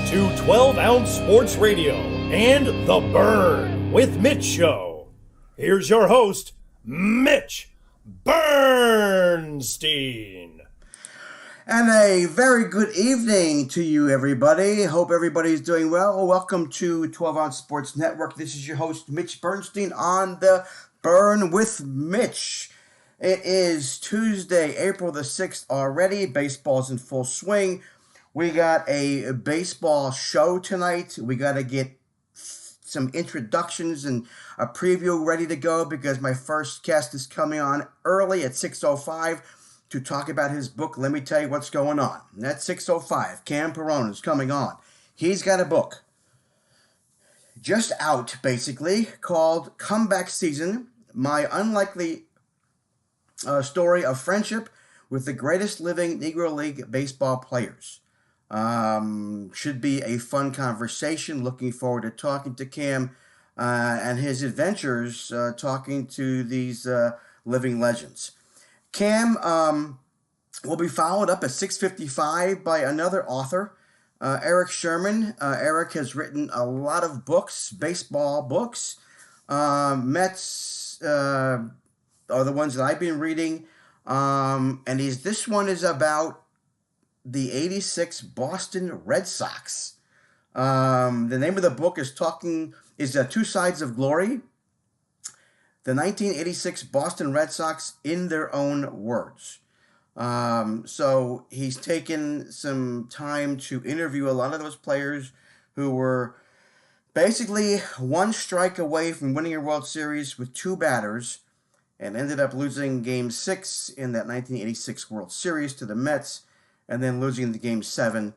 to 12 Ounce Sports Radio and The Burn with Mitch Show. Here's your host, Mitch Bernstein. And a very good evening to you, everybody. Hope everybody's doing well. Welcome to 12 Ounce Sports Network. This is your host, Mitch Bernstein, on The Burn with Mitch. It is Tuesday, April the 6th already. Baseball's in full swing. We got a baseball show tonight. We got to get some introductions and a preview ready to go because my first guest is coming on early at 6:05 to talk about his book. Let me tell you what's going on. At 6:05, Cam Perone is coming on. He's got a book just out, basically, called Comeback Season, My Unlikely Story of Friendship with the Greatest Living Negro League Baseball Players. Should be a fun conversation. Looking forward to talking to Cam and his adventures talking to these living legends. Cam will be followed up at 6:55 by another author, Eric Sherman. Eric has written a lot of books, baseball books. Mets are the ones that I've been reading. And this one is about the 86 Boston Red Sox. The name of the book is Two Sides of Glory. The 1986 Boston Red Sox in Their Own Words. So he's taken some time to interview a lot of those players who were basically one strike away from winning a World Series with two batters and ended up losing Game 6 in that 1986 World Series to the Mets, and then losing the Game 7.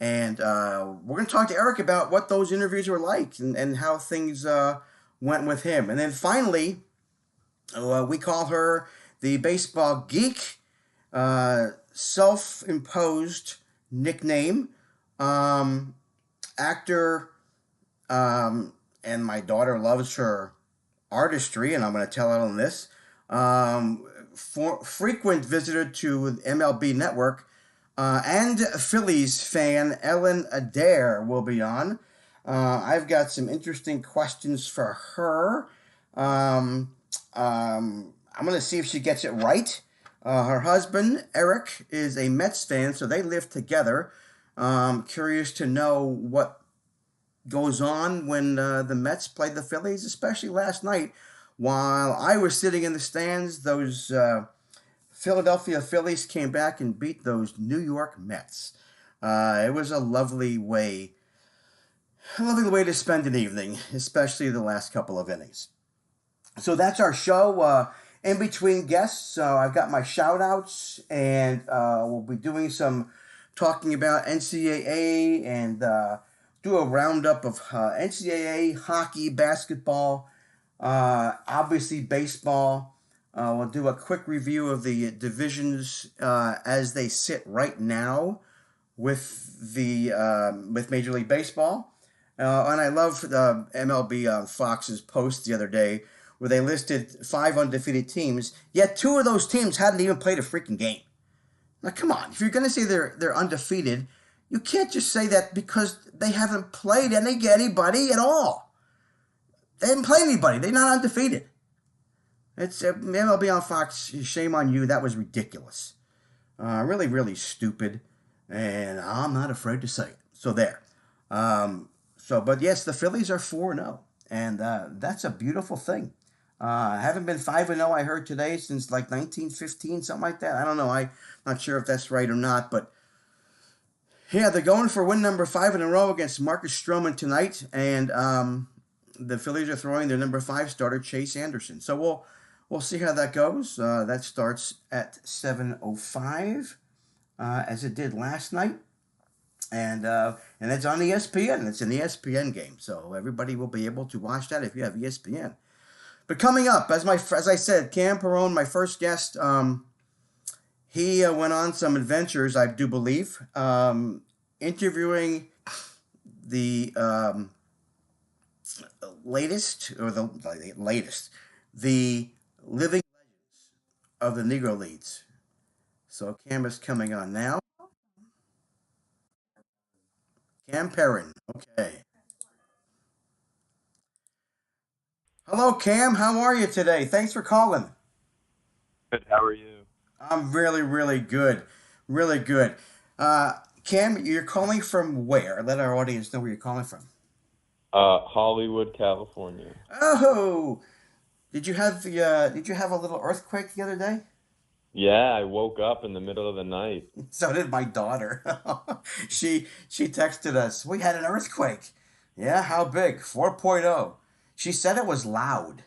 And we're going to talk to Eric about what those interviews were like and how things went with him. And then finally, we call her the baseball geek, self-imposed nickname, actor, and my daughter loves her artistry, and I'm going to tell her on this. Frequent visitor to MLB Network, and Phillies fan Ellen Adair will be on. I've got some interesting questions for her. I'm going to see if she gets it right. Her husband, Eric, is a Mets fan, so they live together. Curious to know what goes on when the Mets play the Phillies, especially last night. While I was sitting in the stands, those Philadelphia Phillies came back and beat those New York Mets. It was a lovely way to spend an evening, especially the last couple of innings. So that's our show. In between guests, I've got my shout-outs, and we'll be doing some talking about NCAA and do a roundup of NCAA, hockey, basketball, obviously baseball. We'll do a quick review of the divisions as they sit right now with Major League Baseball. And I love MLB on Fox's post the other day where they listed 5 undefeated teams, yet 2 of those teams hadn't even played a freaking game. Now, come on. If you're going to say they're undefeated, you can't just say that because they haven't played anybody at all. They haven't played anybody. They're not undefeated. It's MLB on Fox. Shame on you. That was ridiculous. Really, really stupid. And I'm not afraid to say it. So there. But yes, the Phillies are 4-0. And that's a beautiful thing. Haven't been 5-0, I heard today, since like 1915, something like that. I don't know. I'm not sure if that's right or not. But yeah, they're going for win number 5 in a row against Marcus Stroman tonight. And the Phillies are throwing their number 5 starter, Chase Anderson. So we'll see how that goes. That starts at 7:05, as it did last night. And it's on ESPN. It's an ESPN game. So everybody will be able to watch that if you have ESPN. But coming up, as I said, Cam Perone, my first guest, he went on some adventures, I do believe, interviewing the the living legends of the Negro Leagues. So Cam is coming on now. Cam Perrin. Okay. Hello, Cam. How are you today? Thanks for calling. Good. How are you? I'm really, really good. Really good. Uh, Cam, you're calling from where? Let our audience know where you're calling from. Hollywood, California. Oh, did you have a little earthquake the other day? Yeah, I woke up in the middle of the night. So did my daughter. She texted us. We had an earthquake. Yeah, how big? 4.0. She said it was loud.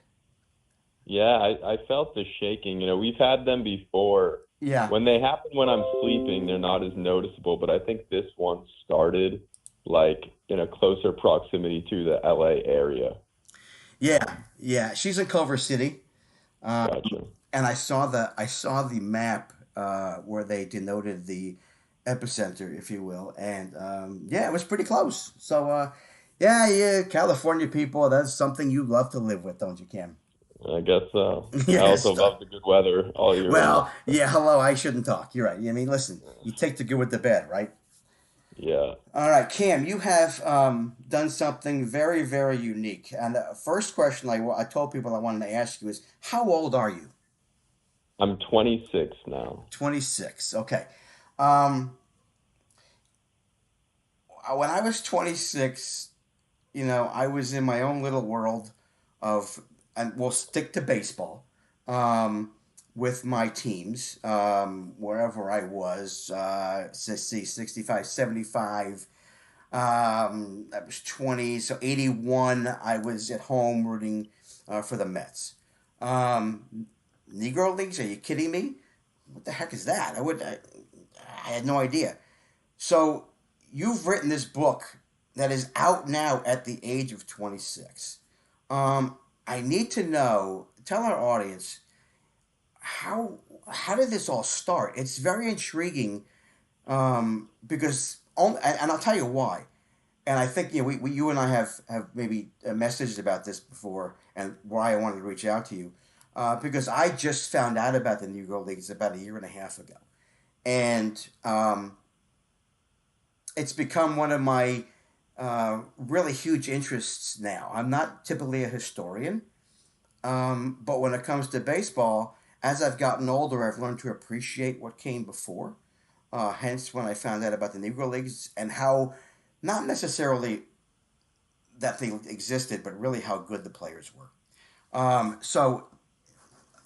Yeah, I felt the shaking. We've had them before. Yeah. When they happen when I'm sleeping, they're not as noticeable, but I think this one started like in a closer proximity to the LA area. Yeah, Um, yeah. She's in Culver City. Um, gotcha. and I saw the map where they denoted the epicenter, if you will, and yeah, it was pretty close. So yeah, yeah, California people, that's something you love to live with, don't you, Cam? I guess so. I also Yes. love the good weather all year round. Well, yeah. Hello, I shouldn't talk. You're right. I mean, listen, you take the good with the bad, right? Yeah. All right, Cam, you have done something very, very unique. And the first question I told people I wanted to ask you is, how old are you? I'm 26 now. 26. Okay. Um, when I was 26, I was in my own little world of, and we'll stick to baseball, um, with my teams, wherever I was, 60, 65, 75. I was 20, so 81, I was at home rooting for the Mets. Negro Leagues, are you kidding me? What the heck is that? I had no idea. So you've written this book that is out now at the age of 26. I need to know, tell our audience, how how did this all start? It's very intriguing because, and I'll tell you why. And I think you and I have maybe messaged about this before, and why I wanted to reach out to you, because I just found out about the Negro Leagues about a year and a half ago, and it's become one of my really huge interests now. I'm not typically a historian, but when it comes to baseball, as I've gotten older, I've learned to appreciate what came before. Hence, when I found out about the Negro Leagues and how, not necessarily that they existed, but really how good the players were. So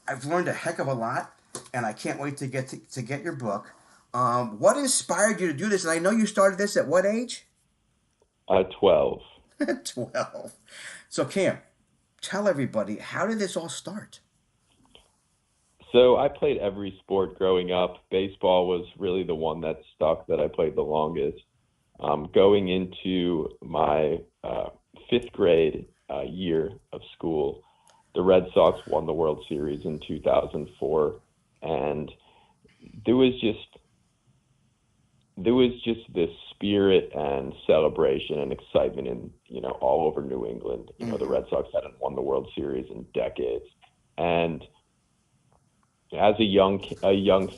I've learned a heck of a lot, and I can't wait to get your book. What inspired you to do this? And I know you started this at what age? 12. 12. So, Cam, tell everybody, how did this all start? So I played every sport growing up. Baseball was really the one that stuck that I played the longest. Going into my fifth grade year of school, the Red Sox won the World Series in 2004, and there was just there was just this spirit and celebration and excitement in all over New England. The Mm-hmm. Red Sox hadn't won the World Series in decades, and as a young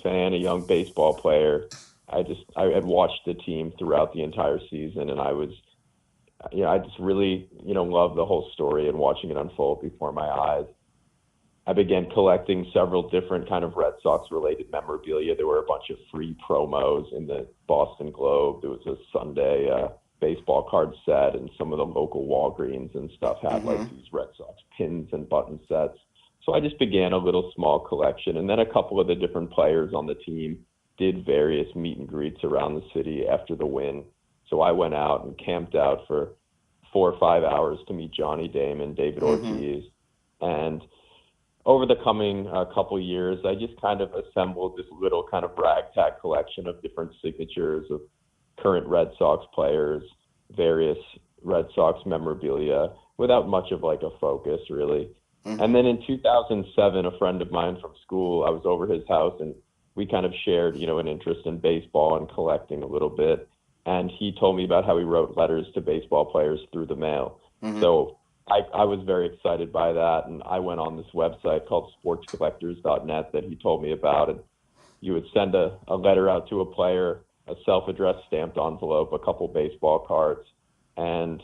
fan, a young baseball player, I had watched the team throughout the entire season, and I just really loved the whole story and watching it unfold before my eyes. I began collecting several different kind of Red Sox related memorabilia. There were a bunch of free promos in the Boston Globe. There was a Sunday baseball card set, and some of the local Walgreens and stuff had Mm-hmm. like these Red Sox pins and button sets. So I just began a little small collection, and then a couple of the different players on the team did various meet and greets around the city after the win. So I went out and camped out for 4 or 5 hours to meet Johnny Damon, David Mm-hmm. Ortiz, and over the coming couple years, I just kind of assembled this little kind of ragtag collection of different signatures of current Red Sox players, various Red Sox memorabilia, without much of like a focus really. And Mm-hmm. then in 2007, a friend of mine from school, I was over his house and we kind of shared, an interest in baseball and collecting a little bit. And he told me about how he wrote letters to baseball players through the mail. Mm-hmm. So I was very excited by that. And I went on this website called sportscollectors.net that he told me about. And you would send a letter out to a player. a self-addressed stamped envelope, a couple baseball cards, and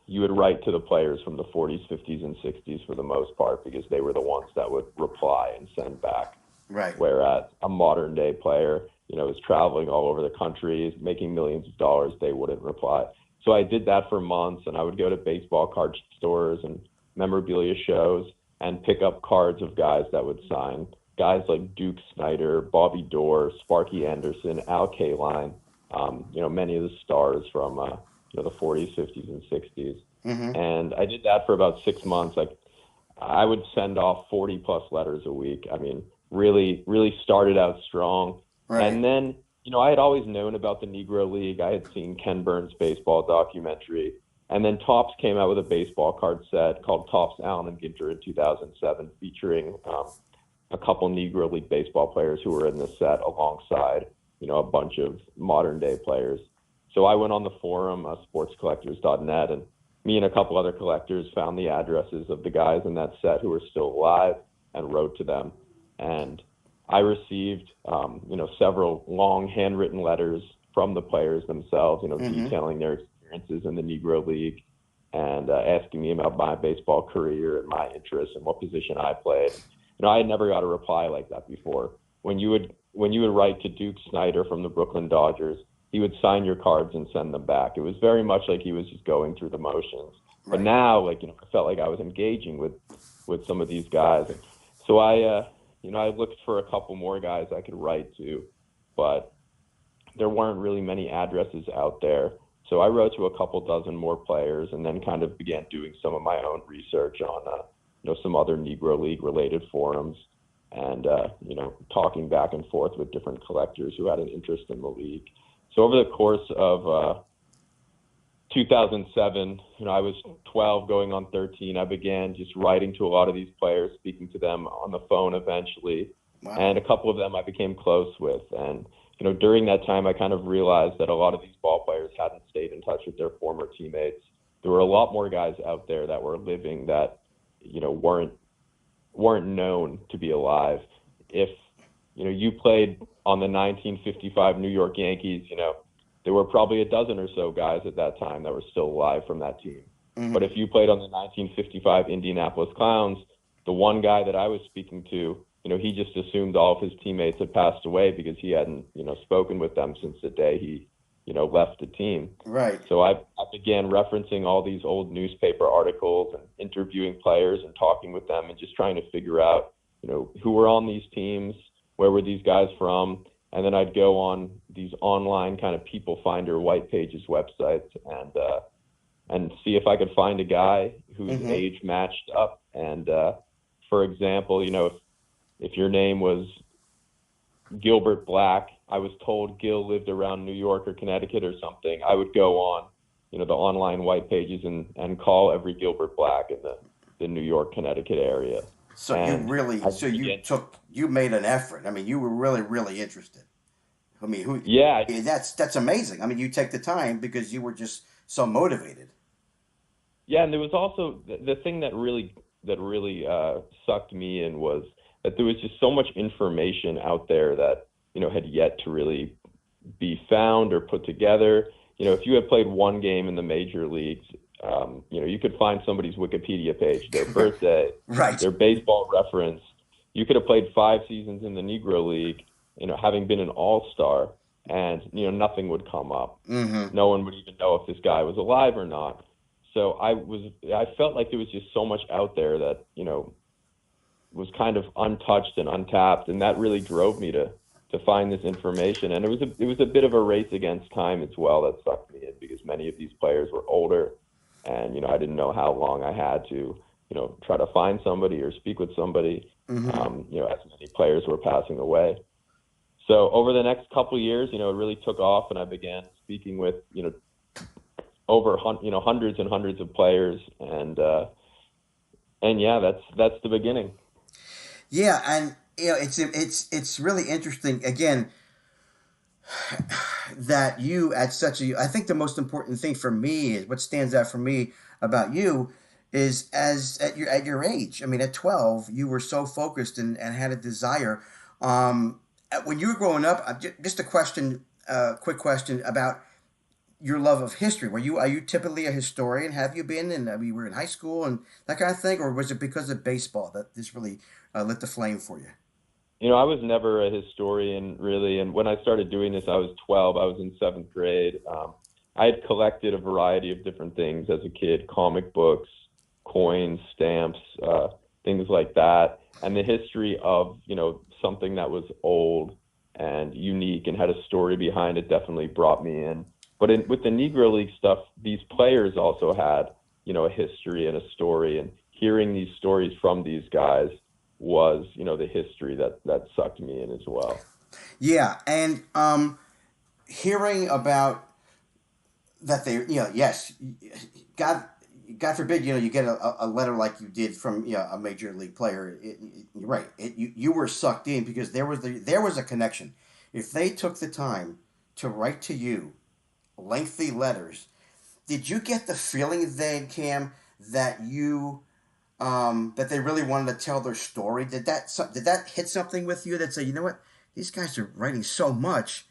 you would write to the players from the 40s, 50s, and 60s for the most part, because they were the ones that would reply and send back. Right. Whereas a modern day player, is traveling all over the country, is making millions of dollars, they wouldn't reply. So I did that for months, and I would go to baseball card stores and memorabilia shows and pick up cards of guys that would sign. Guys like Duke Snider, Bobby Dorr, Sparky Anderson, Al Kaline, many of the stars from the 40s, 50s, and 60s. Mm-hmm. And I did that for about 6 months. Like, I would send off 40 plus letters a week. I mean, really, really started out strong. Right. And then, I had always known about the Negro League. I had seen Ken Burns' baseball documentary. And then Topps came out with a baseball card set called Topps Allen and Ginter in 2007, featuring a couple Negro League baseball players who were in the set alongside, a bunch of modern day players. So I went on the forum, sportscollectors.net, and me and a couple other collectors found the addresses of the guys in that set who were still alive and wrote to them. And I received, several long handwritten letters from the players themselves, Mm-hmm. detailing their experiences in the Negro League and asking me about my baseball career and my interests and what position I played. I had never got a reply like that before. When you would write to Duke Snider from the Brooklyn Dodgers, he would sign your cards and send them back. It was very much like he was just going through the motions. Right. But now, I felt like I was engaging with some of these guys. So I looked for a couple more guys I could write to, but there weren't really many addresses out there. So I wrote to a couple dozen more players, and then kind of began doing some of my own research on, some other Negro League related forums, and talking back and forth with different collectors who had an interest in the league. So over the course of 2007, I was 12 going on 13. I began just writing to a lot of these players, speaking to them on the phone eventually. Wow. And a couple of them I became close with. And, during that time, I kind of realized that a lot of these ball players hadn't stayed in touch with their former teammates. There were a lot more guys out there that were living that, weren't known to be alive. If, you played on the 1955 New York Yankees, there were probably a dozen or so guys at that time that were still alive from that team. Mm-hmm. But if you played on the 1955 Indianapolis Clowns, the one guy that I was speaking to, he just assumed all of his teammates had passed away because he hadn't, spoken with them since the day he, left the team. Right. So I began referencing all these old newspaper articles and interviewing players and talking with them and just trying to figure out, who were on these teams, where were these guys from, and then I'd go on these online kind of people finder white pages websites and see if I could find a guy whose Mm-hmm. age matched up. And for example, if your name was Gilbert Black, I was told Gil lived around New York or Connecticut or something, I would go on, the online white pages and call every Gilbert Black in the New York, Connecticut area. So And you made an effort. I mean, you were really, really interested. I mean, Yeah. that's amazing. I mean, you take the time because you were just so motivated. Yeah, and there was also the thing that really sucked me in was that there was just so much information out there that had yet to really be found or put together. If you had played one game in the major leagues, you could find somebody's Wikipedia page, their birthday, Right. their baseball reference. You could have played 5 seasons in the Negro League, having been an all-star, and nothing would come up. Mm-hmm. No one would even know if this guy was alive or not. So I felt like there was just so much out there that was kind of untouched and untapped, and that really drove me to find this information. And it was a bit of a race against time as well that sucked me in, because many of these players were older, and I didn't know how long I had to try to find somebody or speak with somebody. Mm-hmm. As many players were passing away. So over the next couple of years, it really took off, and I began speaking with over hundreds and hundreds of players, and yeah, that's the beginning. Yeah, and it's really interesting again that you at such a. I think the most important thing for me is what stands out for me about you is at your age. I mean, at 12, you were so focused and had a desire. when you were growing up, just a question, quick question about your love of history. Are you typically a historian? Have you been? And you were in high school and that kind of thing, or was it because of baseball that this really lit the flame for you? I was never a historian really, and when I started doing this, I was 12. I was in seventh grade. I had collected a variety of different things as a kid: comic books, coins, stamps, things like that. And the history of something that was old and unique and had a story behind it definitely brought me in. But with the Negro League stuff, these players also had a history and a story, and hearing these stories from these guys was the history that sucked me in as well. Yeah, and hearing about that yes, God, God forbid, you get a letter like you did from a major league player. You're right. You were sucked in because there was a connection. If they took the time to write to you lengthy letters, did you get the feeling then, Cam, that that they really wanted to tell their story? Did that hit something with you that say, you know what, these guys are writing so much.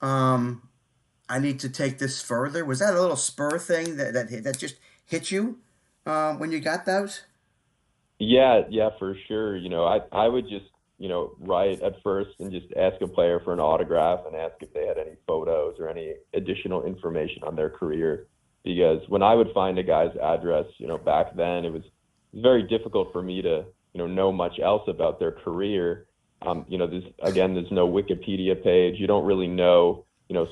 Um, I need to take this further. Was that a little spur thing that just hit you when you got those? Yeah, yeah, for sure. I would just, write at first and just ask a player for an autograph and ask if they had any photos or any additional information on their career. Because when I would find a guy's address, back then it was very difficult for me to, know much else about their career. There's no Wikipedia page. You don't really know,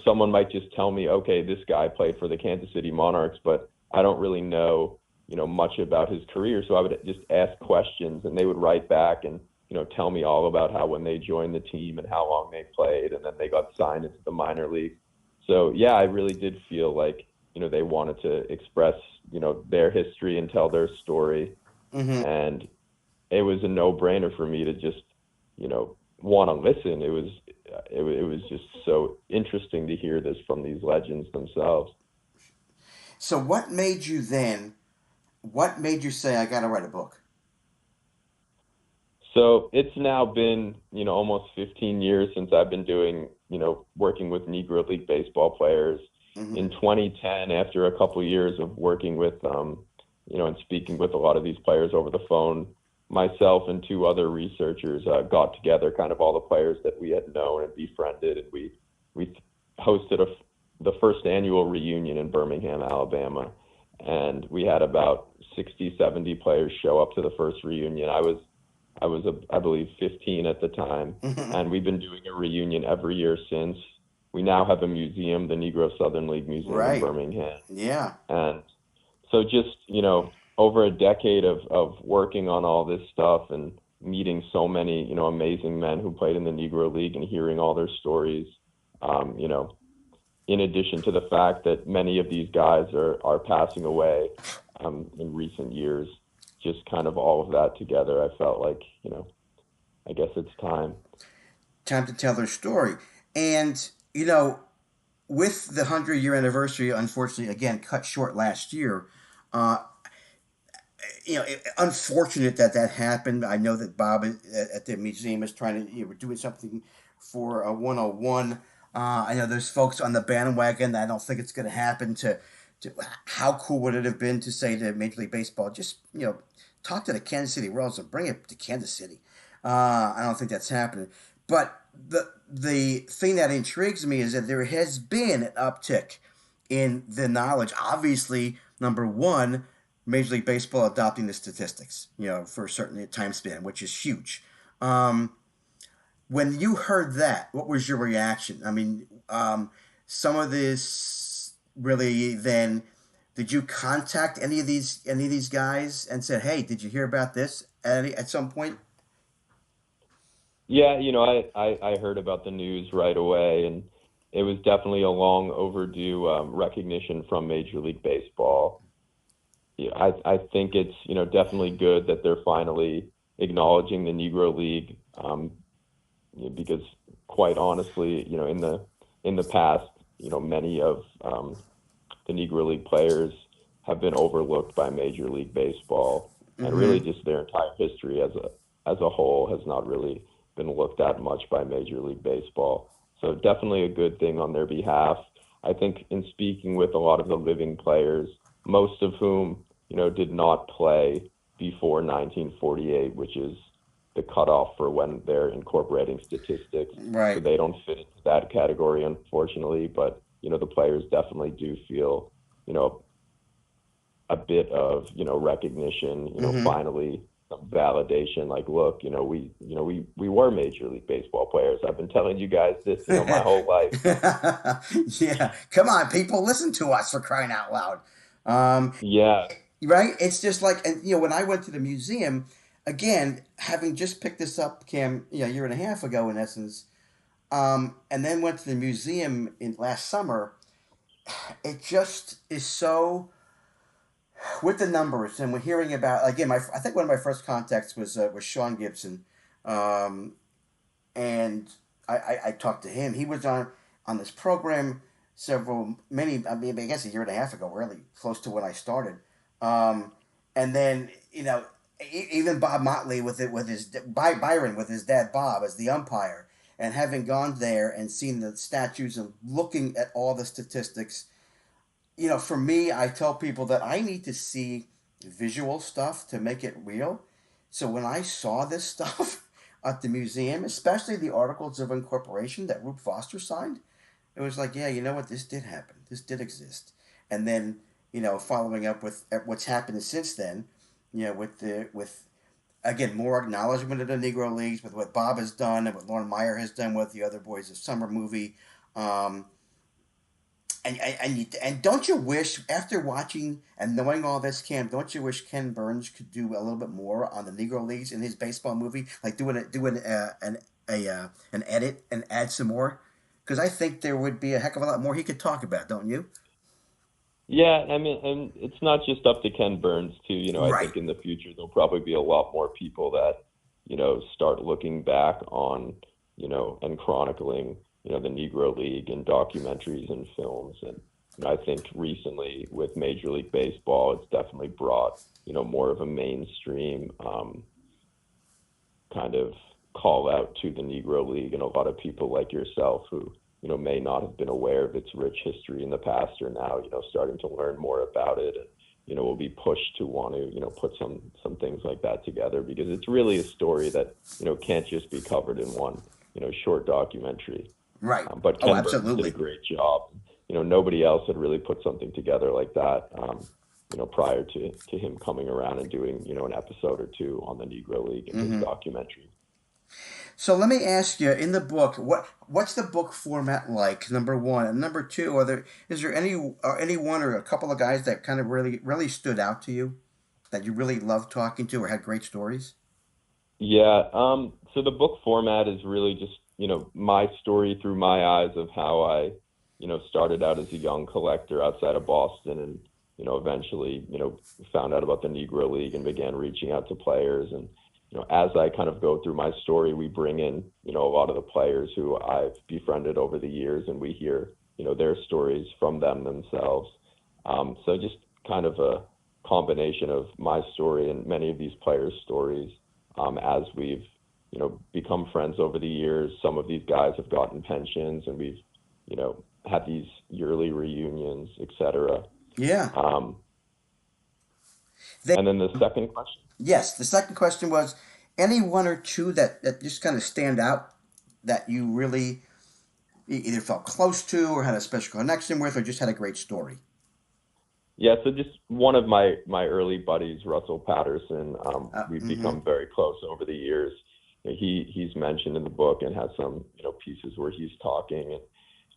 someone might just tell me, okay, this guy played for the Kansas City Monarchs, but I don't really know, much about his career. So I would just ask questions and they would write back and, tell me all about how when they joined the team and how long they played and then they got signed into the minor league. So yeah, I really did feel like, they wanted to express, their history and tell their story. Mm-hmm. And it was a no-brainer for me to just, want to listen. It was just so interesting to hear this from these legends themselves. So what made you say, I got to write a book? So it's now been, almost 15 years since I've been doing, working with Negro League baseball players. Mm-hmm. In 2010, after a couple of years of working with, and speaking with a lot of these players over the phone, myself and two other researchers got together kind of all the players that we had known and befriended, and we hosted the first annual reunion in Birmingham, Alabama, and we had about 60, 70 players show up to the first reunion. I believe 15 at the time, and we've been doing a reunion every year since. We now have a museum, the Negro Southern League Museum in Right. Birmingham, Yeah. and so just over a decade of working on all this stuff and meeting so many amazing men who played in the Negro League and hearing all their stories, you know, in addition to the fact that many of these guys are passing away in recent years, just kind of all of that together, I felt like, I guess it's time. Time to tell their story. And, with the 100-year anniversary, unfortunately, again, cut short last year, uh, unfortunate that happened. I know that Bob at the museum is trying to, we're doing something for a 101. I know there's folks on the bandwagon. I don't think it's going to happen. How cool would it have been to say to Major League Baseball, just talk to the Kansas City Royals and bring it to Kansas City. I don't think that's happening. But the thing that intrigues me is that there has been an uptick in the knowledge. Obviously, number one, Major League Baseball adopting the statistics, for a certain time span, which is huge. When you heard that, what was your reaction? I mean, some of this really then. Did you contact any of these guys and said, "Hey, did you hear about this at some point?" Yeah, I heard about the news right away, and it was definitely a long overdue recognition from Major League Baseball. Yeah, I think it's definitely good that they're finally acknowledging the Negro League, because quite honestly, in the past, many of the Negro League players have been overlooked by Major League Baseball, and Mm-hmm. really just their entire history as a whole has not really been looked at much by Major League Baseball. So definitely a good thing on their behalf. I think in speaking with a lot of the living players, most of whom, did not play before 1948, which is the cutoff for when they're incorporating statistics. Right. So they don't fit into that category, unfortunately. But, the players definitely do feel, a bit of, recognition, finally some validation. Like, look, we were Major League Baseball players. I've been telling you guys this, my whole life. Yeah. Come on, people, listen to us, for crying out loud. Yeah. Right? It's just like, and when I went to the museum, again, having just picked this up, Cam, a year and a half ago, in essence, and then went to the museum in last summer, it just is so, with the numbers, and we're hearing about, again, I think one of my first contacts was Sean Gibson, and I talked to him. He was on this program I guess a year and a half ago, really close to when I started. And then, even Bob Motley with Byron with his dad Bob as the umpire, and having gone there and seen the statues and looking at all the statistics, for me, I tell people that I need to see visual stuff to make it real. So when I saw this stuff at the museum, especially the Articles of Incorporation that Rube Foster signed, it was like, yeah, you know what, this did happen. This did exist. And then, following up with what's happened since then, with again, more acknowledgement of the Negro Leagues, with what Bob has done and what Lauren Meyer has done with the Other Boys of Summer movie. And don't you wish, after watching and knowing all this, Cam, don't you wish Ken Burns could do a little bit more on the Negro Leagues in his baseball movie, like do an edit and add some more? Because I think there would be a heck of a lot more he could talk about, don't you? Yeah, I mean, and it's not just up to Ken Burns too. I Right. think in the future there'll probably be a lot more people that, start looking back on, and chronicling, the Negro League in documentaries and films. And I think recently with Major League Baseball, it's definitely brought, more of a mainstream kind of call out to the Negro League, and a lot of people like yourself who, may not have been aware of its rich history in the past are now, starting to learn more about it, and, will be pushed to want to, put some things like that together, because it's really a story that, can't just be covered in one, short documentary. Right. But Ken Burns absolutely. did a great job. Nobody else had really put something together like that, prior to him coming around and doing, an episode or two on the Negro League in his documentary. So let me ask you, in the book, what's the book format like? Number one, and number two, is there any one or a couple of guys that kind of really stood out to you, that you really loved talking to or had great stories? Yeah. So the book format is really just, my story through my eyes of how I, started out as a young collector outside of Boston, and, eventually, found out about the Negro League and began reaching out to players. And, as I kind of go through my story, we bring in, a lot of the players who I've befriended over the years, and we hear, their stories from them themselves. So just kind of a combination of my story and many of these players' stories, as we've, become friends over the years. Some of these guys have gotten pensions, and we've, had these yearly reunions, etc. Yeah. And then the second question? Yes, the second question was, any one or two that just kind of stand out that you really either felt close to or had a special connection with, or just had a great story? Yeah, so just one of my early buddies, Russell Patterson, we've become very close over the years. He's mentioned in the book and has some pieces where he's talking. And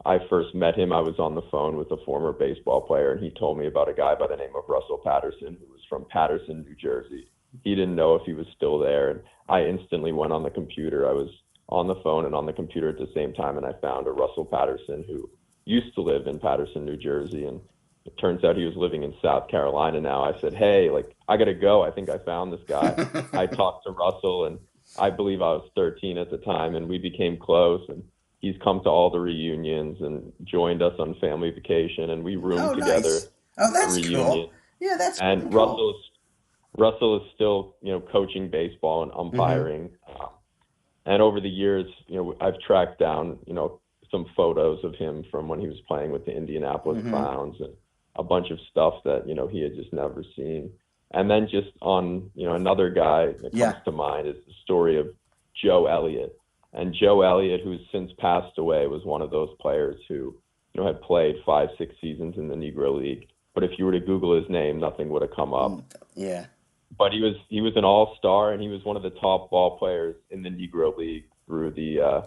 I first met him, I was on the phone with a former baseball player, and he told me about a guy by the name of Russell Patterson who was from Paterson, New Jersey. He didn't know if he was still there, and I instantly went on the computer. I was on the phone and on the computer at the same time, and I found a Russell Patterson who used to live in Paterson, New Jersey, and it turns out he was living in South Carolina now. I said, hey, I got to go. I think I found this guy. I talked to Russell, and I believe I was 13 at the time, and we became close, and he's come to all the reunions and joined us on family vacation, and we roomed together. Nice. Oh, that's cool. Yeah, that's and cool. Russell is still, coaching baseball and umpiring. And over the years, I've tracked down, some photos of him from when he was playing with the Indianapolis Clowns and a bunch of stuff that, he had just never seen. And then just on, another guy that comes to mind is the story of Joe Elliott. And Joe Elliott, who's since passed away, was one of those players who, had played 5-6 seasons in the Negro League. But if you were to Google his name, nothing would have come up. Yeah. But he was an all-star, and he was one of the top ball players in the Negro League through the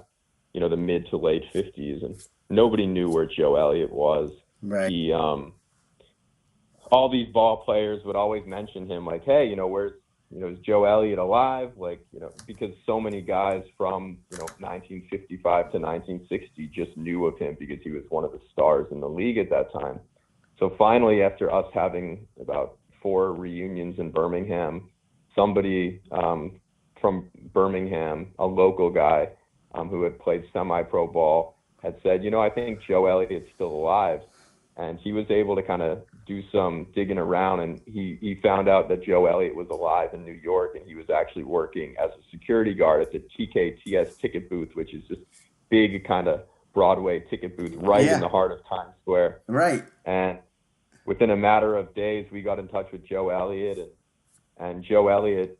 the mid to late 50s, and nobody knew where Joe Elliott was. Right. He all these ball players would always mention him, like, hey, where's is Joe Elliott alive? Like, because so many guys from 1955 to 1960 just knew of him because he was one of the stars in the league at that time. So finally, after us having about 4 reunions in Birmingham, somebody from Birmingham, a local guy who had played semi-pro ball, had said, I think Joe Elliott's still alive. And he was able to kind of do some digging around, and he found out that Joe Elliott was alive in New York, and he was actually working as a security guard at the TKTS ticket booth, which is this big kind of Broadway ticket booth right in the heart of Times Square. Right. And within a matter of days, we got in touch with Joe Elliott, and Joe Elliott,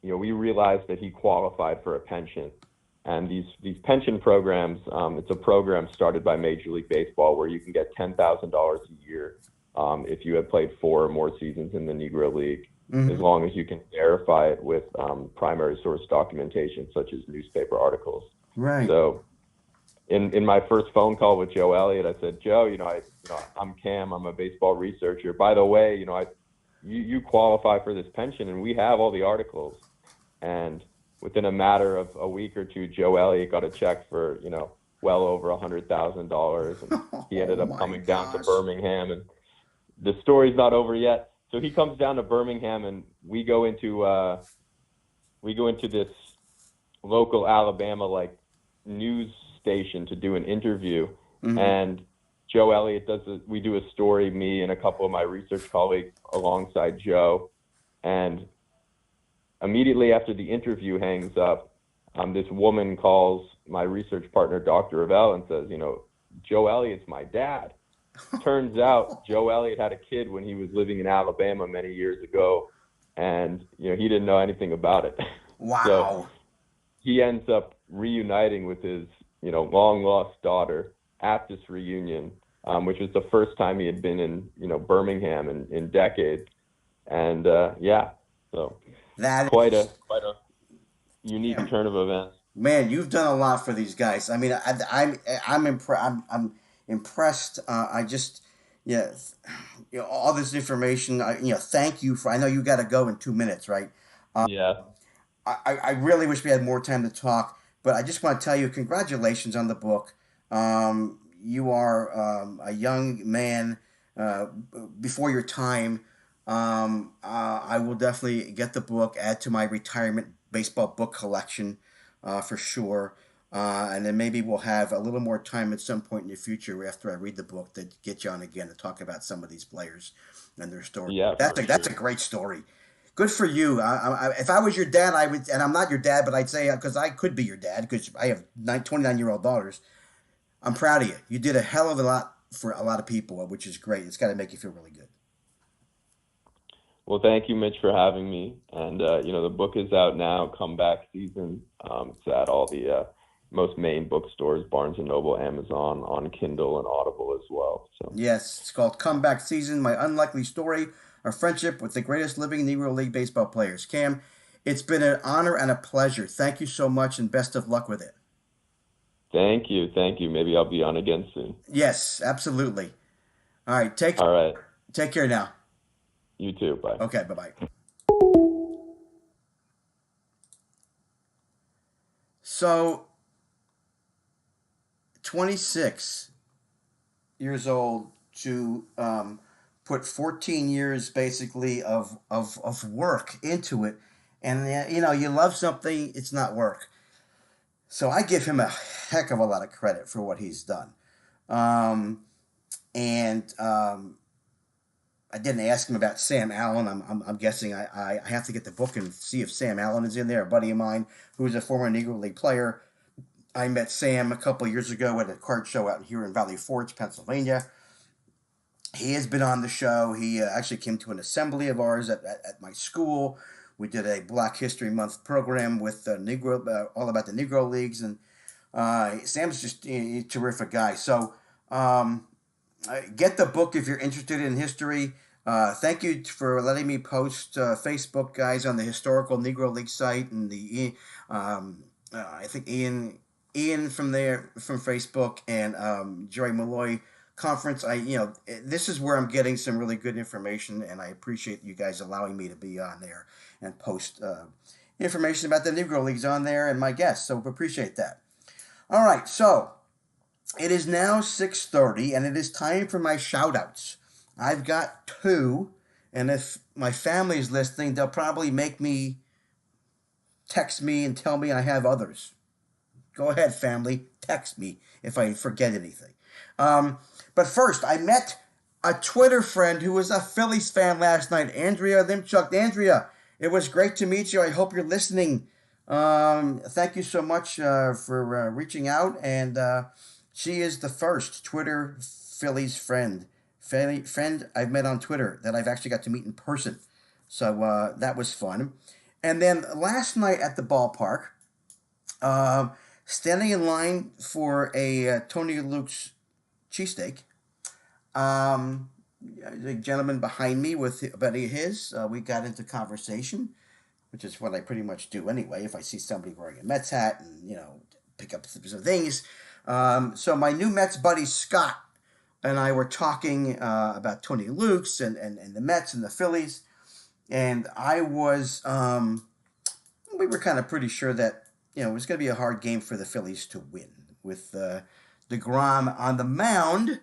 we realized that he qualified for a pension. And these pension programs, it's a program started by Major League Baseball where you can get $10,000 a year if you have played 4 or more seasons in the Negro League, as long as you can verify it with primary source documentation such as newspaper articles. Right. So in my first phone call with Joe Elliott, I said, Joe, I'm Cam. I'm a baseball researcher. By the way, you qualify for this pension, and we have all the articles. And within a matter of a week or two, Joe Elliott got a check for, well over $100,000. And he ended up coming down to Birmingham, and the story's not over yet. So he comes down to Birmingham, and we go into this local Alabama news station to do an interview. And Joe Elliott we do a story, me and a couple of my research colleagues alongside Joe. And immediately after the interview hangs up, this woman calls my research partner, Dr. Ravel, and says, Joe Elliott's my dad. Turns out Joe Elliott had a kid when he was living in Alabama many years ago, and, he didn't know anything about it. Wow. So he ends up reuniting with his, long-lost daughter at this reunion, which was the first time he had been in, Birmingham in decades. And, so that quite a unique turn of events. Man, you've done a lot for these guys. I mean, I'm impressed. I just, all this information. Thank you for. I know you got to go in 2 minutes, right? Yeah. I really wish we had more time to talk, but I just want to tell you, congratulations on the book. You are a young man before your time. I will definitely get the book, add to my retirement baseball book collection for sure. And then maybe we'll have a little more time at some point in the future after I read the book to get you on again to talk about some of these players and their story. Yeah, that's a great story. Good for you. If I was your dad, I would, and I'm not your dad, but I'd say, because I could be your dad because I have 29-year-old daughters. I'm proud of you. You did a hell of a lot for a lot of people, which is great. It's got to make you feel really good. Well, thank you, Mitch, for having me. And, the book is out now, Comeback Season. It's at all the most main bookstores, Barnes & Noble, Amazon, on Kindle and Audible as well. So yes, it's called Comeback Season, My Unlikely Story, Our Friendship with the Greatest Living Negro League Baseball Players. Cam, it's been an honor and a pleasure. Thank you so much, and best of luck with it. Thank you. Maybe I'll be on again soon. Yes, absolutely. All right, take care now. You too. Bye. Okay, bye-bye. So, 26 years old to put 14 years basically of work into it. And, you love something, it's not work. So I give him a heck of a lot of credit for what he's done. I didn't ask him about Sam Allen. I'm guessing I have to get the book and see if Sam Allen is in there. A buddy of mine who is a former Negro League player. I met Sam a couple of years ago at a card show out here in Valley Forge, Pennsylvania. He has been on the show. He actually came to an assembly of ours at my school. We did a Black History Month program with all about the Negro Leagues, and Sam's just a terrific guy. So get the book if you're interested in history. Thank you for letting me post Facebook, guys, on the Historical Negro League site, and I think Ian from Facebook, and Jerry Malloy Conference. This is where I'm getting some really good information, and I appreciate you guys allowing me to be on there and post information about the Negro Leagues on there and my guests. So appreciate that. All right, so it is now 6:30, and it is time for my shout-outs. I've got 2, and if my family is listening, they'll probably make me text me and tell me I have others. Go ahead, family, text me if I forget anything. But first, I met a Twitter friend who was a Phillies fan last night, Andrea Limchuk. Andrea, it was great to meet you. I hope you're listening. Thank you so much for reaching out, and she is the first Twitter Phillies friend I've met on Twitter that I've actually got to meet in person. So that was fun. And then last night at the ballpark, standing in line for a Tony Luke's cheesesteak, the gentleman behind me with a buddy of his, we got into conversation, which is what I pretty much do anyway if I see somebody wearing a Mets hat and, pick up some things. So my new Mets buddy, Scott, and I were talking about Tony Luke's and the Mets and the Phillies. And I was, we were kind of pretty sure that, it was going to be a hard game for the Phillies to win with DeGrom on the mound.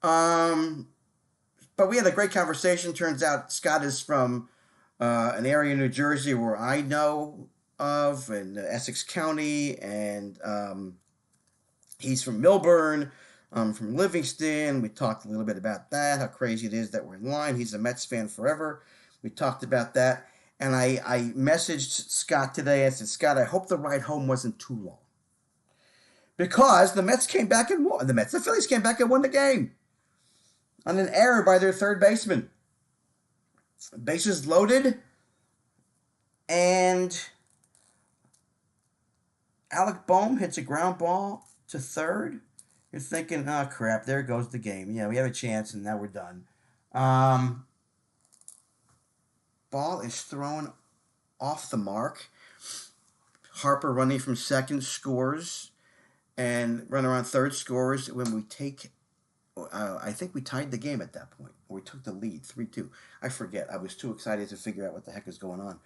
But we had a great conversation. Turns out Scott is from an area in New Jersey where I know of, in Essex County, and he's from Millburn. I'm from Livingston. We talked a little bit about that, how crazy it is that we're in line. He's a Mets fan forever. We talked about that. And I messaged Scott today. I said, Scott, I hope the ride home wasn't too long. Because the Mets came back and won. The Phillies came back and won the game on an error by their third baseman. Bases loaded, and Alec Boehm hits a ground ball to third. You're thinking, oh, crap, there goes the game. Yeah, we have a chance, and now we're done. Ball is thrown off the mark. Harper running from second scores, and runner on third scores. When we take, I think we tied the game at that point. We took the lead, 3-2. I forget. I was too excited to figure out what the heck is going on.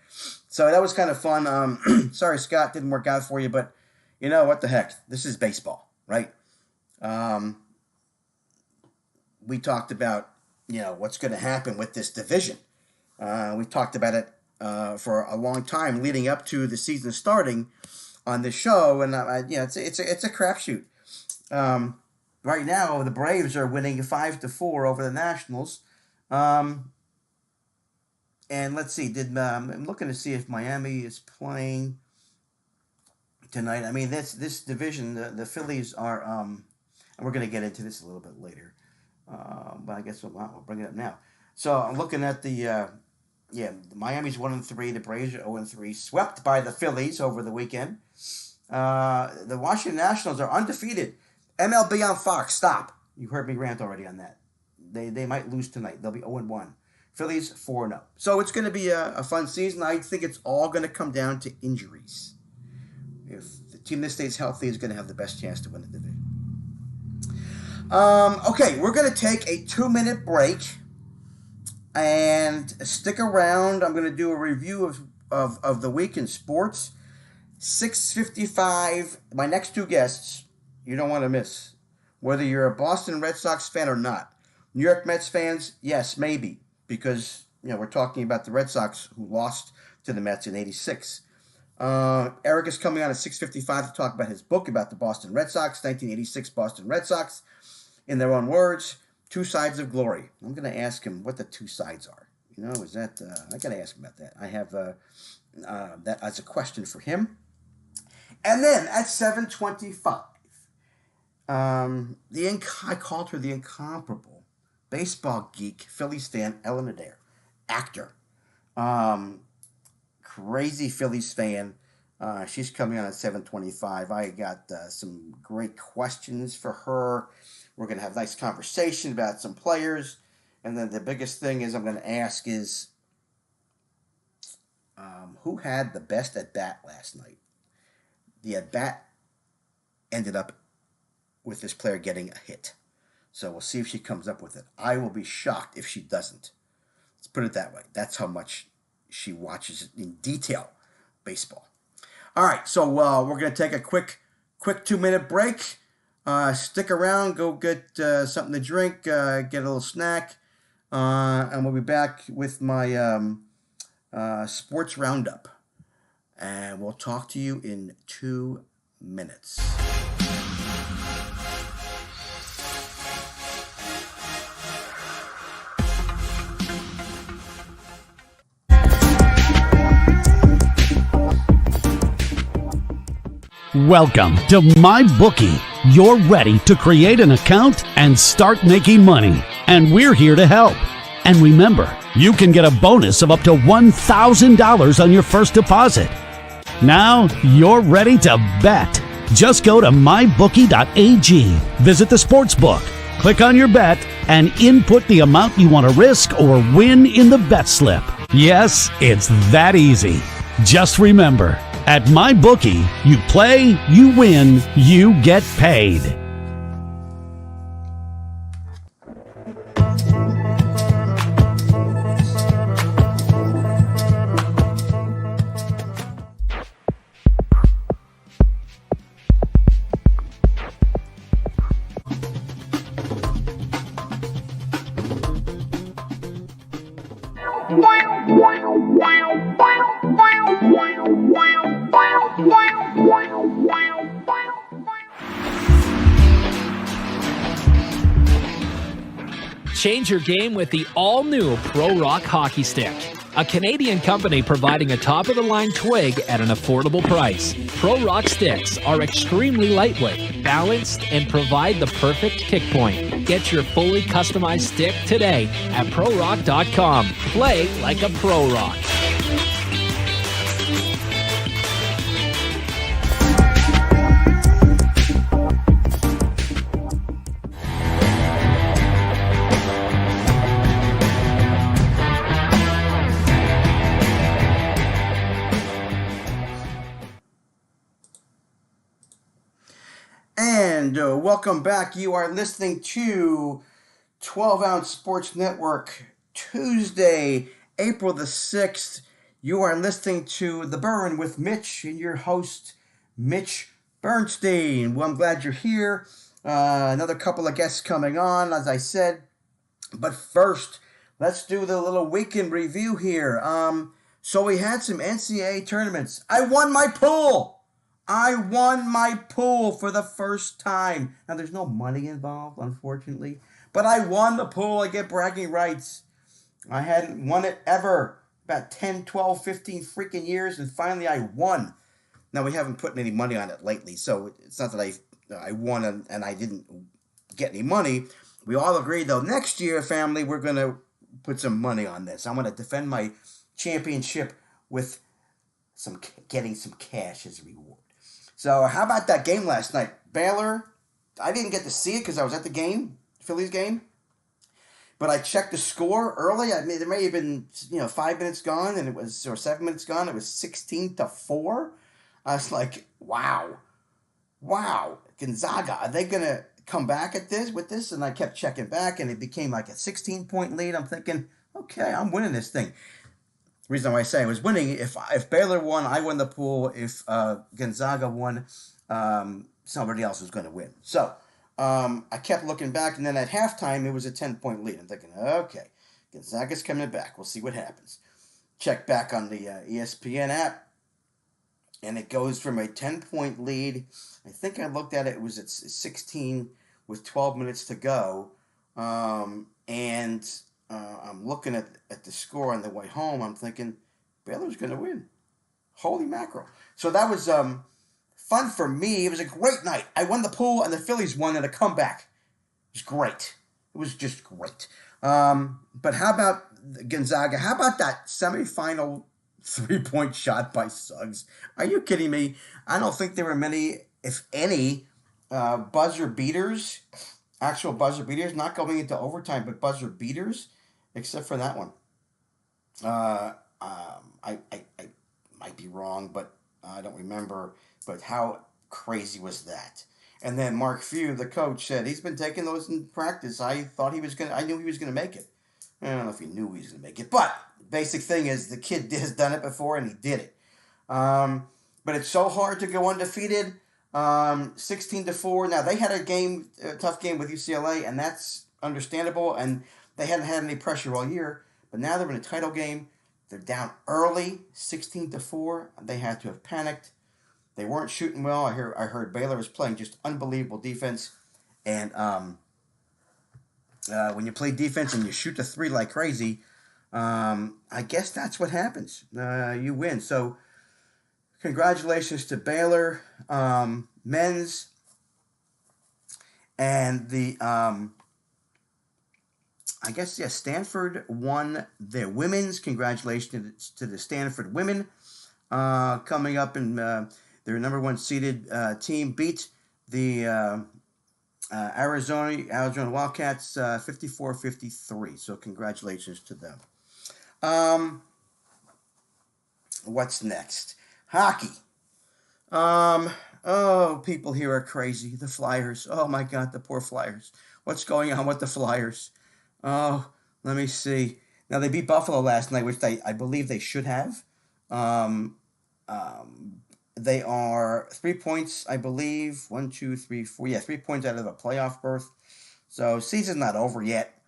So that was kind of fun. Sorry, Scott, didn't work out for you, but what the heck? This is baseball, right? We talked about, what's going to happen with this division. We talked about it for a long time leading up to the season starting on this show, and it's a crapshoot. Right now, the Braves are winning 5-4 over the Nationals. And let's see, I'm looking to see if Miami is playing tonight. I mean, this division, the Phillies are, and we're going to get into this a little bit later, but I guess we'll bring it up now. So I'm looking at Miami's 1-3, the Braves are 0-3, swept by the Phillies over the weekend. The Washington Nationals are undefeated. MLB on Fox, stop. You heard me rant already on that. They might lose tonight. They'll be 0-1. Phillies 4-0. So it's going to be a fun season. I think it's all going to come down to injuries. If the team that stays healthy is going to have the best chance to win the division. Okay, we're going to take a 2-minute break. And stick around. I'm going to do a review of the week in sports. 6:55, my next 2 guests, you don't want to miss. Whether you're a Boston Red Sox fan or not. New York Mets fans, yes, maybe. Because, we're talking about the Red Sox who lost to the Mets in 86. Eric is coming on at 6:55 to talk about his book about the Boston Red Sox, 1986 Boston Red Sox, in their own words. Two Sides of Glory. I'm going to ask him what the two sides are. Is that I got to ask him about that. I have that as a question for him. And then at 7:25, I called her the incomparable baseball geek, Phillies fan, Ellen Adair, actor, crazy Phillies fan. She's coming on at 7:25. I got some great questions for her. We're going to have a nice conversation about some players. And then the biggest thing is I'm going to ask is, who had the best at-bat last night? The at-bat ended up with this player getting a hit. So we'll see if she comes up with it. I will be shocked if she doesn't. Let's put it that way. That's how much she watches in detail baseball. All right, so we're going to take a quick 2-minute break. Stick around, go get something to drink, get a little snack, and we'll be back with my sports roundup. And we'll talk to you in 2 minutes. Welcome to MyBookie. You're ready to create an account and start making money, and we're here to help. And remember, you can get a bonus of up to $1,000 on your first deposit. Now you're ready to bet. Just go to mybookie.ag, visit the sportsbook, click on your bet, and input the amount you want to risk or win in the bet slip. Yes, it's that easy. Just remember, at MyBookie, you play, you win, you get paid. Change your game with the all-new Pro Rock Hockey Stick, a Canadian company providing a top-of-the-line twig at an affordable price. Pro Rock sticks are extremely lightweight, balanced, and provide the perfect kick point. Get your fully customized stick today at ProRock.com. Play like a Pro Rock. And welcome back. You are listening to 12 Ounce Sports Network, Tuesday, April the 6th. You are listening to The Burn with Mitch and your host, Mitch Bernstein. Well, I'm glad you're here. Another couple of guests coming on, as I said. But first, let's do the little weekend review here. So we had some NCAA tournaments. I won my pool for the first time. Now, there's no money involved, unfortunately. But I won the pool. I get bragging rights. I hadn't won it ever. About 10, 12, 15 freaking years. And finally, I won. Now, we haven't put any money on it lately. So it's not that I won and I didn't get any money. We all agreed, though, next year, family, we're going to put some money on this. I'm going to defend my championship with getting some cash as a reward. So how about that game last night? Baylor, I didn't get to see it because I was at the game, Phillies game. But I checked the score early. I mean, there may have been 5 minutes gone, or 7 minutes gone. It was 16-4. I was like, wow, Gonzaga, are they gonna come back at this? And I kept checking back, and it became like a 16-point lead. I'm thinking, okay, I'm winning this thing. The reason why I say I was winning, if Baylor won, I won the pool. If Gonzaga won, somebody else was going to win. So I kept looking back, and then at halftime, it was a 10-point lead. I'm thinking, okay, Gonzaga's coming back. We'll see what happens. Check back on the ESPN app, and it goes from a 10-point lead. I think I looked at it. It was at 16 with 12 minutes to go. And I'm looking at the score on the way home. I'm thinking Baylor's going to win. Holy mackerel! So that was fun for me. It was a great night. I won the pool, and the Phillies won in a comeback. It was great. It was just great. But how about Gonzaga? How about that semifinal 3-point shot by Suggs? Are you kidding me? I don't think there were many, if any, buzzer beaters, actual buzzer beaters, not going into overtime, but buzzer beaters, except for that one. I might be wrong, but I don't remember. But how crazy was that? And then Mark Few, the coach, said he's been taking those in practice. I knew he was gonna make it. I don't know if he knew he was gonna make it, but basic thing is the kid has done it before and he did it. But it's so hard to go undefeated. 16-4. Now they had a tough game with UCLA, and that's understandable. And they hadn't had any pressure all year, but now they're in a title game. They're down early, 16-4. They had to have panicked. They weren't shooting well. I heard Baylor was playing just unbelievable defense, and when you play defense and you shoot the three like crazy, I guess that's what happens. You win. So, congratulations to Baylor men's, and the Stanford won their women's. Congratulations to the Stanford women. Coming up in their number one seeded team beat the Arizona Wildcats 54-53. So congratulations to them. What's next? Hockey. People here are crazy. The Flyers. Oh my God, the poor Flyers. What's going on with the Flyers? Oh, let me see. Now they beat Buffalo last night, which I believe they should have. They are 3 points, I believe. 1, 2, 3, 4. Yeah, 3 points out of a playoff berth. So season's not over yet,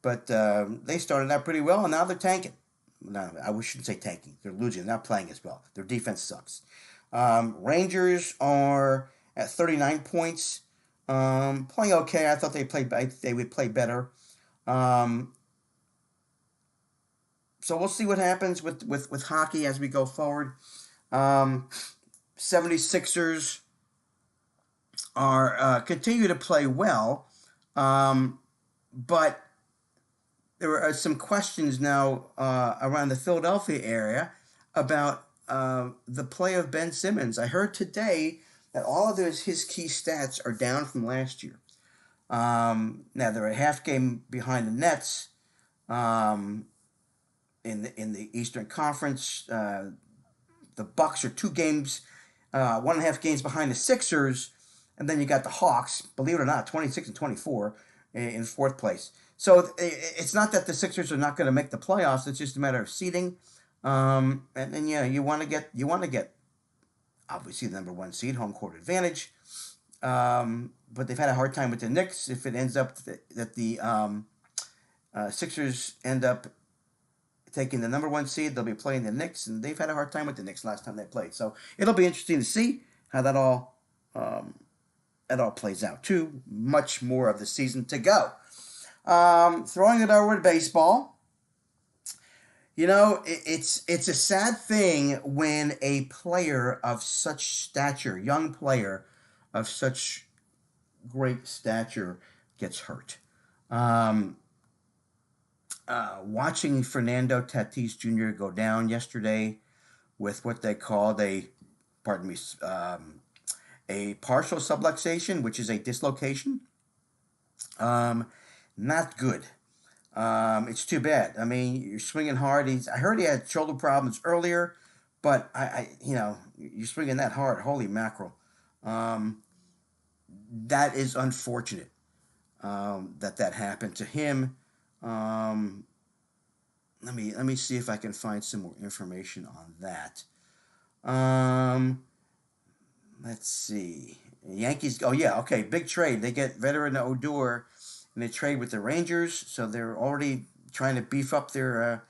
but they started out pretty well, and now they're tanking. No, I shouldn't say tanking. They're losing. They're not playing as well. Their defense sucks. Rangers are at 39 points, playing okay. I thought they would play better. So we'll see what happens with hockey as we go forward. 76ers are continue to play well, but there are some questions now around the Philadelphia area about the play of Ben Simmons. I heard today that all of his key stats are down from last year. Now they're a half game behind the Nets in the Eastern Conference. The Bucks are 2 games, 1.5 games behind the Sixers, and then you got the Hawks. Believe it or not, 26-24 in 4th place. So it's not that the Sixers are not going to make the playoffs. It's just a matter of seeding. And then you want to get obviously the number 1 seed, home court advantage. But they've had a hard time with the Knicks. If it ends up that the Sixers end up taking the number 1 seed, they'll be playing the Knicks, and they've had a hard time with the Knicks last time they played. So it'll be interesting to see how that all plays out. Too much more of the season to go. Throwing it over to baseball. You know, it's a sad thing when a player of such stature, young player of such great stature, gets hurt. Watching Fernando Tatis Jr. go down yesterday with what they called a partial subluxation, which is a dislocation. Not good. It's too bad. I mean, you're swinging hard. I heard he had shoulder problems earlier, but you're swinging that hard. Holy mackerel. That is unfortunate that happened to him. Let me see if I can find some more information on that. Let's see. Yankees. Oh yeah, okay. Big trade. They get veteran Odor, and they trade with the Rangers. So they're already trying to beef up their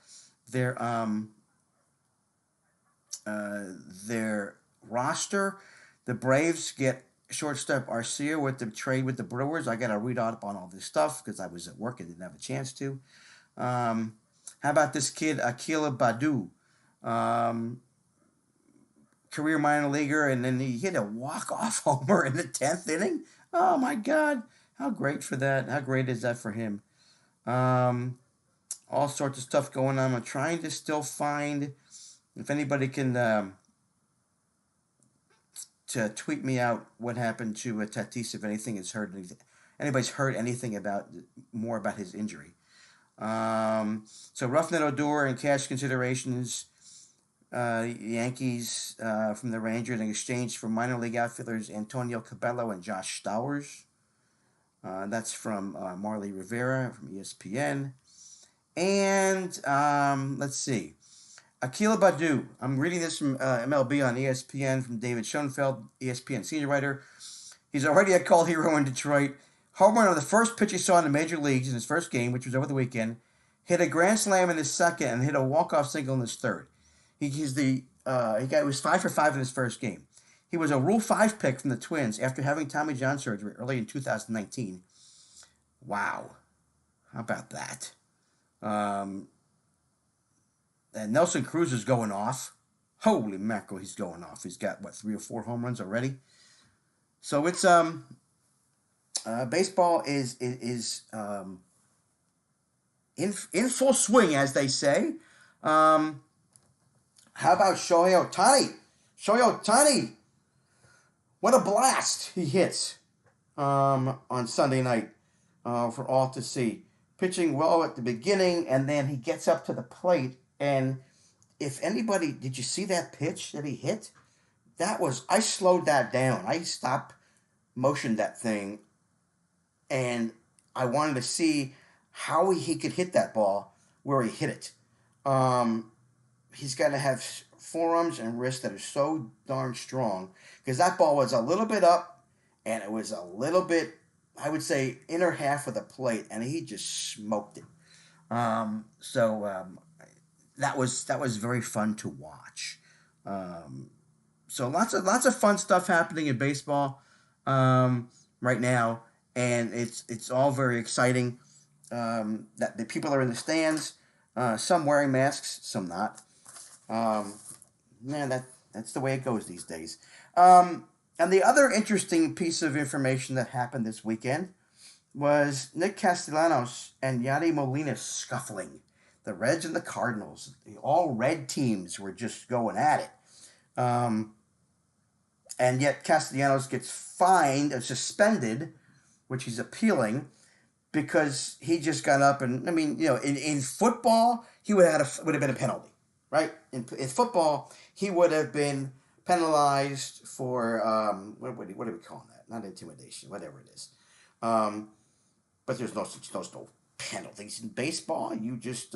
roster. The Braves get shortstop Arcia with the trade with the Brewers. I got to read up on all this stuff because I was at work and didn't have a chance to. How about this kid, Akila Badu? Career minor leaguer, and then he hit a walk-off homer in the 10th inning. Oh, my God. How great for that. How great is that for him? All sorts of stuff going on. I'm trying to still find, if anybody can to tweet me out what happened to Tatis, if anybody's heard anything more about his injury. So Roughneck Odor and cash considerations, Yankees from the Rangers in exchange for minor league outfielders Antonio Cabello and Josh Stowers. That's from Marley Rivera from ESPN. And let's see. Akila Badu. I'm reading this from MLB on ESPN from David Schoenfeld, ESPN senior writer. He's already a cult hero in Detroit. Home run of the first pitch he saw in the major leagues in his first game, which was over the weekend. Hit a grand slam in his second and hit a walk-off single in his third. He was 5 for 5 in his first game. He was a Rule 5 pick from the Twins after having Tommy John surgery early in 2019. Wow. How about that? And Nelson Cruz is going off. Holy mackerel, he's going off. He's got, 3 or 4 home runs already? So it's, baseball is in full swing, as they say. How about Shohei Ohtani? Shohei Ohtani, what a blast he hits on Sunday night for all to see. Pitching well at the beginning, and then he gets up to the plate. And if anybody, did you see that pitch that he hit? I slowed that down. I stopped, motioned that thing, and I wanted to see how he could hit that ball where he hit it. He's got to have forearms and wrists that are so darn strong, because that ball was a little bit up, and it was a little bit, I would say, inner half of the plate, and he just smoked it. That was very fun to watch. So lots of fun stuff happening in baseball right now, and it's all very exciting. That the people are in the stands, some wearing masks, some not. That's the way it goes these days. And the other interesting piece of information that happened this weekend was Nick Castellanos and Yadi Molina scuffling. The Reds and the Cardinals, all red teams were just going at it. And yet Castellanos gets fined or suspended, which he's appealing, because he just got up and, in football, he would have been a penalty, right? In football, he would have been penalized for, what are we calling that? Not intimidation, whatever it is. But there's no penalties in baseball. You just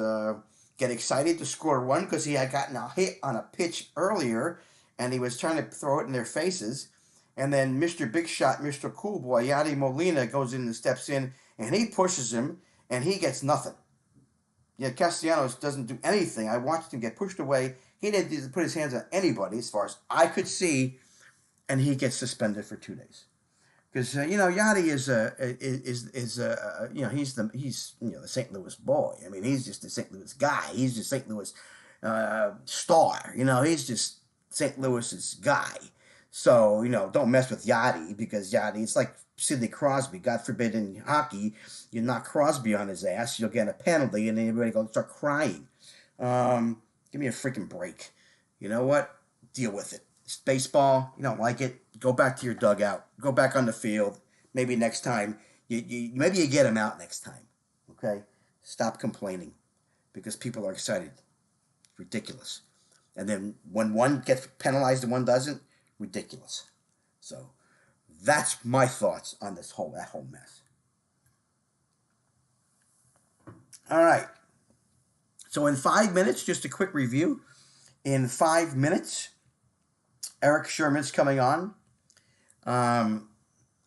get excited to score one because he had gotten a hit on a pitch earlier and he was trying to throw it in their faces. And then Mr. Big Shot, Mr. Cool Boy, Yadi Molina goes in and steps in and he pushes him and he gets nothing. Yeah, Castellanos doesn't do anything. I watched him get pushed away. He didn't put his hands on anybody as far as I could see, and he gets suspended for 2 days. Because Yadi is he's the St. Louis boy. I mean, he's just the St. Louis guy. He's just St. Louis star. He's just St. Louis's guy. So don't mess with Yadi, because Yadi, it's like Sidney Crosby. God forbid in hockey you knock Crosby on his ass, you'll get a penalty, and then everybody go start crying. Give me a freaking break. You know what? Deal with it. It's baseball. You don't like it, go back to your dugout. Go back on the field. Maybe next time, maybe you get him out next time. Okay? Stop complaining, because people are excited. It's ridiculous. And then when one gets penalized and one doesn't, ridiculous. So that's my thoughts on that whole mess. All right. So in 5 minutes, just a quick review. In 5 minutes, Eric Sherman's coming on.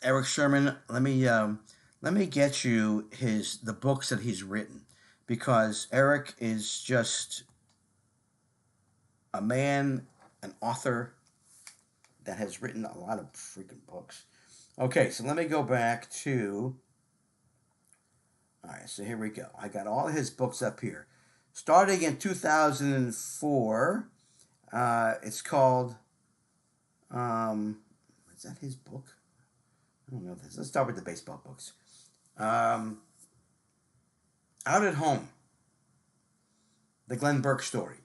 Eric Sherman, let me get you the books that he's written, because Eric is just a man, an author that has written a lot of freaking books. Okay, so let me go back to. All right, so here we go. I got all his books up here. Starting in 2004, it's called. Is that his book? I don't know this. Let's start with the baseball books. Out at Home, the Glenn Burke story,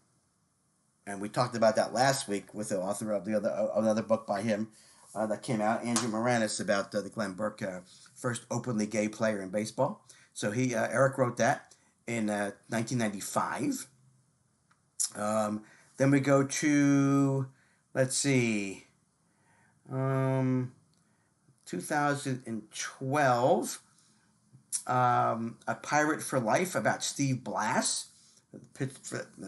and we talked about that last week with the author of another book by him that came out, Andrew Moranis, about the Glenn Burke, first openly gay player in baseball. So Eric wrote that in 1995. Then we go to, let's see, 2012, A Pirate for Life about Steve Blass, the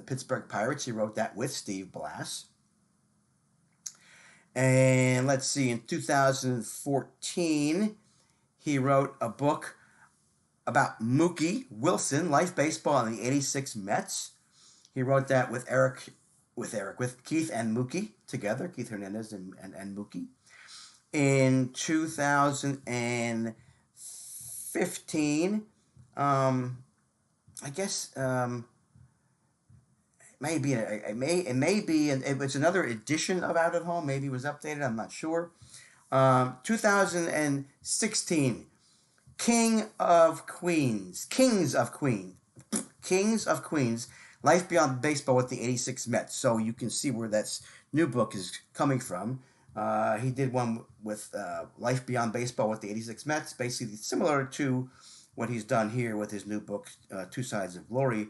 Pittsburgh Pirates. He wrote that with Steve Blass. And let's see, in 2014, he wrote a book about Mookie Wilson, Life Baseball and the '86 Mets. He wrote that with Keith and Mookie together, Keith Hernandez and Mookie. In 2015, I guess it's another edition of Out at Home. Maybe it was updated. I'm not sure. 2016, Kings of Queens, Life Beyond Baseball with the '86 Mets. So you can see where that new book is coming from. He did one with Life Beyond Baseball with the '86 Mets, basically similar to what he's done here with his new book, Two Sides of Glory,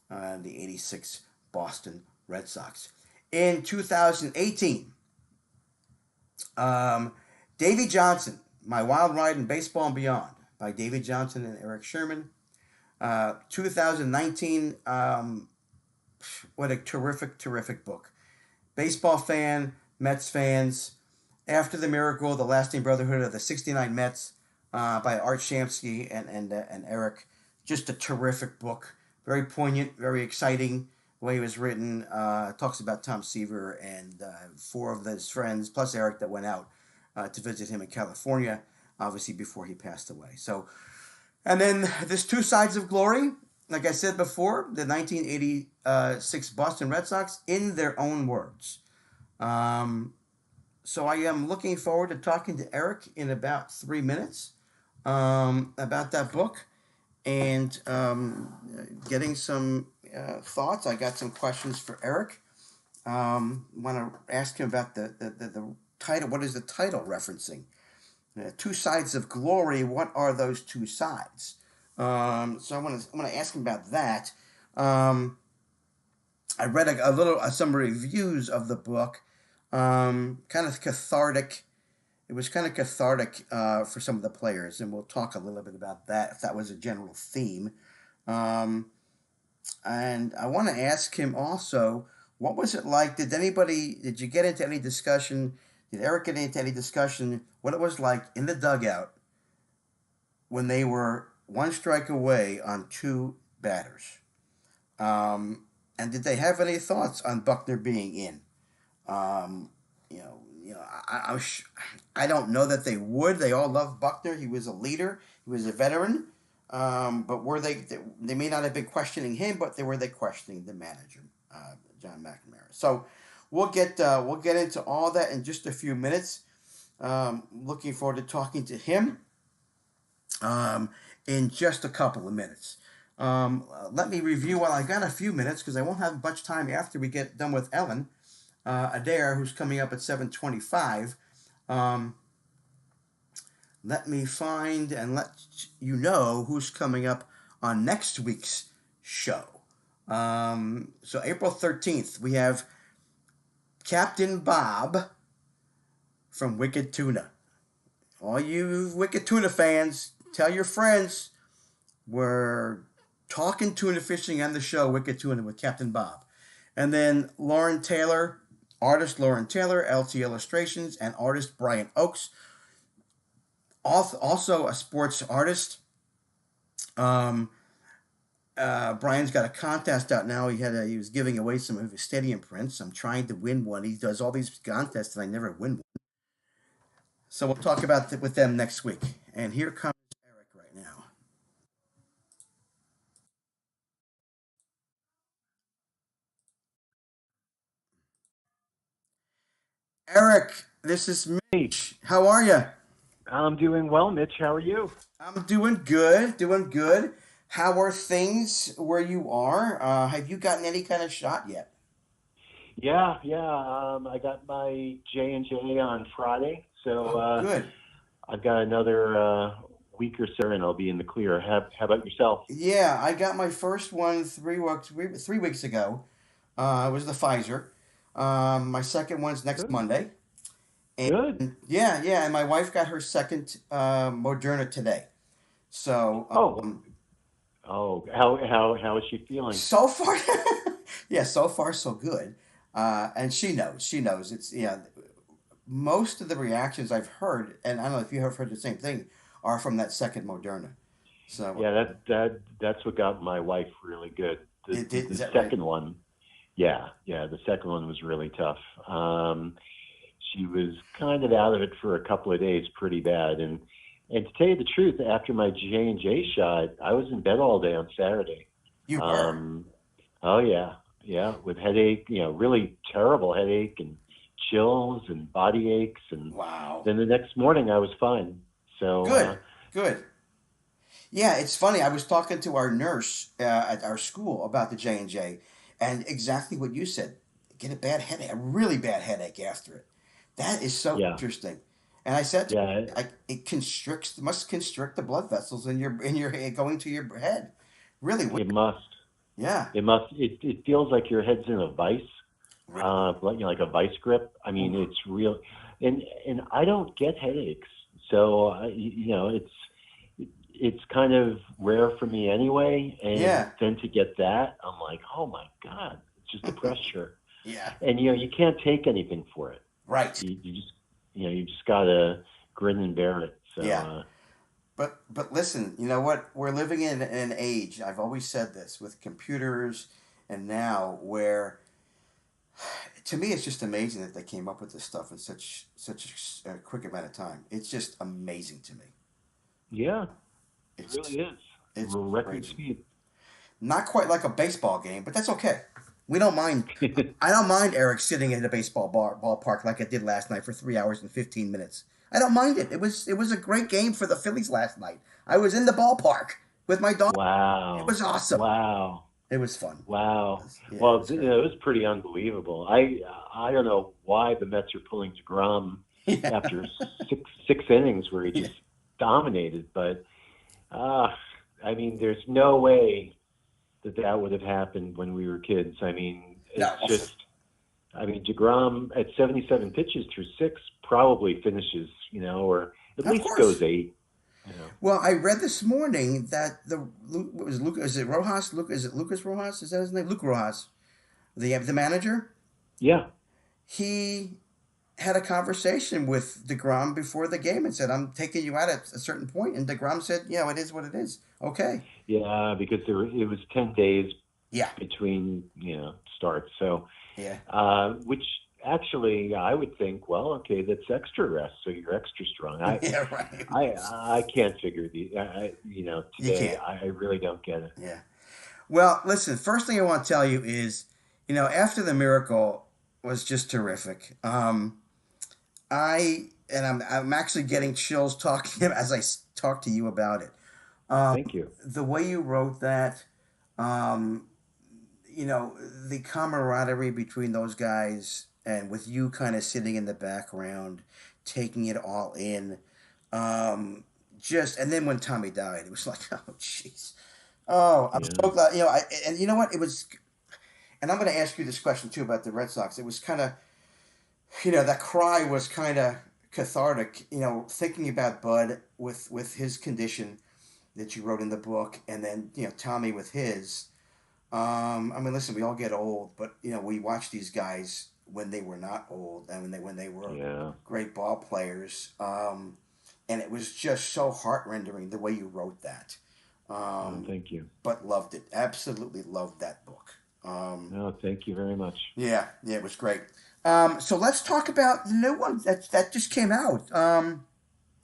the '86 Boston Red Sox. In 2018, Davy Johnson, My Wild Ride in Baseball and Beyond, by Davy Johnson and Eric Sherman. 2019, what a terrific book. Baseball fan, Mets fans, After the Miracle, The Lasting Brotherhood of the '69 Mets, by Art Shamsky and Eric. Just a terrific book. Very poignant, very exciting the way it was written. Talks about Tom Seaver and four of his friends, plus Eric, that went out to visit him in California, obviously before he passed away. So, and then this Two Sides of Glory, like I said before, the 1986 Boston Red Sox, in their own words. So I am looking forward to talking to Eric in about 3 minutes about that book and getting some thoughts. I got some questions for Eric. Want to ask him about the title. What is the title referencing? Two Sides of Glory. What are those two sides? So I want to ask him about that. I read some reviews of the book. Kind of cathartic. It was kind of cathartic for some of the players, and we'll talk a little bit about that if that was a general theme. And I want to ask him also, what was it like? Did you get into any discussion? Did Eric get into any discussion what it was like in the dugout when they were one strike away on two batters? And did they have any thoughts on Buckner being in? I don't know that they would. They all loved Buckner. He was a leader. He was a veteran. But they may not have been questioning him, but they were questioning the manager, John McNamara. So we'll get into all that in just a few minutes. Looking forward to talking to him in just a couple of minutes. Let me review while I got a few minutes, because I won't have much time after we get done with Ellen Adair, who's coming up at 7:25. Let me find and let you know who's coming up on next week's show. So April 13th, we have Captain Bob from Wicked Tuna. All you Wicked Tuna fans, tell your friends we're talking tuna fishing on the show Wicked Tuna with Captain Bob. And then Lauren Taylor, artist Lauren Taylor, LT Illustrations, and artist Brian Oakes, also a sports artist. Brian's got a contest out now. He was giving away some of his stadium prints. I'm trying to win one. He does all these contests and I never win one. So we'll talk about with them next week. And here comes Eric right now. Eric, this is Hey, Mitch. How are you? I'm doing well, Mitch. How are you? I'm doing good, doing good. How are things where you are? Have you gotten any kind of shot yet? Yeah. I got my J&J on Friday, so Oh, good. I've got another week or so, and I'll be in the clear. How about yourself? Yeah, I got my first one 3 weeks ago. It was the Pfizer. My second one's next Good, Monday. And good. yeah, and my wife got her second Moderna today. So Oh, oh, how is she feeling? so far, yeah, so far so good. And she knows. It's most of the reactions I've heard, and I don't know if you have heard the same thing, are from that second Moderna. So Yeah, that's what got my wife really good. The it did. the Is that right? second one, yeah, the second one was really tough. She was kind of out of it for a couple of days, pretty bad. And to tell you the truth, after my J&J shot, I was in bed all day on Saturday. You were. Um, oh yeah, with headache, really terrible headache and chills and body aches, and Wow. then the next morning I was fine. So Good. Good. Yeah, it's funny. I was talking to our nurse at our school about the J&J, and exactly what you said. Get a bad headache, a really bad headache after it. That is so yeah, interesting. And I said to yeah, her, it must constrict the blood vessels in your head, going to your head. Really weird. it must. Yeah. It must. It feels like your head's in a vice, Really. like a vice grip. I mean, Oof. it's real, and I don't get headaches, so it's kind of rare for me anyway. And Yeah. then to get that, I'm like, oh my God, it's just the pressure. Yeah. And you can't take anything for it. Right. You just gotta grin and bear it. So Yeah. But listen, you know what? We're living in an age, I've always said this, with computers and now where to me it's just amazing that they came up with this stuff in such a quick amount of time. It's just amazing to me. yeah, it It's really is it's record crazy. speed. Not quite like a baseball game, but that's okay. We don't mind. I don't mind Eric sitting in a ballpark like I did last night for 3 hours and 15 minutes. I don't mind it. It was a great game for the Phillies last night. I was in the ballpark with my dog. It Wow, was awesome. wow. It was fun. Wow. Yeah, it Well, was great. it was pretty unbelievable. I don't know why the Mets are pulling DeGrom Yeah. after six innings where he Yeah. just dominated, but uh, I mean, there's no way that would have happened when we were kids. I mean, No. it's just. I mean, DeGrom at 77 pitches through six probably finishes, or at Of least course. goes eight. You know. Well, I read this morning that what was Luke? Is it Rojas? Luke? Is it Lucas Rojas? Is that his name? Luke Rojas, the manager. Yeah. He had a conversation with DeGrom before the game and said, "I'm taking you out at a certain point." And DeGrom said, "Yeah, it is what it is. Okay." Yeah, because it was 10 days Yeah. between starts. So, Yeah. which actually I would think, well, okay, that's extra rest, so you're extra strong. I Yeah. Right. I can't figure You today. can't. I really don't get it. Yeah. Well, listen. First thing I want to tell you is, after the miracle was just terrific. I'm actually getting chills talking as I talk to you about it. Thank you. The way you wrote that, um, the camaraderie between those guys and with you kind of sitting in the background, taking it all in. And then when Tommy died, it was like, oh, jeez. Oh, I'm Yeah. so glad. And you know what? It was, and I'm going to ask you this question too about the Red Sox. It was kind of, that cry was kind of cathartic. Thinking about Bud with his condition that you wrote in the book, and then Tommy with his. I mean, listen, we all get old, but we watch these guys when they were not old and when they were Yeah. great ball players. And it was just so heart-rendering the way you wrote that. Oh, Um, thank you. but loved it. Absolutely loved that book. No, thank you very much. Yeah, it was great. So let's talk about the new one that just came out.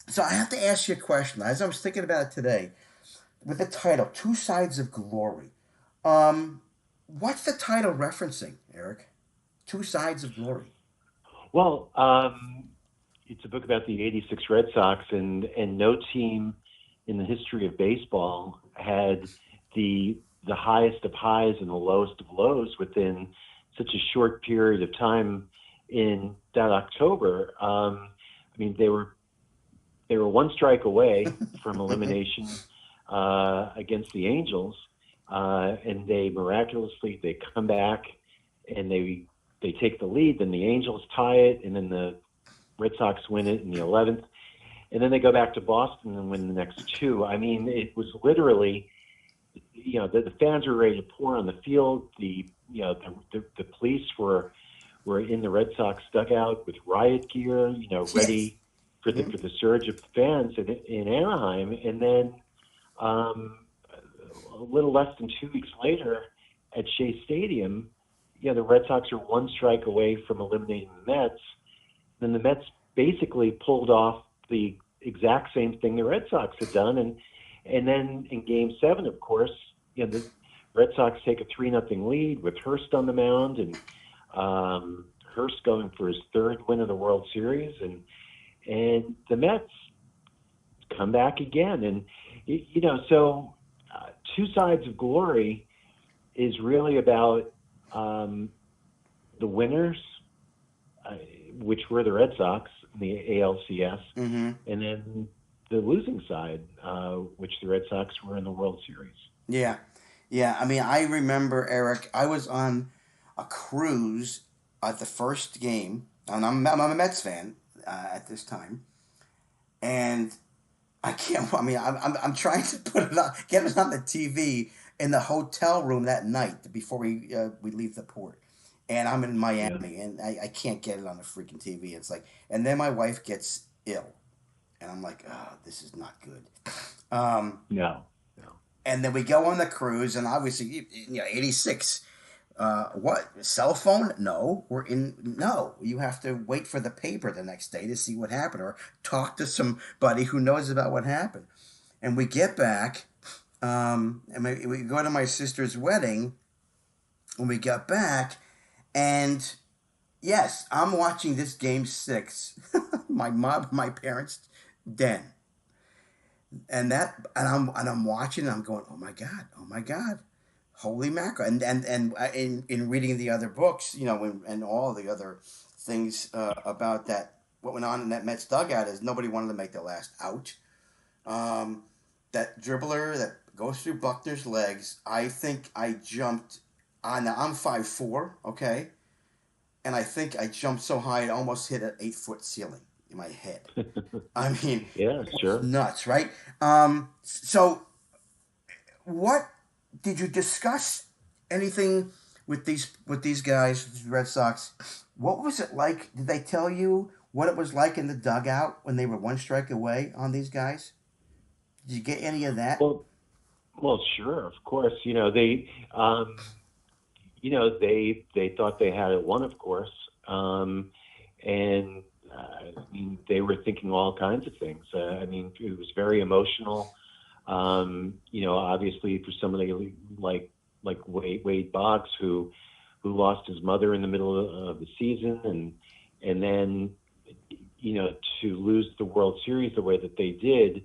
So I have to ask you a question. As I was thinking about it today, with the title "Two Sides of Glory," what's the title referencing, Eric? Two Sides of Glory. Well, it's a book about the '86 Red Sox, and no team in the history of baseball had the highest of highs and the lowest of lows within such a short period of time in that October. I mean, they were one strike away from elimination against the Angels, and they miraculously they come back and they take the lead. Then the Angels tie it, and then the Red Sox win it in the 11th, and then they go back to Boston and win the next two. I mean, it was literally, the fans were ready to pour on the field. The police were in the Red Sox dugout with riot gear, ready for the surge of fans in Anaheim. And then a little less than 2 weeks later at Shea Stadium, the Red Sox are one strike away from eliminating the Mets. Then the Mets basically pulled off the exact same thing the Red Sox had done. And then in Game 7, of course, the Red Sox take a 3-0 lead with Hurst on the mound, and Hurst going for his third win of the World Series, and the Mets come back again. And, so Two Sides of Glory is really about the winners, which were the Red Sox in the ALCS, and then the losing side, which the Red Sox were in the World Series. Yeah. Yeah. I mean, I remember, Eric, I was on a cruise at the first game, and I'm a Mets fan at this time, and I'm trying to get it on the TV in the hotel room that night before we leave the port. And I'm in Miami, and I can't get it on the freaking TV. It's like, and then my wife gets ill, and I'm like, oh, this is not good. No. And then we go on the cruise, and obviously, 86. What? Cell phone? No. No. You have to wait for the paper the next day to see what happened, or talk to somebody who knows about what happened. And we get back, and we go to my sister's wedding. When we got back, and yes, I'm watching this Game 6, my parents' den. And I'm watching, and I'm going, oh my God, holy mackerel! And in reading the other books, and all the other things about that, what went on in that Mets dugout is nobody wanted to make the last out. That dribbler that goes through Buckner's legs, I think I jumped on. Now I'm 5'4", okay, and I think I jumped so high it almost hit an 8-foot ceiling in my head. I mean, yeah, sure, nuts, right? So, what did you discuss anything with these guys, the Red Sox? What was it like? Did they tell you what it was like in the dugout when they were one strike away on these guys? Did you get any of that? Well, sure, of course. They thought they had it won, of course, and. They were thinking all kinds of things. It was very emotional. Obviously for somebody like Wade Boggs, who lost his mother in the middle of the season, and then to lose the World Series the way that they did,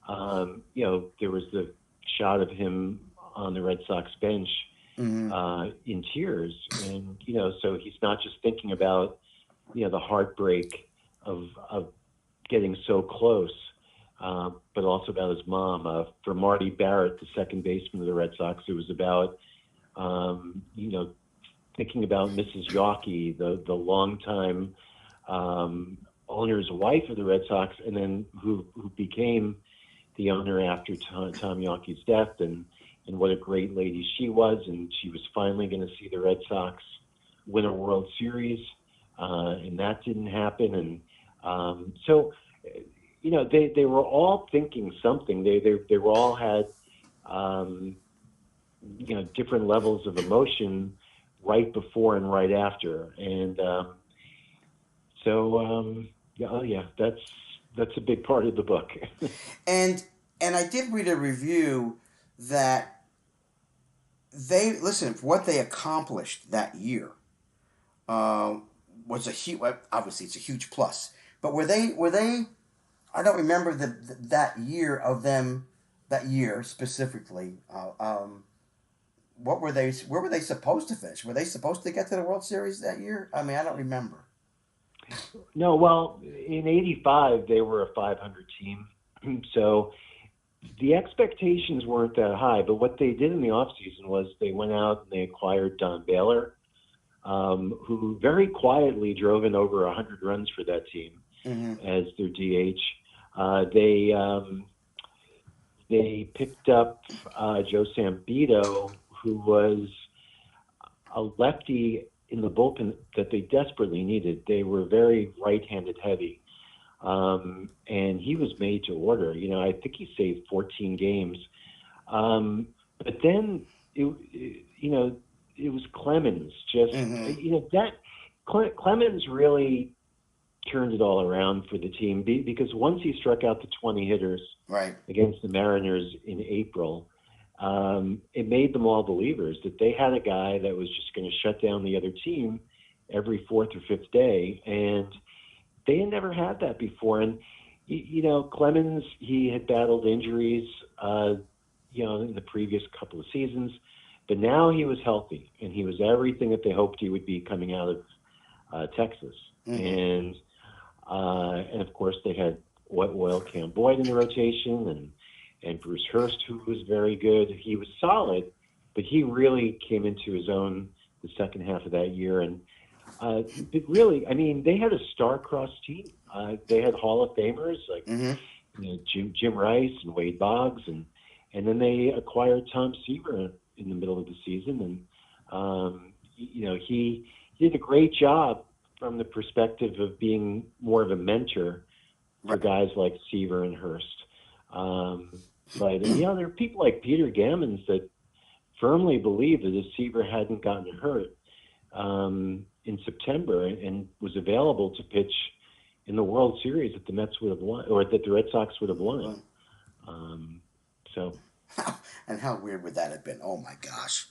there was the shot of him on the Red Sox bench in tears, and so he's not just thinking about the heartbreak of getting so close, but also about his mom. For Marty Barrett, the second baseman of the Red Sox, it was about, thinking about Mrs. Yawkey, the longtime owner's wife of the Red Sox, and then who became the owner after Tom Yawkey's death, and what a great lady she was, and she was finally going to see the Red Sox win a World Series, and that didn't happen, and so, they were all thinking something. They were all had, different levels of emotion right before and right after. And, yeah, that's a big part of the book. And I did read a review that they listen for what they accomplished that year. Was a huge. Obviously, it's a huge plus. But were they? I don't remember that year of them. That year specifically. What were they? Where were they supposed to finish? Were they supposed to get to the World Series that year? I mean, I don't remember. No, well, in '85 they were a 500 team, so the expectations weren't that high. But what they did in the offseason was they went out and they acquired Don Baylor, who very quietly drove in over 100 runs for that team as their DH. They picked up Joe Sambito, who was a lefty in the bullpen that they desperately needed. They were very right-handed heavy. And he was made to order. I think he saved 14 games. But then, it was Clemens. Clemens really turned it all around for the team because once he struck out the 20 hitters against the Mariners in April, it made them all believers that they had a guy that was just going to shut down the other team every fourth or fifth day. And they had never had that before. And, Clemens, he had battled injuries, in the previous couple of seasons, but now he was healthy and he was everything that they hoped he would be coming out of Texas. And of course they had Oil Cam Boyd in the rotation and Bruce Hurst, who was very good. He was solid, but he really came into his own the second half of that year. And but really, I mean, they had a star-crossed team. They had Hall of Famers like Jim Rice and Wade Boggs, and then they acquired Tom Seaver in the middle of the season. And he did a great job from the perspective of being more of a mentor for guys like Seaver and Hurst. But there are people like Peter Gammons that firmly believe that if Seaver hadn't gotten hurt in September and was available to pitch in the World Series, that the Mets would have won, or that the Red Sox would have won. And how weird would that have been? Oh my gosh,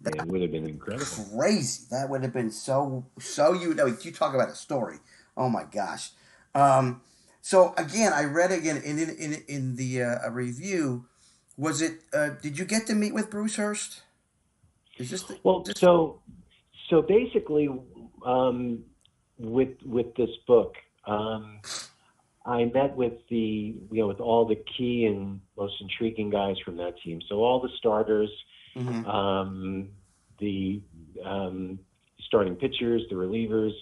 it would have been incredible. Crazy. That would have been so. You talk about a story. Oh my gosh. So again, I read again in the a review. Was it? Did you get to meet with Bruce Hurst? Is this So basically, with this book, I met with with all the key and most intriguing guys from that team. So all the starters, the starting pitchers, the relievers,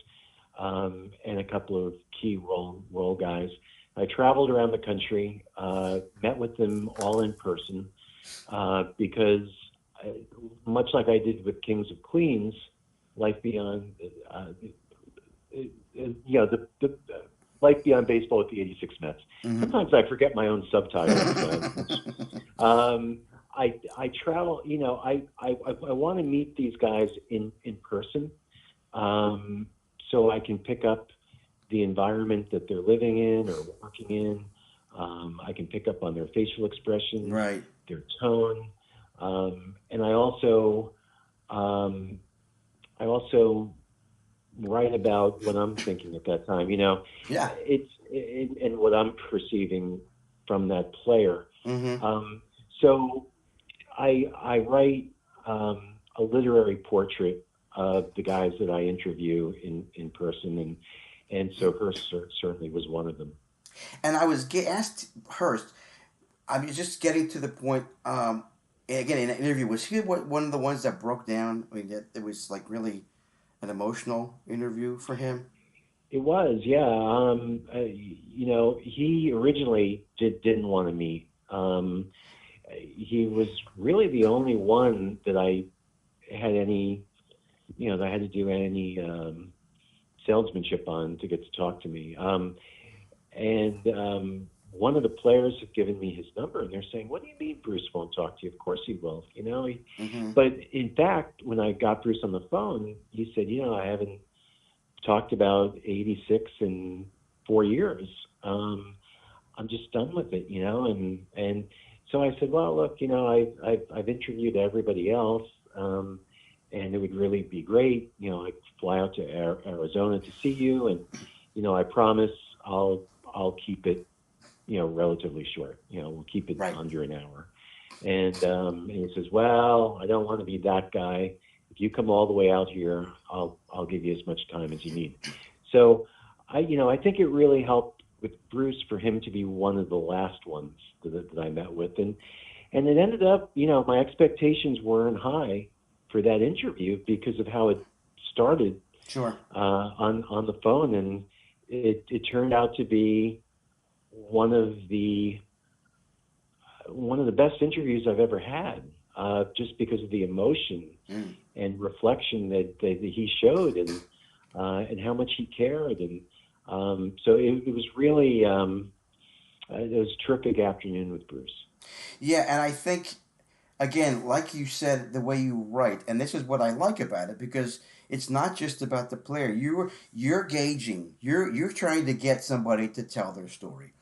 and a couple of key role guys. I traveled around the country, met with them all in person, because much like I did with Kings of Queens, Life Beyond, the Life Beyond Baseball with the '86 Mets. Sometimes I forget my own subtitles. I travel. I want to meet these guys in person, so I can pick up the environment that they're living in or working in. I can pick up on their facial expression, their tone, and I also write about what I'm thinking at that time. And what I'm perceiving from that player. So I write a literary portrait of the guys that I interview in person, and so Hurst certainly was one of them. And I was asked Hurst. I was just getting to the point. Again, in an interview, was he one of the ones that broke down? I mean, it was like really an emotional interview for him. It was, yeah. He originally didn't want to meet. He was really the only one that I had any, that I had to do any salesmanship on to get to talk to me. One of the players had given me his number, and they're saying, "What do you mean Bruce won't talk to you? Of course he will." But in fact, when I got Bruce on the phone, he said, "I haven't talked about 86 in 4 years. I'm just done with it, and so I said, well, look, I've interviewed everybody else, and it would really be great, I'd fly out to Arizona to see you, and, I promise I'll keep it, relatively short, we'll keep it Right. under an hour. And he says, well, I don't want to be that guy. If you come all the way out here, I'll give you as much time as you need. So I think it really helped with Bruce for him to be one of the last ones that I met with. And it ended up, my expectations weren't high for that interview because of how it started. Sure. On the phone. And it turned out to be one of the best interviews I've ever had, just because of the emotion and reflection that he showed, and how much he cared, and so it was really it was a terrific afternoon with Bruce. Yeah, and I think, again, like you said, the way you write, and this is what I like about it, because it's not just about the player. You're gauging. You're trying to get somebody to tell their story.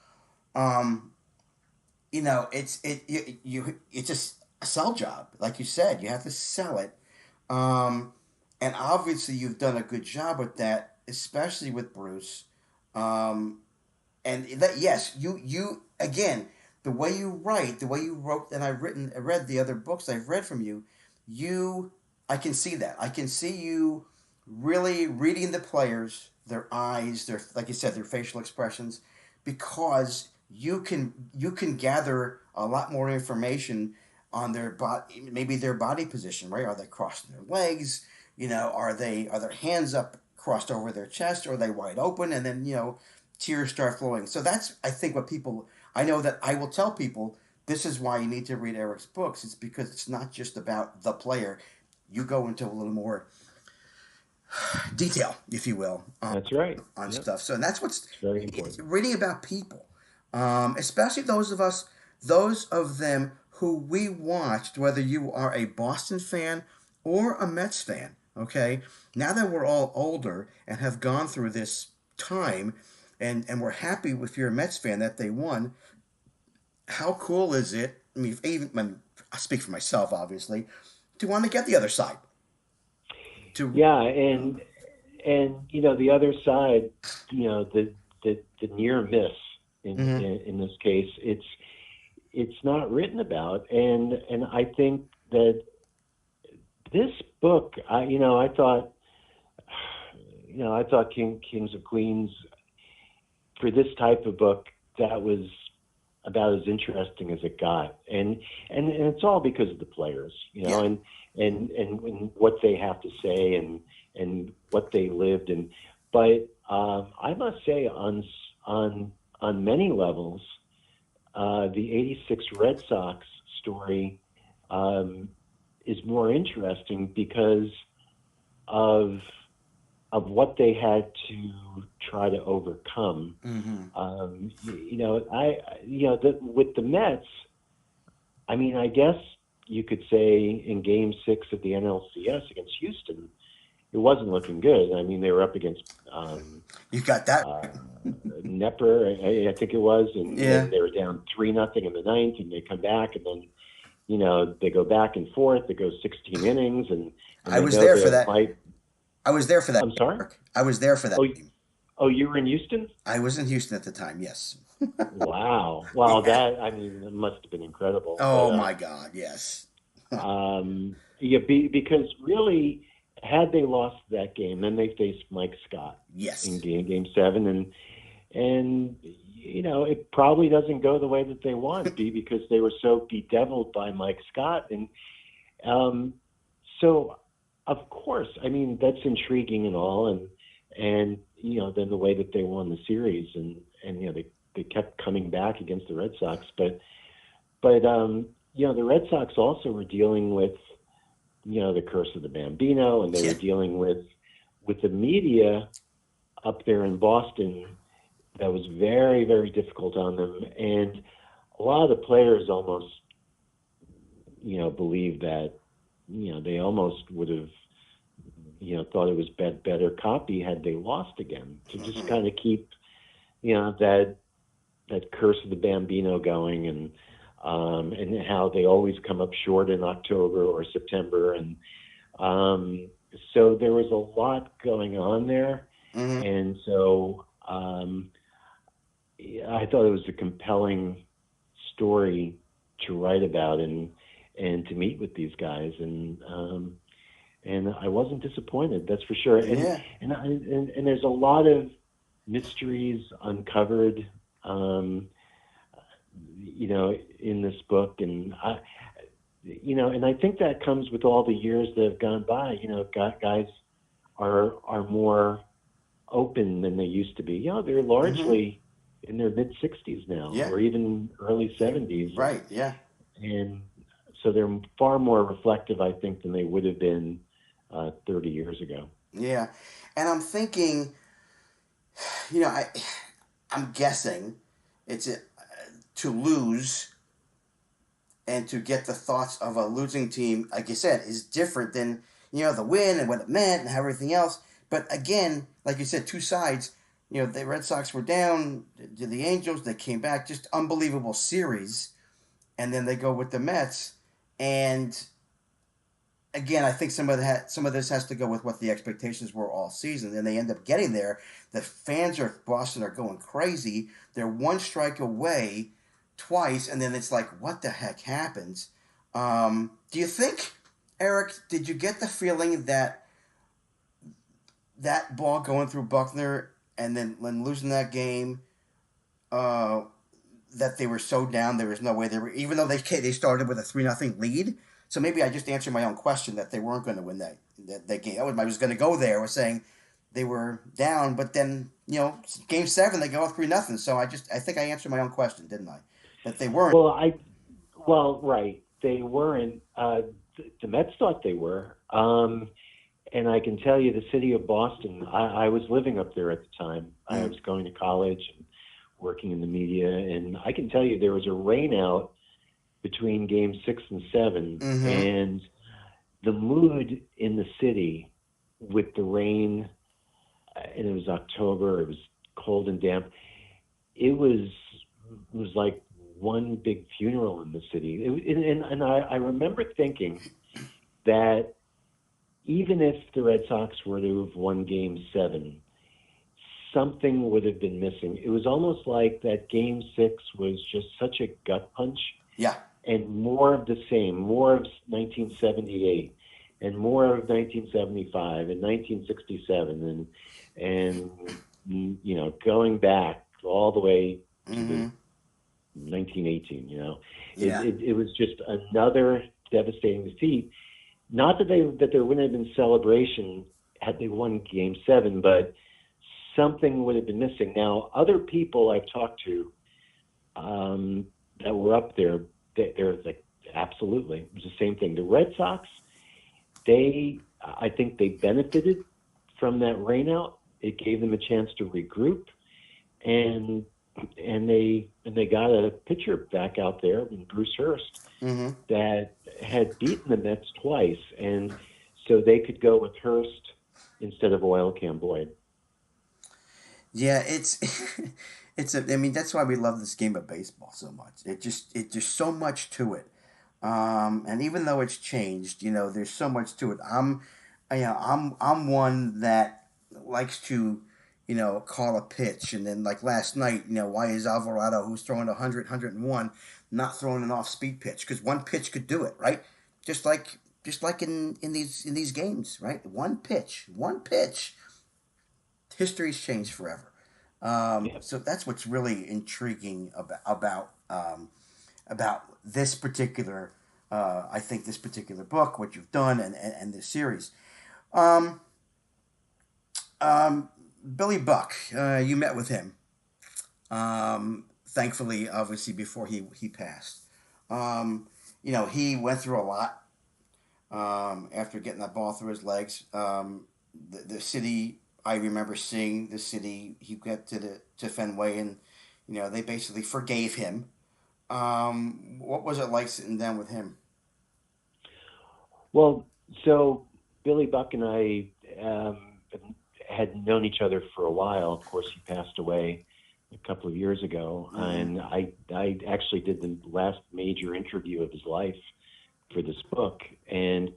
It's just a sell job, like you said. You have to sell it, and obviously you've done a good job with that, especially with Bruce. And that, yes, you again, the way you write, the way you wrote, and I read the other books I've read from you. I can see that. I can see you really reading the players, their eyes, their, like you said, their facial expressions, because you can gather a lot more information on their body, maybe their body position, right? Are they crossing their legs? Are their hands up crossed over their chest? Or are they wide open? And then, tears start flowing. So that's, I think, I know that I will tell people, this is why you need to read Eric's books. It's because it's not just about the player. You go into a little more detail, if you will. That's right. On stuff. So and that's what's very important. Reading about people, especially those of them who we watched, whether you are a Boston fan or a Mets fan. Okay, now that we're all older and have gone through this time, and we're happy if you're a Mets fan that they won. How cool is it? I mean, I speak for myself, obviously, to want to get the other side. And the other side, the near miss in this case, it's not written about, and I think that this book, I thought Kings of Queens, for this type of book, that was about as interesting as it got, and it's all because of the players, and what they have to say and what they lived, but I must say on many levels, the '86 Red Sox story is more interesting because of what they had to try to overcome. With the Mets, I mean, I guess you could say in Game 6 of the NLCS against Houston, it wasn't looking good. I mean, they were up against you got that Nepper, I think it was, and they were down 3-0 in the ninth, and they come back, and then they go back and forth. It goes 16 innings, and I was there for that. I was there for that. I'm sorry? I was there for that game. Oh, you were in Houston? I was in Houston at the time, yes. Wow. Well, it must have been incredible. Oh, my God, yes. Because really, had they lost that game, then they faced Mike Scott. Yes. In game 7, and it probably doesn't go the way that they want, because they were so bedeviled by Mike Scott, and so of course, I mean, that's intriguing and all, and then the way that they won the series, and they kept coming back against the Red Sox, but the Red Sox also were dealing with the curse of the Bambino, and they were dealing with the media up there in Boston that was very, very difficult on them, and a lot of the players almost believed that they almost would have thought it was better copy had they lost again, to just kind of keep, that curse of the Bambino going, and how they always come up short in October or September. And so there was a lot going on there. Mm-hmm. And so I thought it was a compelling story to write about and to meet with these guys. And I wasn't disappointed, that's for sure. And, Yeah. and there's a lot of mysteries uncovered, in this book. And and I think that comes with all the years that have gone by. Guys are more open than they used to be. They're largely in their mid 60s now, Yeah. or even early 70s. Right. Yeah. And so they're far more reflective, I think, than they would have been 30 years ago. Yeah. And I'm thinking, I'm guessing it's to lose and to get the thoughts of a losing team, like you said, is different than, the win and what it meant and everything else. But again, like you said, two sides. The Red Sox were down to the Angels. They came back, just unbelievable series. And then they go with the Mets. And again, I think some of this has to go with what the expectations were all season. And they end up getting there. The fans of Boston are going crazy. They're one strike away twice, and then it's like, what the heck happens? Do you think, Eric, did you get the feeling that ball going through Buckner and then when losing that game, that they were so down, there was no way they were, even though they started with a 3-0 lead? So maybe I just answered my own question that they weren't going to win that game. I was going to go there. I was saying they were down, but then, game 7, they go up 3-0. So I think I answered my own question, didn't I? That they weren't. Well, right. They weren't. The Mets thought they were. And I can tell you, the city of Boston, I was living up there at the time. I was going to college and working in the media. And I can tell you there was a rain out between games 6 and 7. Mm-hmm. And the mood in the city with the rain, and it was October, it was cold and damp. It was like one big funeral in the city. And I remember thinking that even if the Red Sox were to have won game 7, something would have been missing. It was almost like that game 6 was just such a gut punch. Yeah. And more of the same, more of 1978 and more of 1975 and 1967 and going back all the way to the 1918, Yeah. It was just another devastating defeat. Not that there wouldn't have been celebration had they won game 7, but something would have been missing. Now, other people I've talked to that were up there, they're like, absolutely, it was the same thing. The Red Sox, I think they benefited from that rainout. It gave them a chance to regroup, and they got a pitcher back out there, Bruce Hurst, that had beaten the Mets twice, and so they could go with Hurst instead of Oil Can Boyd. Yeah, I mean, that's why we love this game of baseball so much. There's so much to it. And even though it's changed, there's so much to it. I'm one that likes to, call a pitch. And then like last night, why is Alvarado, who's throwing 100, 101, not throwing an off-speed pitch? Because one pitch could do it, right? Just like in these games, right? One pitch. History's changed forever. So that's what's really intriguing about this particular, I think this particular book, what you've done, and this series. Billy Buck, you met with him. Thankfully, obviously, before he passed. He went through a lot after getting that ball through his legs. The city, I remember seeing the city. He got to Fenway, and they basically forgave him. What was it like sitting down with him? Well, so Billy Buck and I had known each other for a while. Of course, he passed away a couple of years ago, and I actually did the last major interview of his life for this book. And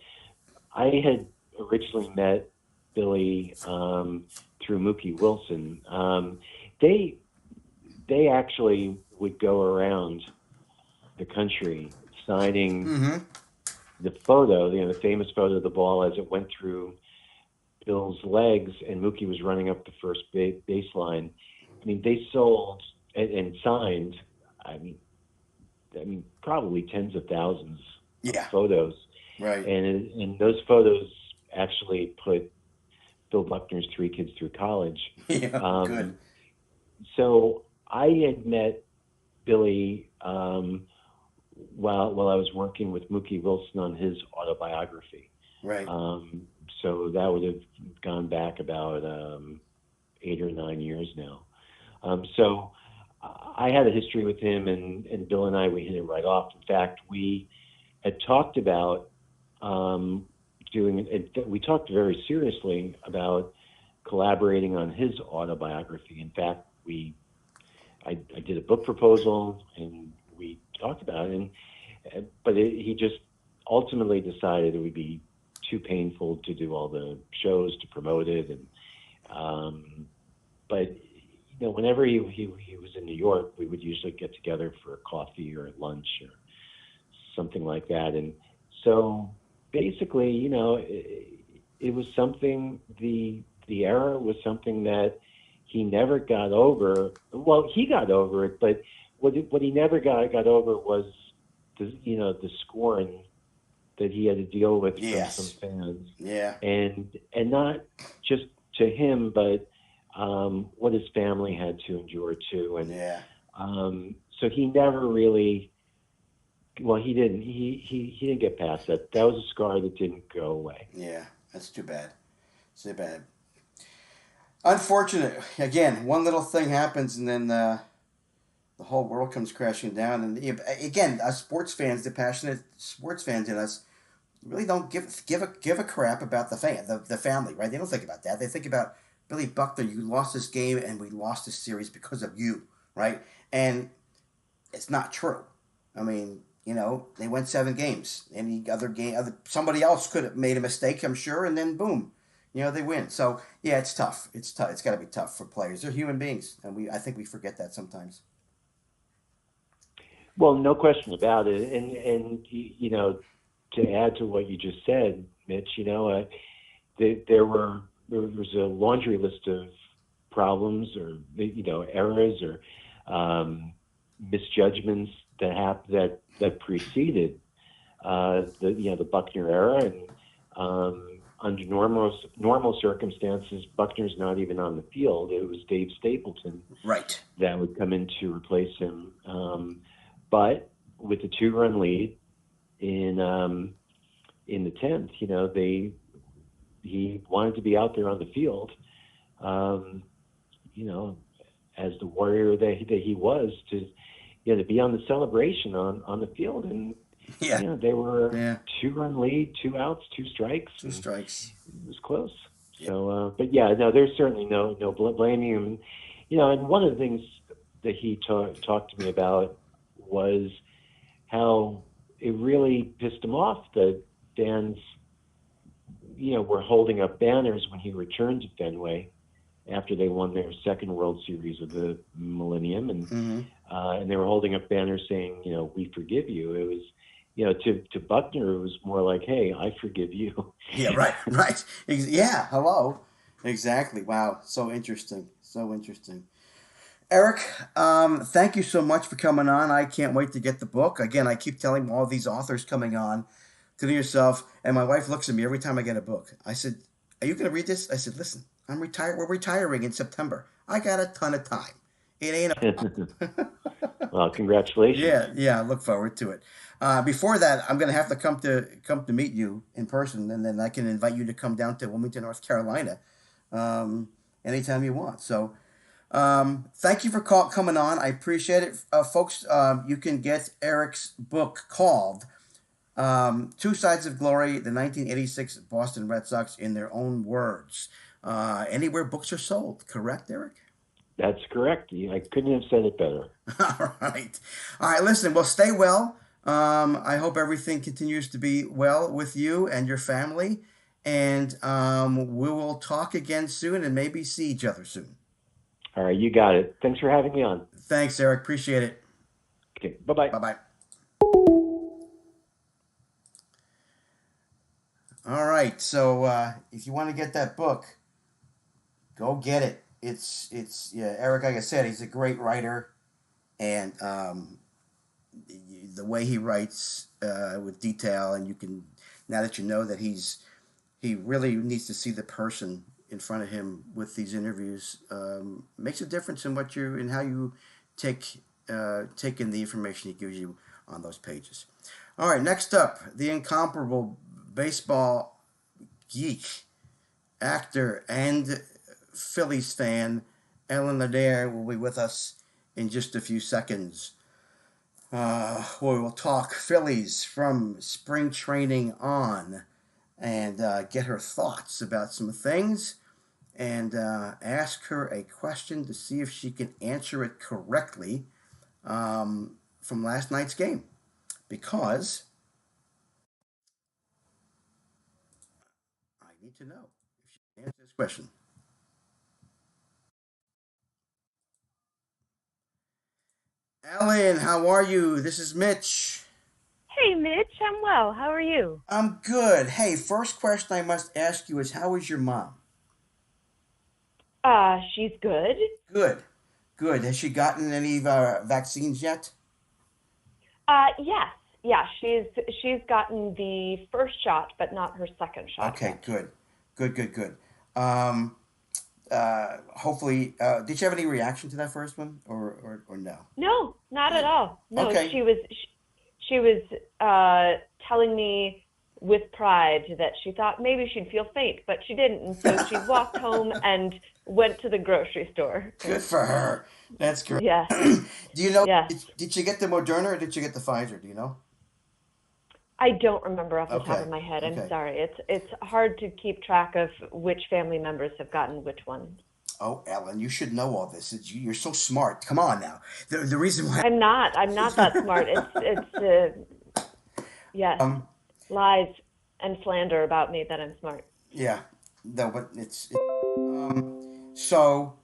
I had originally met Billy through Mookie Wilson. They actually would go around the country signing the photo, the famous photo of the ball as it went through Bill's legs, and Mookie was running up the first baseline. I mean, they sold and signed, I mean, probably tens of thousands of photos. Right. And those photos actually put Bill Buckner's three kids through college. Yeah, good. So I had met Billy while I was working with Mookie Wilson on his autobiography. Right. So that would have gone back about 8 or 9 years now. So I had a history with him, and Bill and I, we hit it right off. In fact, we had talked about we talked very seriously about collaborating on his autobiography. In fact, I did a book proposal, and we talked about it, but he just ultimately decided it would be too painful to do all the shows to promote it. And but whenever he was in New York, we would usually get together for coffee or lunch or something like that. And so basically, it was something, the error was something that he never got over. Well, he got over it, but what he never got over was the scorn that he had to deal with from some fans. Yeah. And not just to him, but what his family had to endure too. And so he never really, well, he didn't get past that. That was a scar that didn't go away. Yeah, that's too bad. It's too bad. Unfortunate. Again, one little thing happens, and then the whole world comes crashing down. And again, us sports fans, the passionate sports fans in us, really don't give a crap about the family, right? They don't think about that. They think about, Billy Buckner, you lost this game, and we lost this series because of you, right? And it's not true. I mean, they went 7 games. Any other game, somebody else could have made a mistake, I'm sure, and then boom, they win. So yeah, it's tough. It's tough. It's got to be tough for players. They're human beings, and I think we forget that sometimes. Well, no question about it. And to add to what you just said, Mitch, there was a laundry list of problems or errors or misjudgments that preceded the Buckner era, and under normal circumstances, Buckner's not even on the field. It was Dave Stapleton, right, that would come in to replace him. But with a 2-run lead in the 10th, he wanted to be out there on the field, as the warrior that he was, to be on the celebration on the field. And they were 2-run lead, 2 outs, 2 strikes. 2 strikes. It was close. Yeah. So, but there's certainly no blaming him. And one of the things that he talked to me about was how it really pissed him off that fans, were holding up banners when he returned to Fenway after they won their second World Series of the millennium, and they were holding up banners saying, "We forgive you." It was, to Buckner, it was more like, "Hey, I forgive you." Yeah, right. Yeah, hello, exactly. Wow, so interesting. Eric, thank you so much for coming on. I can't wait to get the book. Again, I keep telling all these authors coming on, to yourself, and my wife looks at me every time I get a book. I said, "Are you going to read this?" I said, "Listen, I'm retired. We're retiring in September. I got a ton of time. It ain't a..." Well, congratulations. Yeah, I look forward to it. Before that, I'm going to have to come to meet you in person, and then I can invite you to come down to Wilmington, North Carolina, anytime you want. So thank you for coming on. I appreciate it. Folks, you can get Eric's book called Two Sides of Glory, the 1986 Boston Red Sox in their own words. Anywhere books are sold, correct, Eric? That's correct. I couldn't have said it better. All right. All right, listen, well, stay well. I hope everything continues to be well with you and your family. And we will talk again soon and maybe see each other soon. All right, you got it. Thanks for having me on. Thanks, Eric. Appreciate it. Okay, bye-bye. Bye-bye. All right. So if you want to get that book, go get it. Yeah, Eric, like I said, he's a great writer, and the way he writes with detail, and you can, now that you know that he really needs to see the person in front of him with these interviews, makes a difference in how you take in the information he gives you on those pages. All right, next up, the incomparable baseball geek, actor, and Phillies fan, Ellen Adair, will be with us in just a few seconds. Where we'll talk Phillies from spring training on, and get her thoughts about some things, and ask her a question to see if she can answer it correctly from last night's game. Because I need to know if she can answer this question. Ellen, how are you? This is Mitch. Hey, Mitch, I'm well. How are you? I'm good. Hey, first question I must ask you is, how is your mom? She's good. Good. Good. Has she gotten any vaccines yet? Yes. Yeah, she's gotten the first shot, but not her second shot Okay, yet. good. Hopefully, did you have any reaction to that first one, or no? No, not at all. No, Okay. she was telling me with pride that she thought maybe she'd feel faint, but she didn't, and so she walked home and went to the grocery store. Good for her. That's great. Yeah. Do you know? Yeah. Did she get the Moderna or did she get the Pfizer? Do you know? I don't remember off the top Okay, of my head. I'm okay. sorry. It's hard to keep track of which family members have gotten which one. Oh, Ellen, you should know all this. You're so smart. Come on now. The reason why. I'm not that smart. Yes, lies and slander about me that I'm smart. Yeah. No, but so.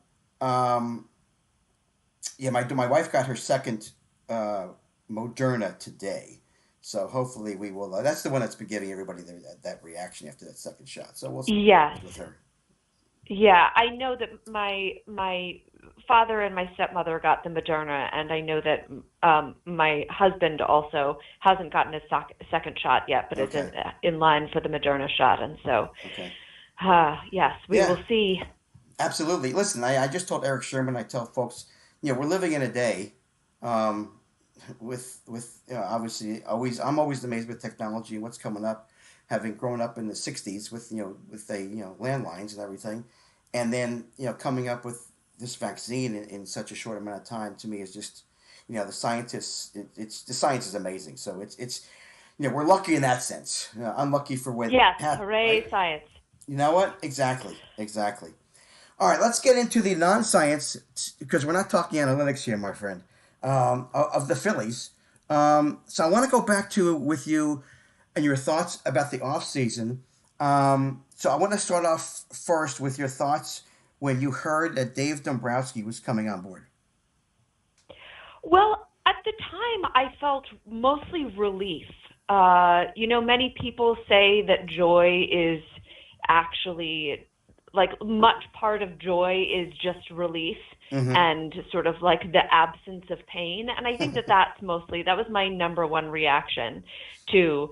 Yeah, my wife got her second Moderna today, so hopefully we will. That's the one that's been giving everybody that reaction after that second shot. So we'll see Yes. with her. Yeah, I know that my father and my stepmother got the Moderna, and I know that my husband also hasn't gotten his second shot yet, but is Okay. in line for the Moderna shot, and so Okay. yes, we Yeah. will see. Absolutely. Listen, I just told Eric Sherman. I tell folks, we're living in a day, with obviously I'm always amazed with technology and what's coming up. Having grown up in the '60s with landlines and everything, and then coming up with this vaccine in such a short amount of time, to me is just the scientists. The science is amazing. So it's we're lucky in that sense. Unlucky for when Yes, it happened, hooray, right? science. You know what? Exactly. All right, let's get into the non-science, because we're not talking analytics here, my friend, of the Phillies. So I want to go back to with you and your thoughts about the offseason. So I want to start off first with your thoughts when you heard that Dave Dombrowski was coming on board. Well, at the time, I felt mostly relief. Many people say that joy is actually, like, much part of joy is just relief and sort of like the absence of pain. And I think that that was my number one reaction to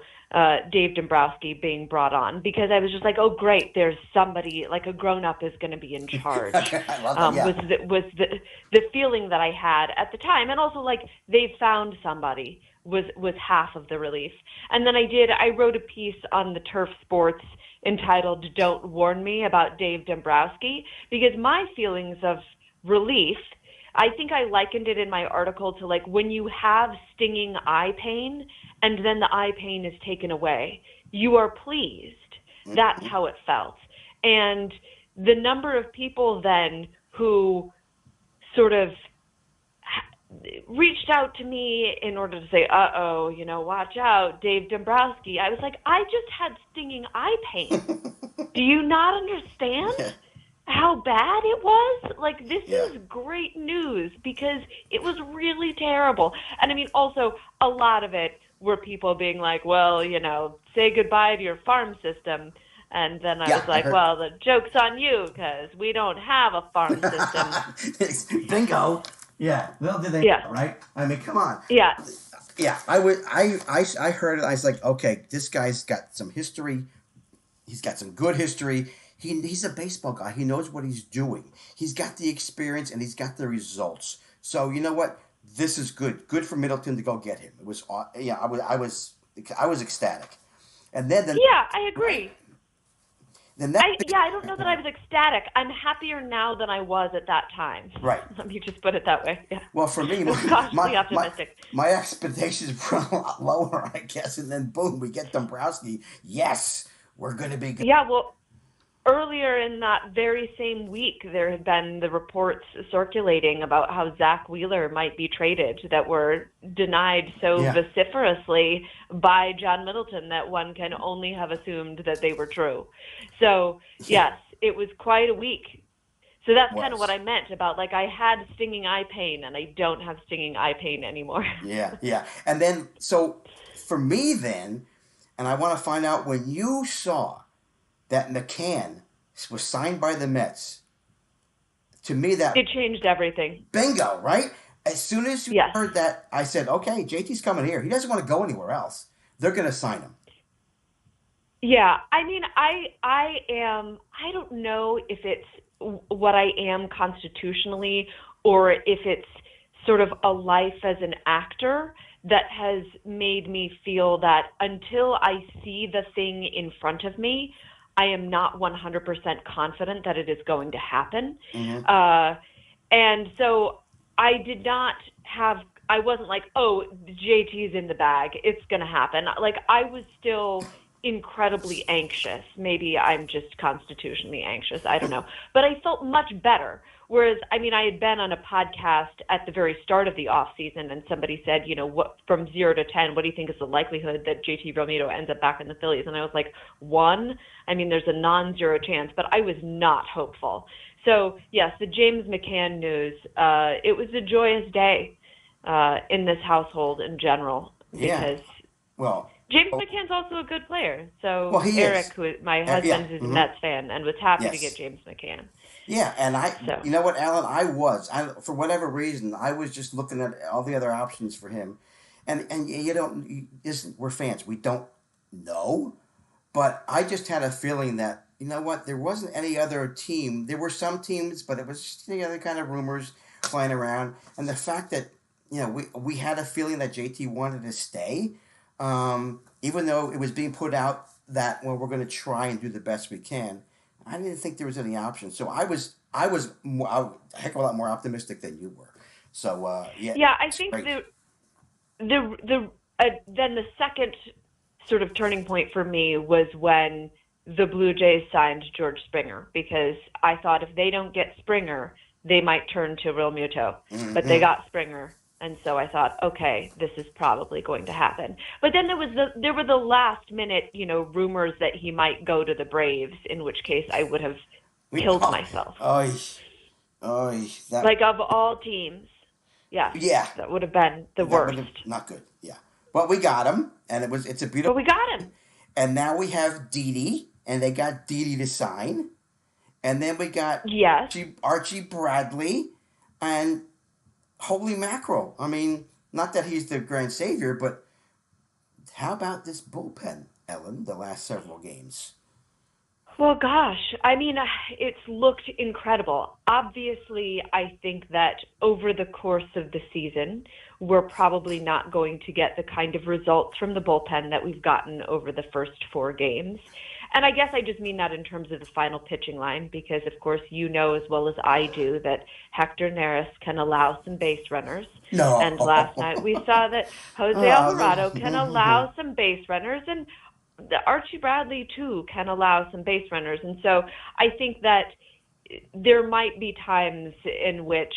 Dave Dombrowski being brought on, because I was just like, oh, great, there's somebody, like a grown-up is going to be in charge. I love that, yeah. Was the feeling that I had at the time. And also, like, they found somebody was half of the relief. And then I wrote a piece on the Turf Sports entitled "Don't Warn Me" about Dave Dombrowski, because my feelings of relief I think I likened it in my article to like when you have stinging eye pain and then the eye pain is taken away, you are pleased. That's how it felt. And the number of people then who sort of reached out to me in order to say, uh-oh, watch out, Dave Dombrowski. I was like, I just had stinging eye pain. Do you not understand how bad it was? Like, this is great news because it was really terrible. And I mean, also, a lot of it were people being like, well, say goodbye to your farm system. And then I was like, well, the joke's on you because we don't have a farm system. Bingo. Yeah. Little did they know, right? I mean, come on. Yeah. Yeah. I heard it. I was like, okay, this guy's got some history. He's got some good history. He's a baseball guy. He knows what he's doing. He's got the experience and he's got the results. So you know what? This is good. Good for Middleton to go get him. It was, I was ecstatic. And then I agree. Then I don't know that I was ecstatic. I'm happier now than I was at that time. Right. Let me just put it that way. Yeah. Well, for me, optimistic. My expectations were a lot lower, I guess. And then boom, we get Dombrowski. Yes, we're going to be good. Yeah, well, earlier in that very same week, there had been the reports circulating about how Zach Wheeler might be traded that were denied so vociferously by John Middleton that one can only have assumed that they were true. So, yes, it was quite a week. So that's kind of what I meant about, like, I had stinging eye pain and I don't have stinging eye pain anymore. Yeah. And then, so for me then, and I want to find out when you saw that McCann was signed by the Mets, to me it changed everything. Bingo, right? As soon as you heard that, I said, okay, JT's coming here. He doesn't want to go anywhere else. They're going to sign him. Yeah, I mean, I don't know if it's what I am constitutionally or if it's sort of a life as an actor that has made me feel that until I see the thing in front of me, I am not 100% confident that it is going to happen. Mm-hmm. And so I wasn't like, oh, JT's in the bag, it's going to happen. Like, I was still incredibly anxious. Maybe I'm just constitutionally anxious. I don't know. But I felt much better. Whereas, I mean, I had been on a podcast at the very start of the off season and somebody said, what from 0 to 10, what do you think is the likelihood that JT Realmuto ends up back in the Phillies? And I was like, 1. I mean, there's a non-zero chance, but I was not hopeful. So, yes, the James McCann news, it was a joyous day in this household in general. Because James McCann's also a good player. So Eric, my husband, is a Mets fan and was happy to get James McCann. Yeah, and you know what, Alan, for whatever reason, I was just looking at all the other options for him. And we're fans. We don't know. But I just had a feeling that, you know what, there wasn't any other team. There were some teams, but it was just the other kind of rumors flying around. And the fact that, we had a feeling that JT wanted to stay, even though it was being put out that, well, we're going to try and do the best we can. I didn't think there was any option. So I was a heck of a lot more optimistic than you were. So, Yeah, I think then the second sort of turning point for me was when the Blue Jays signed George Springer, because I thought if they don't get Springer, they might turn to Realmuto. Mm-hmm. But they got Springer. And so I thought, okay, this is probably going to happen. But then there were the last minute, rumors that he might go to the Braves, in which case I would have killed myself. Like, of all teams, that would have been the worst. Not good. Yeah, but we got him, and it's a beautiful. But we got him, and now we have Didi, and they got Didi to sign, and then we got Archie Bradley, and. Holy mackerel. I mean, not that he's the grand savior, but how about this bullpen, Ellen, the last several games? Well, gosh, I mean, it's looked incredible. Obviously, I think that over the course of the season, we're probably not going to get the kind of results from the bullpen that we've gotten over the first 4 games. And I guess I just mean that in terms of the final pitching line, because of course you know as well as I do that Hector Neris can allow some base runners. No. And last night we saw that Jose Alvarado can allow some base runners, and Archie Bradley too can allow some base runners. And so I think that there might be times in which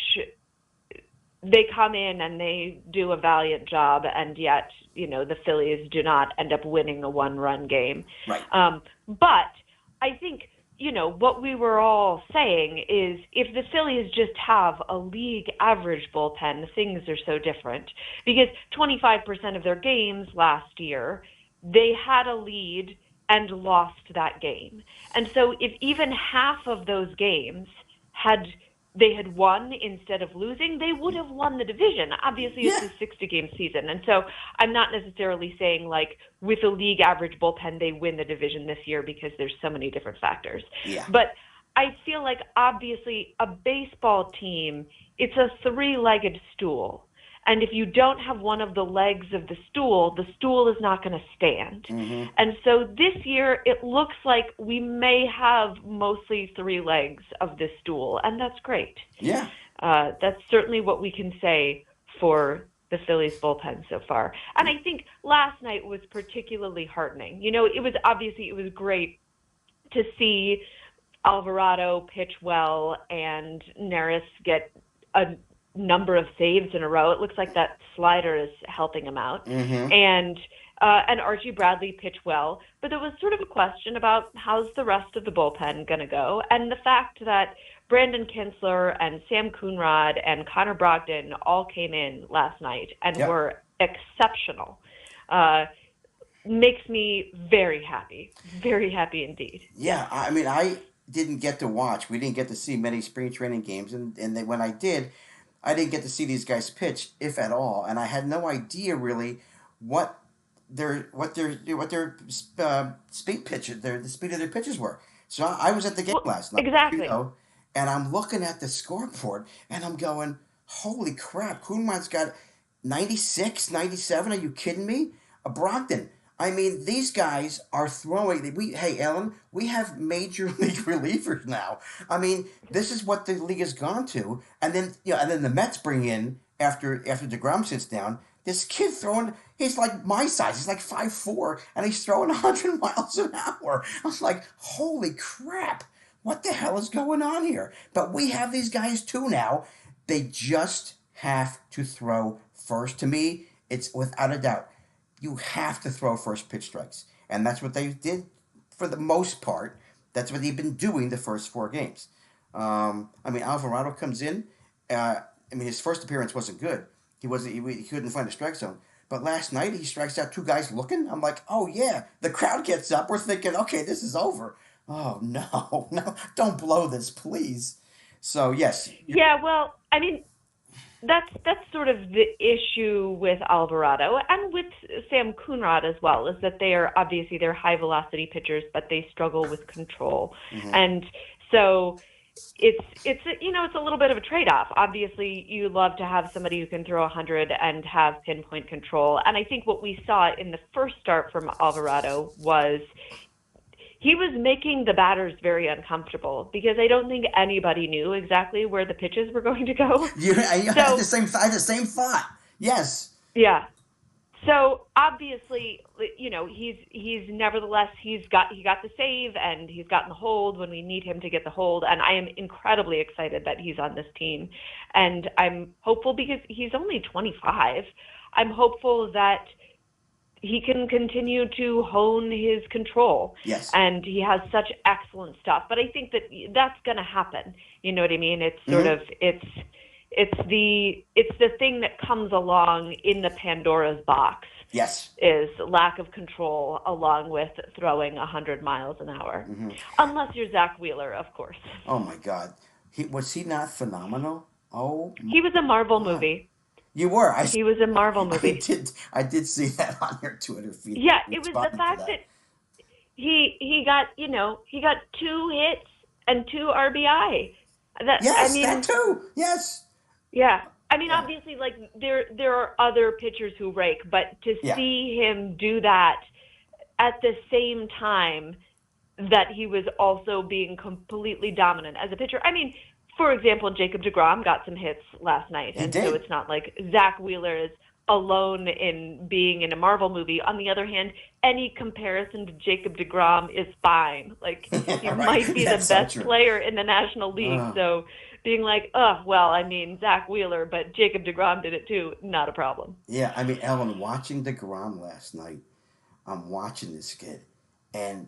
they come in and they do a valiant job, and yet, the Phillies do not end up winning a one-run game. Right. But I think, what we were all saying is if the Phillies just have a league average bullpen, things are so different. Because 25% of their games last year, they had a lead and lost that game. And so if even half of those games they had won instead of losing, they would have won the division. Obviously, it's a 60-game season. And so I'm not necessarily saying, with a league average bullpen, they win the division this year because there's so many different factors. Yeah. But I feel like, obviously, a baseball team, it's a three-legged stool. And if you don't have one of the legs of the stool is not going to stand. Mm-hmm. And so this year, it looks like we may have mostly three legs of this stool, and that's great. Yeah. That's certainly what we can say for the Phillies bullpen so far. And I think last night was particularly heartening. It was great to see Alvarado pitch well and Neris get a number of saves in a row. It looks like that slider is helping him out. Mm-hmm. And Archie Bradley pitched well, but there was sort of a question about how's the rest of the bullpen going to go. And the fact that Brandon Kinsler and Sam Coonrod and Connor Brogdon all came in last night and were exceptional makes me very happy indeed. Yeah, I mean, I didn't get to watch. We didn't get to see many spring training games, and when I did, I didn't get to see these guys pitch, if at all, and I had no idea really what their speed pitches, the speed of their pitches were. So I was at the game last night, exactly, and I'm looking at the scoreboard, and I'm going, "Holy crap! Koonrod's got 96, 97. Are you kidding me? Brogdon." I mean, these guys are throwing. Hey, Ellen, we have major league relievers now. I mean, this is what the league has gone to. And then, the Mets bring in after DeGrom sits down. This kid throwing. He's like my size. He's like 5'4", and he's throwing 100 miles an hour. I was like, holy crap! What the hell is going on here? But we have these guys too now. They just have to throw first. To me, it's without a doubt. You have to throw first pitch strikes. And that's what they did for the most part. That's what they've been doing the first 4 games. Alvarado comes in. His first appearance wasn't good. He couldn't find a strike zone. But last night, he strikes out 2 guys looking. I'm like, oh, yeah. The crowd gets up. We're thinking, okay, this is over. Oh, no, don't blow this, please. So, yes. Yeah, well, I mean, that's sort of the issue with Alvarado and with Sam Coonrod as well, is that they're high velocity pitchers, but they struggle with control. Mm-hmm. And so it's a little bit of a trade-off. Obviously, you love to have somebody who can throw 100 and have pinpoint control. And I think what we saw in the first start from Alvarado was he was making the batters very uncomfortable because I don't think anybody knew exactly where the pitches were going to go. I had the same thought. Yes. Yeah. So obviously, he's nevertheless he got the save and he's gotten the hold when we need him to get the hold, and I am incredibly excited that he's on this team, and I'm hopeful because he's only 25. I'm hopeful that he can continue to hone his control. Yes. And he has such excellent stuff. But I think that's going to happen. You know what I mean? It's sort of, it's the thing that comes along in the Pandora's box. Yes. Is lack of control along with throwing 100 miles an hour. Mm-hmm. Unless you're Zach Wheeler, of course. Oh, my God. Was he not phenomenal? Oh. He was a Marvel movie. You were. He was a Marvel movie. I did see that on your Twitter feed. Yeah, it was the fact that he got 2 hits and 2 RBI. That too. Yes. Yeah. I mean, obviously, like there are other pitchers who rake, but to see him do that at the same time that he was also being completely dominant as a pitcher. I mean, for example, Jacob deGrom got some hits last night, He and did. so it's not like Zach Wheeler is alone in being in a Marvel movie. On the other hand, any comparison to Jacob deGrom is fine. Like, he Right. might be the That's so best true. player in the National League. So being like, well, I mean, Zach Wheeler, but Jacob deGrom did it too, not a problem. Yeah, I mean, Ellen, watching DeGrom last night, I'm watching this kid, and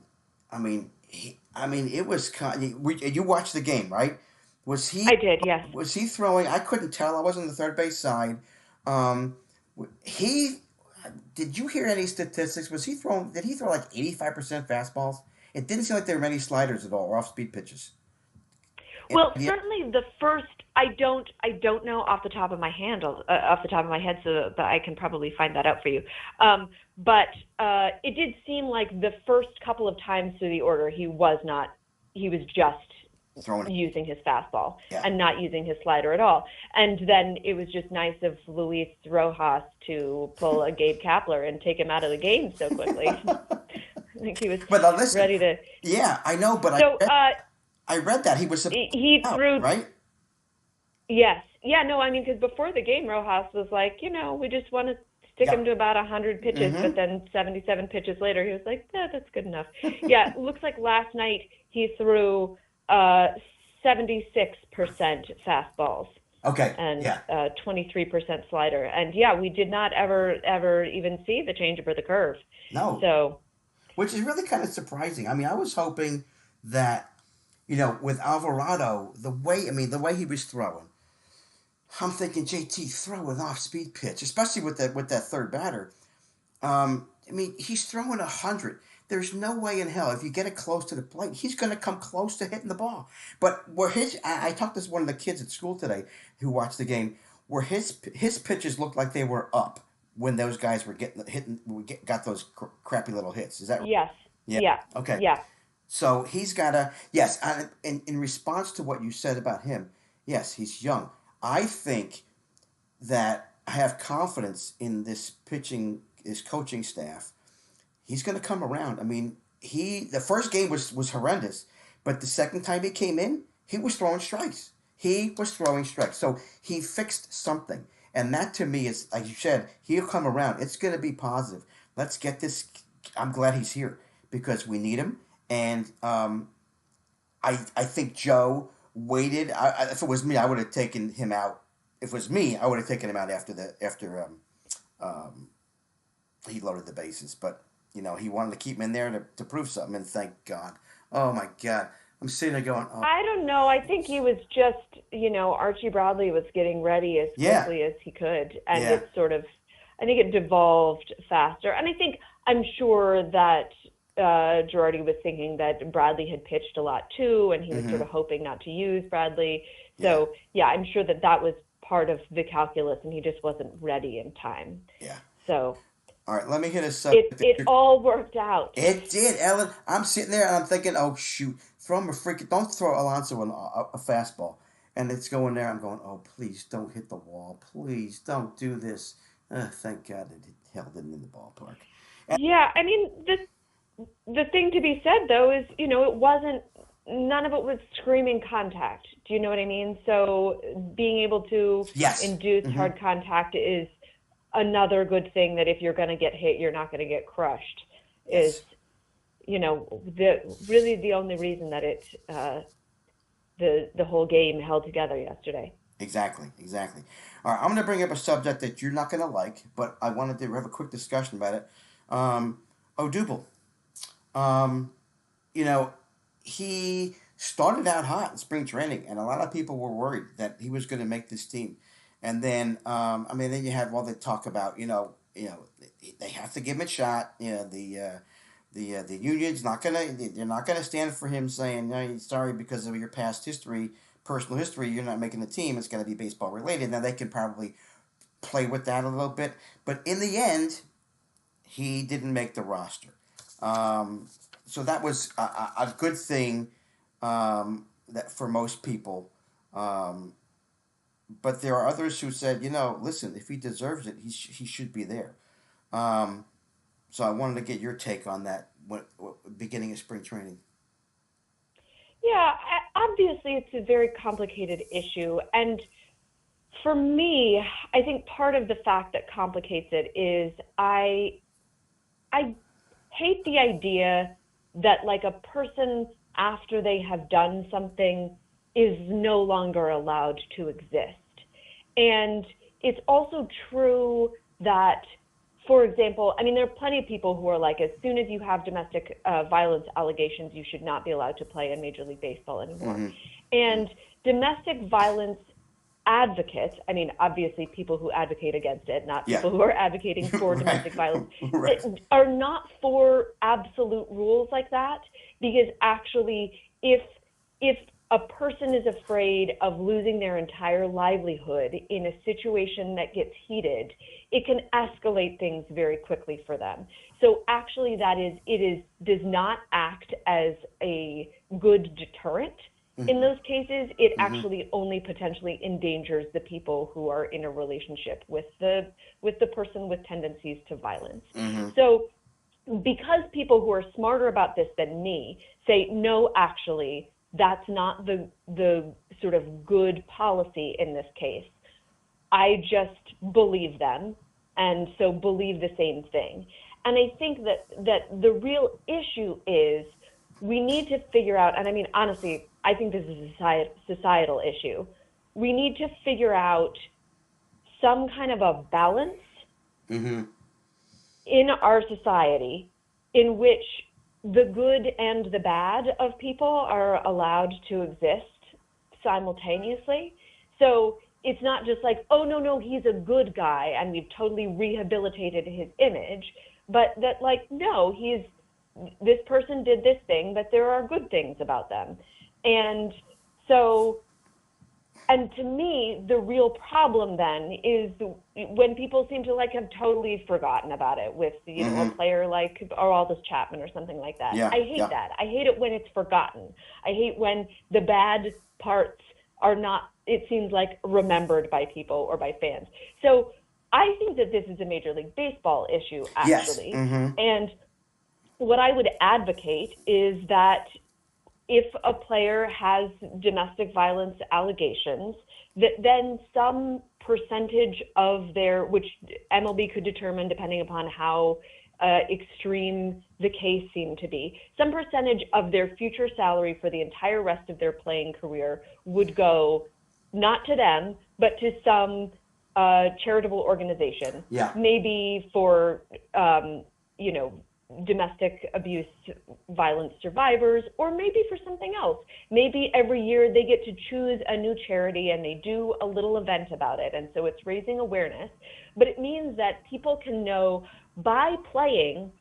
I mean, it was kind. You watched the game, right? Was he? I did, yes. Was he throwing? I couldn't tell. I wasn't on the third base side. Um, he. Did you hear any statistics? Was he throwing? Did he throw like 85% fastballs? It didn't seem like there were many sliders at all, or off speed pitches. Well, Yeah. certainly the first. I don't know off the top of my head, so that I can probably find that out for you. But it did seem like the first couple of times through the order, he was just Throwing. using his fastball Yeah. and not using his slider at all. And then it was just nice of Luis Rojas to pull a Gabe Kapler and take him out of the game so quickly. I think he was But now listen, ready to. Yeah, I know, but So I read that he was he out, threw. right. Yes. Yeah, no, I mean, because before the game, Rojas was like, we just want to stick him to about 100 pitches, but then 77 pitches later, he was like, that's good enough. Yeah, it looks like last night he threw 76% fastballs Okay. and Yeah. 23% slider. And yeah, we did not ever even see the changeup or the curve. No. So, Which is really kind of surprising. I mean, I was hoping that, with Alvarado, the way he was throwing, I'm thinking JT throw an off-speed pitch, especially with that third batter. I mean, he's throwing 100. There's no way in hell if you get it close to the plate, he's going to come close to hitting the ball. But I talked to one of the kids at school today who watched the game, where his pitches looked like they were up when those guys were got those crappy little hits. Is that right? yes. Yeah. Yeah. Okay. Yeah. So he's got to, yes, in response to what you said about him, yes, he's young. I think that I have confidence in this coaching staff. He's going to come around. I mean, the first game was horrendous, but the second time he came in, he was throwing strikes. So he fixed something. And that to me is, like you said, he'll come around. It's going to be positive. Let's get this. I'm glad he's here because we need him. And I think Joe waited. If it was me, I would have taken him out. If it was me, I would have taken him out after he loaded the bases. But he wanted to keep him in there to prove something. And thank God. Oh my God, I'm sitting there going, oh. I don't know. I think he was just, Archie Bradley was getting ready as quickly as he could. And it sort of, I think it devolved faster. And I'm sure that Girardi was thinking that Bradley had pitched a lot too, and he was sort of hoping not to use Bradley. So, I'm sure that was part of the calculus, and he just wasn't ready in time. Yeah. So. All right, let me hit a subject. It all worked out. It did, Ellen. I'm sitting there and I'm thinking, oh shoot, don't throw Alonso a fastball, and it's going there. I'm going, oh please don't hit the wall, please don't do this. Thank God it held it in the ballpark. Yeah, I mean the thing to be said though is none of it was screaming contact. Do you know what I mean? So being able to induce hard contact is another good thing, that if you're going to get hit, you're not going to get crushed. Is the only reason that it the whole game held together yesterday. Exactly. All right, I'm going to bring up a subject that you're not going to like, but I wanted to have a quick discussion about it. Odubel. He started out hot in spring training, and a lot of people were worried that he was going to make this team. And then, then you have all the talk about, they have to give him a shot. The union's they're not gonna stand for him saying, no, sorry, because of your past history, personal history, you're not making the team. It's gonna be baseball related. Now they can probably play with that a little bit, but in the end, he didn't make the roster. So that was a good thing that for most people. But there are others who said, listen, if he deserves it, he should be there. So I wanted to get your take on that beginning of spring training. Yeah, obviously it's a very complicated issue. And for me, I think part of the fact that complicates it is I hate the idea that like a person after they have done something is no longer allowed to exist. And it's also true that, for example, I mean, there are plenty of people who are like, as soon as you have domestic violence allegations, you should not be allowed to play in Major League Baseball anymore. Mm-hmm. And domestic violence advocates, I mean, obviously people who advocate against it, not people who are advocating for domestic violence, are not for absolute rules like that, because actually if a person is afraid of losing their entire livelihood in a situation that gets heated, it can escalate things very quickly for them. So actually does not act as a good deterrent. In those cases, it actually only potentially endangers the people who are in a relationship with the person with tendencies to violence. So because people who are smarter about this than me say, no, actually, that's not the sort of good policy in this case, I just believe them, and so believe the same thing. And I think that the real issue is we need to figure out, and I mean, honestly, I think this is a societal issue. We need to figure out some kind of a balance in our society in which the good and the bad of people are allowed to exist simultaneously. So it's not just like, oh, no, he's a good guy and we've totally rehabilitated his image, but that like, no, this person did this thing, but there are good things about them. And so, and to me, the real problem then is when people seem to like have totally forgotten about it with, you know, a player like Aroldis Chapman or something like that. I hate that. I hate it when it's forgotten. I hate when the bad parts are not, it seems like, remembered by people or by fans. So I think that this is a Major League Baseball issue, actually. And what I would advocate is that if a player has domestic violence allegations, that then some percentage of their, which MLB could determine depending upon how extreme the case seemed to be, some percentage of their future salary for the entire rest of their playing career would go not to them, but to some charitable organization. Maybe for, you know, domestic abuse violence survivors, or maybe for something else. Maybe every year they get to choose a new charity and they do a little event about it, and so it's raising awareness. But it means that people can know by playing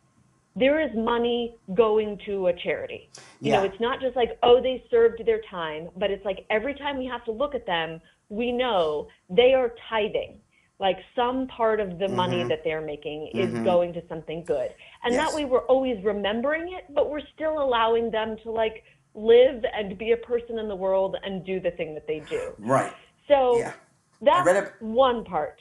there is money going to a charity. You know, it's not just like, oh, they served their time, but it's like every time we have to look at them, we know they are tithing. Like some part of the money that they're making is going to something good. And that way we're always remembering it, but we're still allowing them to like live and be a person in the world and do the thing that they do. Right. So that's one part.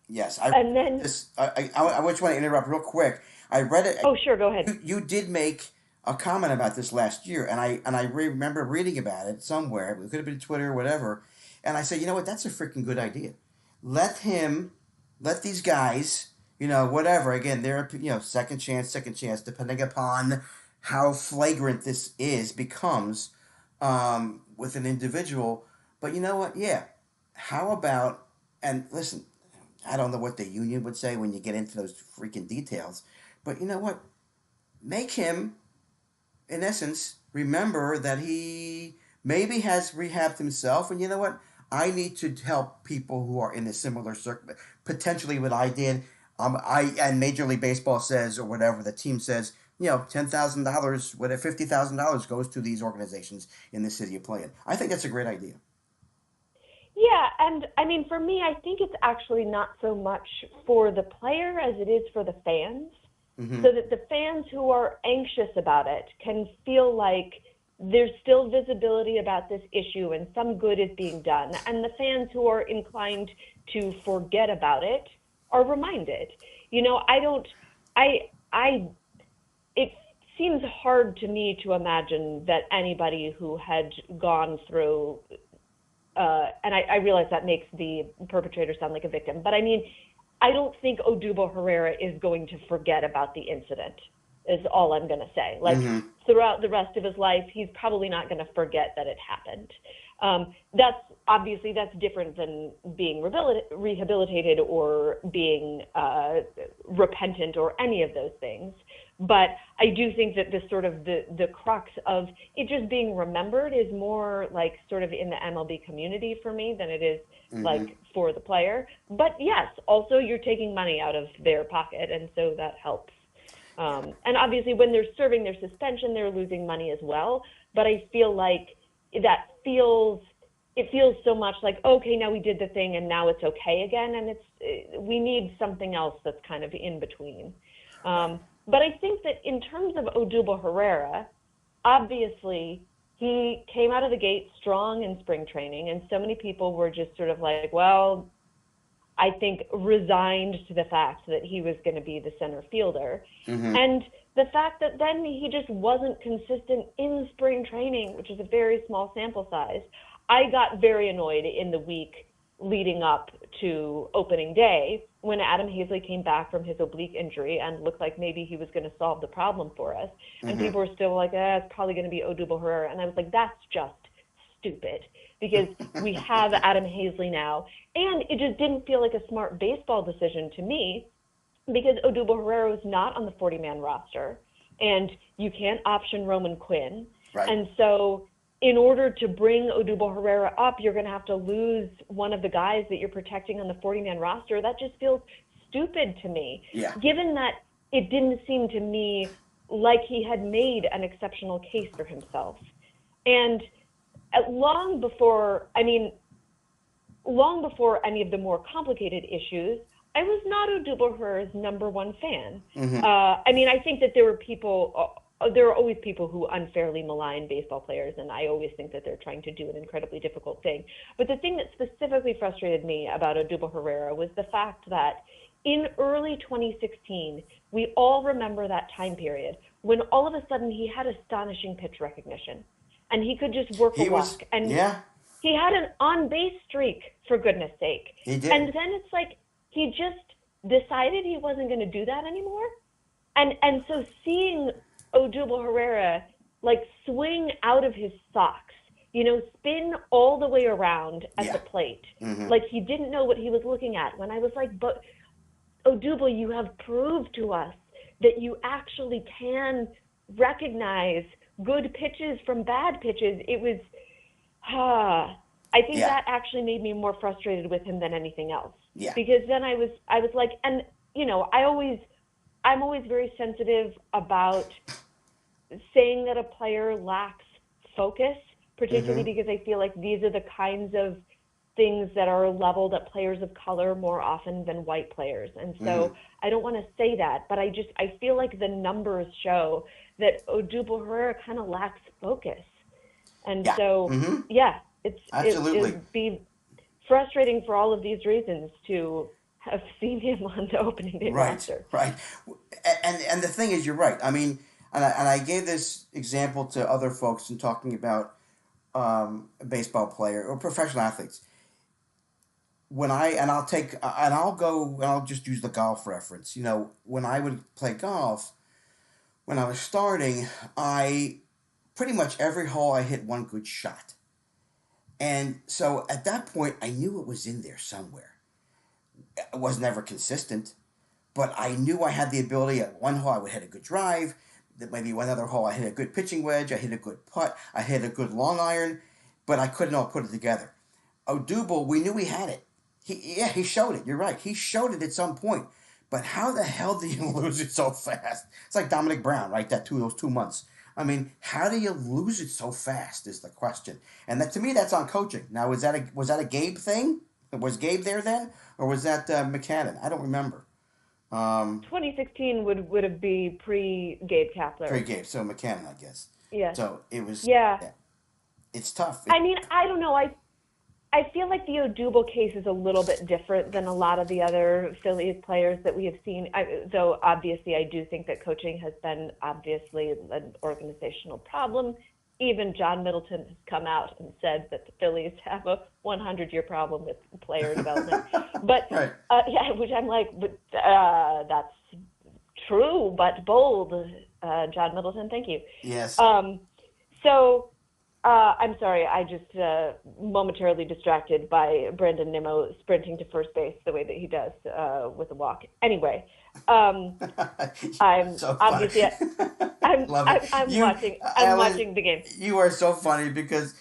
Yes. And then I just want to interrupt real quick. I read it. Oh, sure. Go ahead. You did make a comment about this last year, and I remember reading about it somewhere. It could have been Twitter or whatever. And I said, you know what? That's a freaking good idea. Let these guys, you know, whatever. Again, they're, you know, second chance, depending upon how flagrant this becomes with an individual. But you know what? Yeah. How about, and listen, I don't know what the union would say when you get into those freaking details, but you know what? Make him, in essence, remember that he maybe has rehabbed himself, and you know what? I need to help people who are in a similar potentially what I did. And Major League Baseball says, or whatever the team says, you know, $10,000, whatever, $50,000 goes to these organizations in the city you play in. I think that's a great idea. Yeah, and I mean, for me, I think it's actually not so much for the player as it is for the fans, so that the fans who are anxious about it can feel like there's still visibility about this issue and some good is being done. And the fans who are inclined to forget about it are reminded. You know, it seems hard to me to imagine that anybody who had gone through, and I realize that makes the perpetrator sound like a victim, but I mean, I don't think Odubel Herrera is going to forget about the incident, is all I'm going to say. Like, throughout the rest of his life, he's probably not going to forget that it happened. That's different than being rehabilitated or being repentant or any of those things. But I do think that this sort of the crux of it just being remembered is more like sort of in the MLB community for me than it is like for the player. But yes, also you're taking money out of their pocket, and so that helps. And obviously when they're serving their suspension, they're losing money as well. But I feel like it feels so much like, okay, now we did the thing and now it's okay again. And we need something else that's kind of in between. But I think that in terms of Odubel Herrera, obviously he came out of the gate strong in spring training, and so many people were just sort of like, well, I think resigned to the fact that he was going to be the center fielder. And the fact that then he just wasn't consistent in spring training, which is a very small sample size. I got very annoyed in the week leading up to opening day when Adam Hazley came back from his oblique injury and looked like maybe he was going to solve the problem for us. And people were still like, it's probably going to be Odubel Herrera. And I was like, that's just stupid, because we have Adam Hazley now. And it just didn't feel like a smart baseball decision to me, because Odubel Herrera was not on the 40-man roster, and you can't option Roman Quinn. Right. And so in order to bring Odubel Herrera up, you're going to have to lose one of the guys that you're protecting on the 40-man roster. That just feels stupid to me, given that it didn't seem to me like he had made an exceptional case for himself. And long before any of the more complicated issues, I was not Odubel Herrera's number one fan. I mean, I think that there are always people who unfairly malign baseball players, and I always think that they're trying to do an incredibly difficult thing. But the thing that specifically frustrated me about Odubel Herrera was the fact that in early 2016, we all remember that time period when all of a sudden he had astonishing pitch recognition, and he could just work a walk. And he had an on-base streak, for goodness sake. He did. And then it's like he just decided he wasn't going to do that anymore. And so seeing Odubel Herrera like swing out of his socks, spin all the way around at the plate, like he didn't know what he was looking at. When I was like, but Odubel, you have proved to us that you actually can recognize good pitches from bad pitches. It was, I think that actually made me more frustrated with him than anything else. Yeah. Because then I was like, and I'm always very sensitive about saying that a player lacks focus, particularly because I feel like these are the kinds of things that are leveled at players of color more often than white players. And so I don't want to say that, but I feel like the numbers show that Odubel Herrera kind of lacks focus. And so, it would be frustrating for all of these reasons to have seen him on the opening day roster. Right. And the thing is, you're right. I mean, and I gave this example to other folks in talking about a baseball player or professional athletes. I'll just use the golf reference. When I would play golf, when I was starting, pretty much every hole I hit one good shot. And so at that point, I knew it was in there somewhere. It was never consistent, but I knew I had the ability. At one hole, I would hit a good drive. Maybe one other hole, I hit a good pitching wedge. I hit a good putt. I hit a good long iron, but I couldn't all put it together. Odubel, we knew he had it. He showed it. You're right. He showed it at some point. But how the hell do you lose it so fast? It's like Dominic Brown, right? Those 2 months. I mean, how do you lose it so fast is the question. And to me, that's on coaching. Now, was that a Gabe thing? Was Gabe there then? Or was that McCannon? I don't remember. 2016 would have been pre-Gabe Kapler. Pre-Gabe, so McCannon, I guess. Yeah. So it was... Yeah. It's tough. I mean, I don't know. I feel like the Odubel case is a little bit different than a lot of the other Phillies players that we have seen. Though obviously, I do think that coaching has been obviously an organizational problem. Even John Middleton has come out and said that the Phillies have a 100-year problem with player development. But Right. yeah, which I'm like, but that's true, but bold. John Middleton, thank you. Yes. So I'm sorry, I just momentarily distracted by Brandon Nimmo sprinting to first base the way that he does with a walk. Anyway, I'm So obviously I'm Love it. I'm watching the game. You are so funny because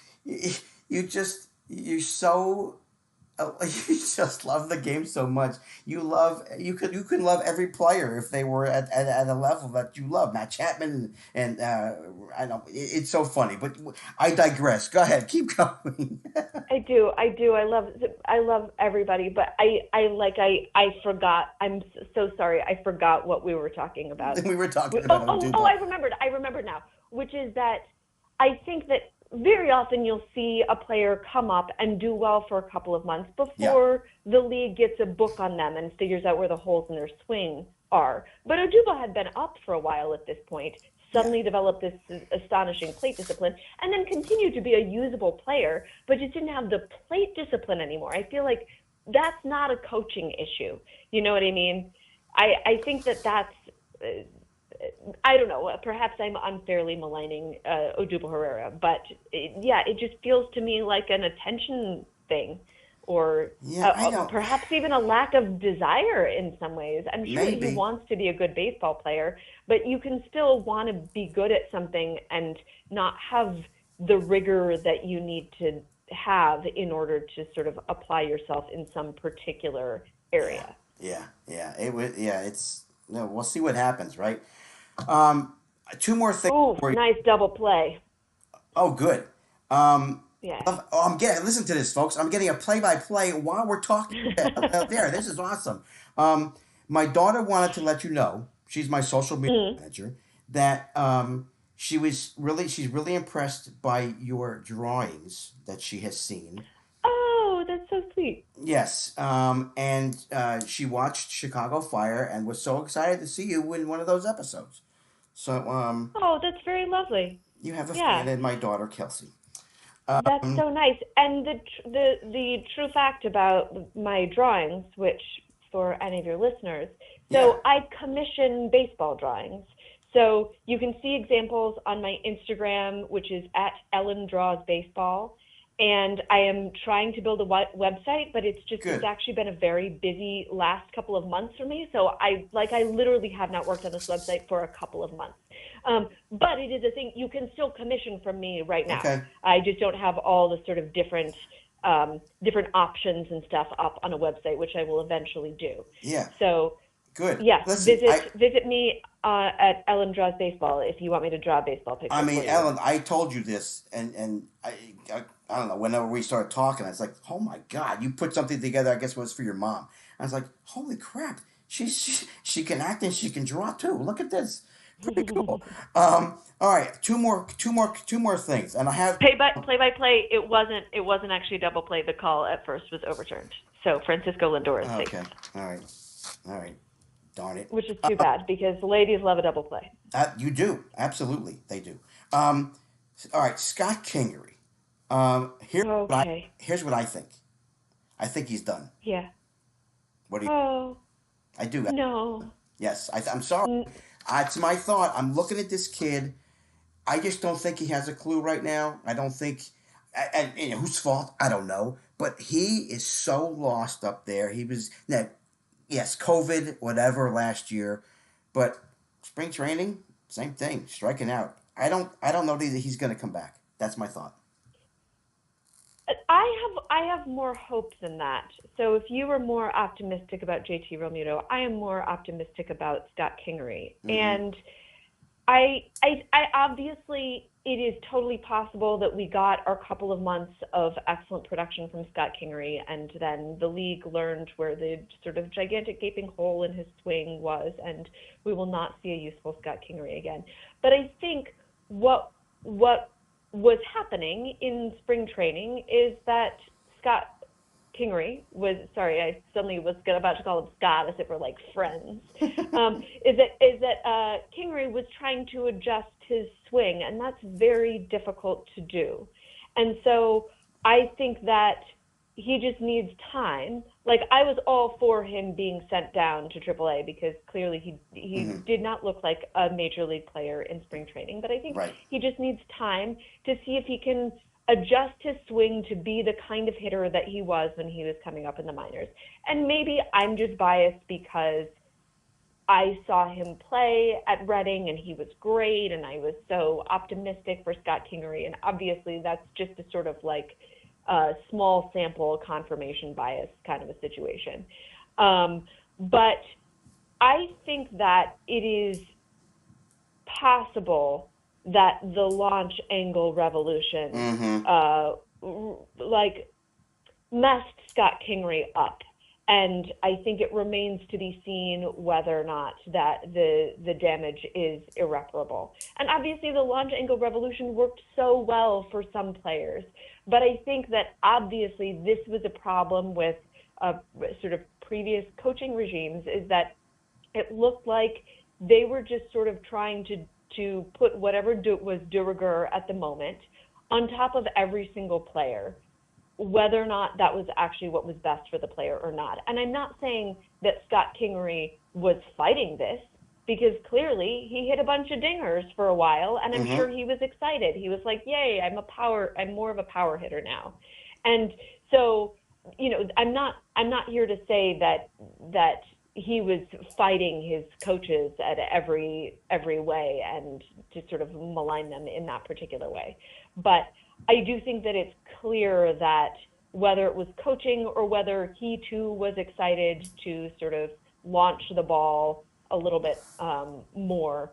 you're so you just love the game so much. You can love every player if they were at a level that you love. Matt Chapman and I know it's so funny, but I digress. Go ahead, keep going. I do. I love everybody, but I forgot. I'm so sorry. I forgot what we were talking about. We were talking about Odubel. I remembered now, which is that I think that very often you'll see a player come up and do well for a couple of months before the league gets a book on them and figures out where the holes in their swing are. But Odubel had been up for a while at this point, suddenly developed this astonishing plate discipline, and then continued to be a usable player, but just didn't have the plate discipline anymore. I feel like that's not a coaching issue. You know what I mean? I think that's... I don't know. Perhaps I'm unfairly maligning Odubel Herrera, but it just feels to me like an attention thing, or perhaps even a lack of desire in some ways. I'm sure that he wants to be a good baseball player, but you can still want to be good at something and not have the rigor that you need to have in order to sort of apply yourself in some particular area. We'll see what happens, right? Two more things. Oh, nice double play. Oh, good. Yeah. Listen to this, folks. I'm getting a play-by-play while we're talking out there. This is awesome. My daughter wanted to let you know, she's my social media manager, that she's really impressed by your drawings that she has seen. Oh, that's so sweet. Yes. And she watched Chicago Fire and was so excited to see you in one of those episodes. So, oh, that's very lovely. You have a fan in my daughter, Kelsey. That's so nice. And the true fact about my drawings, which for any of your listeners, I commission baseball drawings. So you can see examples on my Instagram, which is at Ellen Draws Baseball. And I am trying to build a website, but it's actually been a very busy last couple of months for me. So I literally have not worked on this website for a couple of months. But it is a thing you can still commission from me right now. Okay. I just don't have all the sort of different options and stuff up on a website, which I will eventually do. Yeah. So good. Yes. Visit me at Ellen Draws Baseball if you want me to draw baseball pictures. I mean, Ellen, I told you this, and I don't know, whenever we started talking, I was like, oh my God, you put something together, I guess it was for your mom. I was like, holy crap, she can act and she can draw too. Look at this. Pretty cool. All right, two more things. And I have play by play, it wasn't actually a double play. The call at first was overturned. So Francisco Lindor is safe. Okay. All right. Darn it. Which is too bad because the ladies love a double play. You do. Absolutely. They do. All right, Scott Kingery. Here's what I think. I think he's done. Yeah. What do you? Oh. I do. No. Yes, I'm sorry. It's my thought. I'm looking at this kid. I just don't think he has a clue right now. I don't think, and whose fault? I don't know. But he is so lost up there. He was yes, COVID, whatever, last year, but spring training, same thing, striking out. I don't know that he's going to come back. That's my thought. I have more hope than that. So if you were more optimistic about JT Realmuto, I am more optimistic about Scott Kingery. Mm-hmm. And I obviously, it is totally possible that we got our couple of months of excellent production from Scott Kingery, and then the league learned where the sort of gigantic gaping hole in his swing was, and we will not see a useful Scott Kingery again. But I think what was happening in spring training is that Scott Kingery was, sorry, I suddenly was about to call him Scott as if we're like friends, is that Kingery was trying to adjust his swing, and that's very difficult to do. And so I think that he just needs time. Like, I was all for him being sent down to AAA because clearly he did not look like a major league player in spring training, but I think he just needs time to see if he can adjust his swing to be the kind of hitter that he was when he was coming up in the minors. And maybe I'm just biased because I saw him play at Reading and he was great and I was so optimistic for Scott Kingery. And obviously that's just a sort of like a small sample confirmation bias kind of a situation. But I think that it is possible that the launch angle revolution messed Scott Kingery up. And I think it remains to be seen whether or not that the damage is irreparable. And obviously the launch angle revolution worked so well for some players. But I think that obviously this was a problem with sort of previous coaching regimes, is that it looked like they were just sort of trying to put whatever was de rigueur at the moment on top of every single player, whether or not that was actually what was best for the player or not. And I'm not saying that Scott Kingery was fighting this, because clearly he hit a bunch of dingers for a while, and I'm sure he was excited. He was like, yay, I'm more of a power hitter now. And so, you know, I'm not here to say that he was fighting his coaches at every way and to sort of malign them in that particular way. But I do think that it's clear that whether it was coaching or whether he too was excited to sort of launch the ball a little bit more,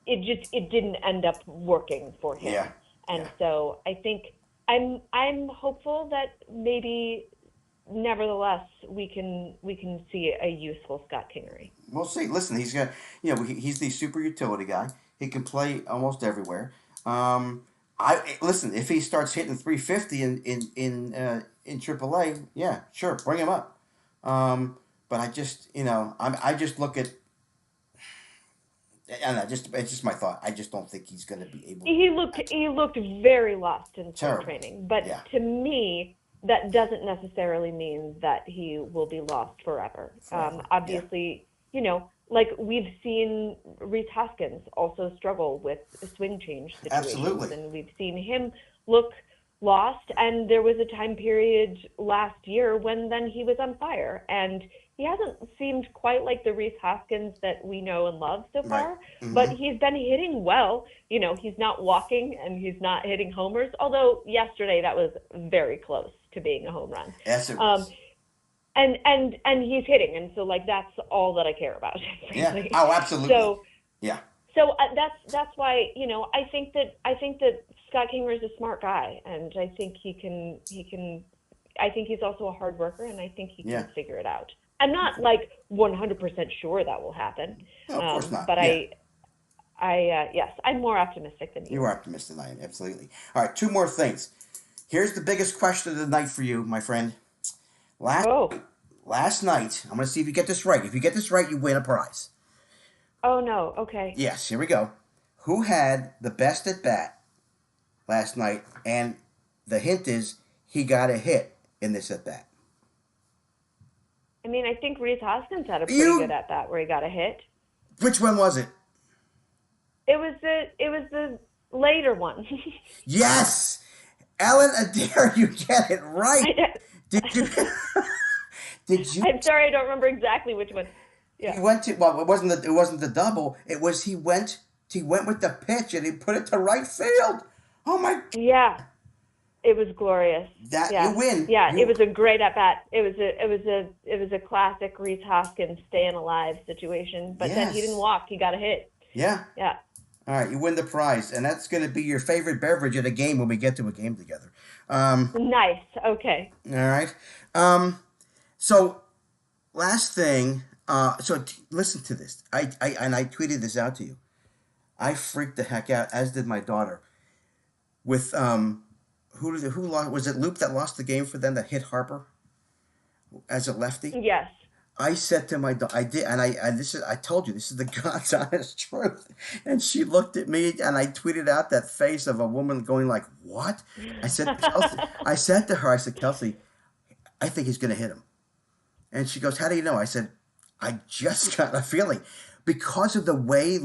it didn't end up working for him. Yeah. And so I think I'm hopeful that maybe nevertheless we can see a useful Scott Kingery. We'll see. Listen, he's got, he's the super utility guy. He can play almost everywhere. Listen, if he starts hitting 350 in AAA, yeah, sure, bring him up. But I just, I just look at, and it's just my thought. I just don't think he's going to be able. He looked very lost in spring training, but yeah. To me, that doesn't necessarily mean that he will be lost forever. Obviously, like we've seen Rhys Hoskins also struggle with swing change situations. Absolutely. And we've seen him look lost. And there was a time period last year when then he was on fire. And he hasn't seemed quite like the Rhys Hoskins that we know and love so far, right. But he's been hitting well. He's not walking and he's not hitting homers, although yesterday that was very close to being a home run. Yes, it was. And he's hitting, and so like that's all that I care about. Yeah. Oh, absolutely. So yeah. So that's why I think that Scott Kingery is a smart guy, and I think he can. I think he's also a hard worker, and I think he can figure it out. I'm not like 100% sure that will happen. No, of course not. But yeah. Yes, I'm more optimistic than you. You are optimistic than I am, absolutely. All right, two more things. Here's the biggest question of the night for you, my friend. Last night, I'm going to see if you get this right. If you get this right, you win a prize. Oh, no. Okay. Yes, here we go. Who had the best at bat last night? And the hint is he got a hit in this at bat. I mean, I think Rhys Hoskins had a pretty good at bat where he got a hit. Which one was it? It was the later one. Yes! Ellen Adair, you get it right. Did you? I'm sorry, I don't remember exactly which one. Yeah. He went to, well, it wasn't the double. It was he went with the pitch and he put it to right field. Oh my. Yeah. It was glorious. You win. Yeah, it was a great at bat. It was a classic Rhys Hoskins staying alive situation. But then he didn't walk. He got a hit. Yeah. Yeah. All right, you win the prize, and that's going to be your favorite beverage at a game when we get to a game together. Nice. Okay. All right. So last thing. Listen to this. I tweeted this out to you. I freaked the heck out, as did my daughter, with who lost? Was it Loop that lost the game for them that hit Harper as a lefty? Yes. I said to my daughter, I did, and I told you, this is the God's honest truth. And she looked at me, and I tweeted out that face of a woman going like, "What?" I said, Kelsey, I said to her, I said, "Kelsey, I think he's going to hit him." And she goes, "How do you know?" I said, "I just got a feeling." Because of the way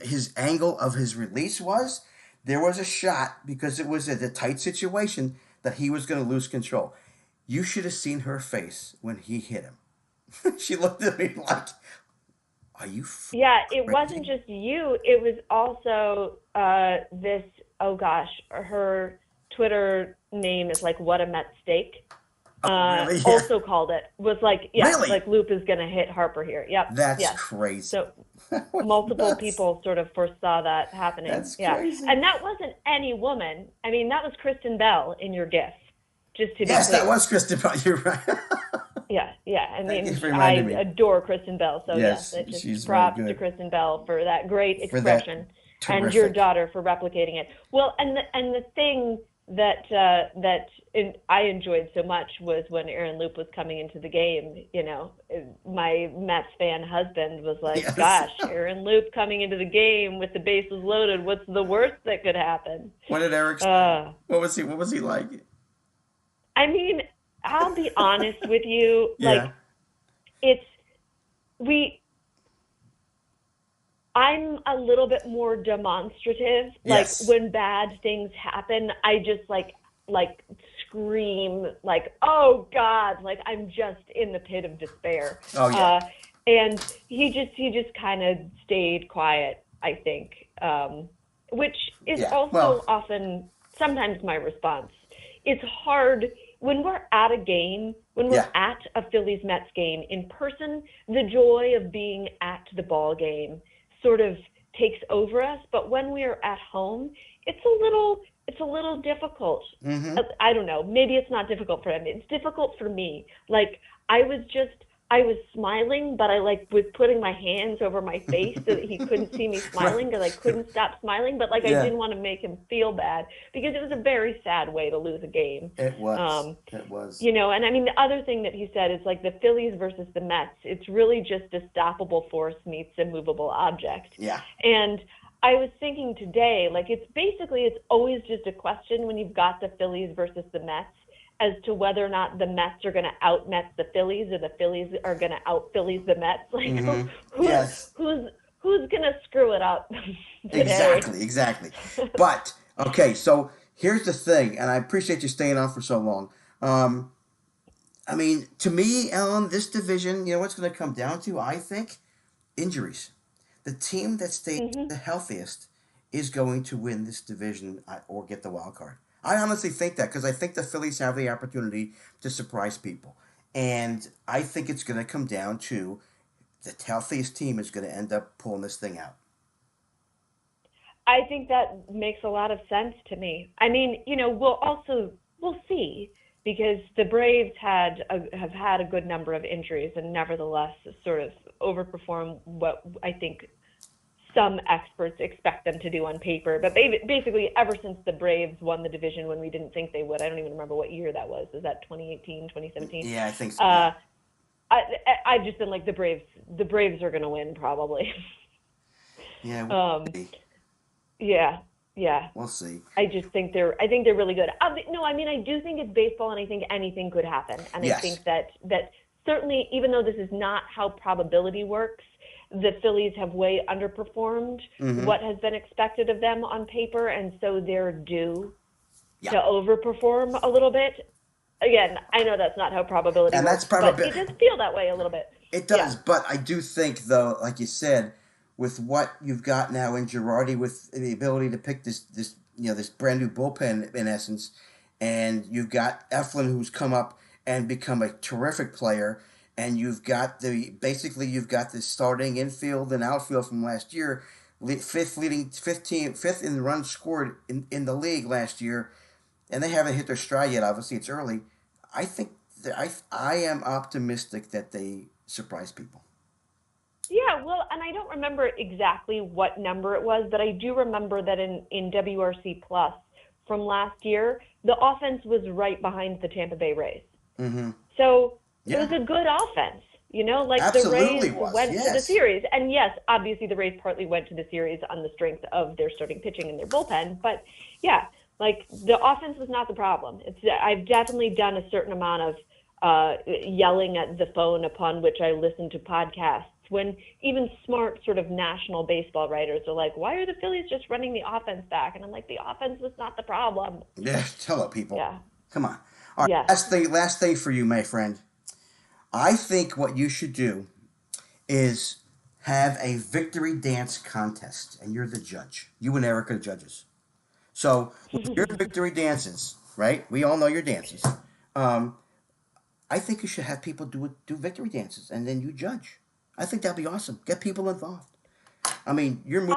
his angle of his release was, there was a shot, because it was a tight situation, that he was going to lose control. You should have seen her face when he hit him. She looked at me like, "Are you?" Yeah, it wasn't just you. It was also this. Oh gosh, her Twitter name is like "What a Met Steak." Really? Yeah. Also called it was like, yeah, Really? like Loop is gonna hit Harper here. Yep. That's yeah. crazy. So Was multiple nuts. people sort of foresaw that happening. That's yeah. crazy. And that wasn't any woman. I mean, that was Kristen Bell in your GIF. Just to be Yes, clear. that was Kristen Bell. You're right. Yeah. I Thank you mean, for I reminding me. adore Kristen Bell. So Yes, it's just she's props very to good. Kristen Bell for that great For that expression, and your terrific. daughter for replicating it. Well, and the thing that I enjoyed so much was when Aaron Loop was coming into the game. You know, my Mets fan husband was like, Yes. "Gosh, Aaron Loop coming into the game with the bases loaded. What's the worst that could happen?" What did Eric say? What was he like? I mean, I'll be honest with you. Yeah. Like, I'm a little bit more demonstrative. Yes. Like, when bad things happen, I just like scream like, "Oh God!" Like, I'm just in the pit of despair. Oh, yeah. And he just kind of stayed quiet, I think, which is Yeah, also well- often sometimes my response. It's hard when we're at a game, when we're Yeah. at a Phillies Mets game in person, the joy of being at the ball game sort of takes over us. But when we are at home, it's a little difficult. Mm-hmm. I don't know. Maybe it's not difficult for him. It's difficult for me. Like, I was smiling, but I was putting my hands over my face so that he couldn't see me smiling, because I couldn't stop smiling. But Yeah. I didn't want to make him feel bad, because it was a very sad way to lose a game. It was. It was. You know, and I mean, the other thing that he said is like the Phillies versus the Mets. It's really just a stoppable force meets a movable object. Yeah. And I was thinking today, like, it's always just a question when you've got the Phillies versus the Mets, as to whether or not the Mets are going to out-Mets the Phillies, or the Phillies are going to out-Phillies the Mets. Like, Yes. who's going to screw it up today? Exactly. But, okay, so here's the thing, and I appreciate you staying on for so long. I mean, to me, Ellen, this division, you know what's going to come down to, I think? Injuries. The team that stays the healthiest is going to win this division or get the wild card. I honestly think that, because I think the Phillies have the opportunity to surprise people. And I think it's going to come down to the healthiest team is going to end up pulling this thing out. I think that makes a lot of sense to me. I mean, you know, we'll see, because the Braves have had a good number of injuries and nevertheless sort of overperform what I think some experts expect them to do on paper. But basically, ever since the Braves won the division when we didn't think they would, I don't even remember what year that was. Is that 2018, 2017? Yeah, I think so. I've just been like, the Braves are going to win probably. Yeah, we'll see. Yeah. We'll see. I think they're really good. No, I mean, I do think it's baseball, and I think anything could happen. And Yes. I think that certainly, even though this is not how probability works, the Phillies have way underperformed what has been expected of them on paper, and so they're due to overperform a little bit. Again, I know that's not how probability And works, that's but it does feel that way a little bit. It does, but I do think, though, like you said, with what you've got now in Girardi, with the ability to pick this brand new bullpen in essence, and you've got Eflin, who's come up and become a terrific player, and you've got the starting infield and outfield from last year, fifth in the runs scored in the league last year, and they haven't hit their stride yet. Obviously, it's early. I think I am optimistic that they surprise people. Yeah, well, and I don't remember exactly what number it was, but I do remember that in WRC Plus, from last year, the offense was right behind the Tampa Bay Rays. Mm-hmm. So Yeah. it was a good offense, like Absolutely the Rays was, went to the yes. series. And yes, obviously the Rays partly went to the series on the strength of their starting pitching and their bullpen. But yeah, like the offense was not the problem. I've definitely done a certain amount of yelling at the phone upon which I listen to podcasts when even smart sort of national baseball writers are like, why are the Phillies just running the offense back? And I'm like, the offense was not the problem. Yeah, tell it, people. Yeah. Come on. All right, Yeah. last thing for you, my friend. I think what you should do is have a victory dance contest, and you're the judge. You and Eric are the judges. So with your victory dances, right? We all know your dances. I think you should have people do victory dances, and then you judge. I think that'd be awesome. Get people involved. I mean, you're moving.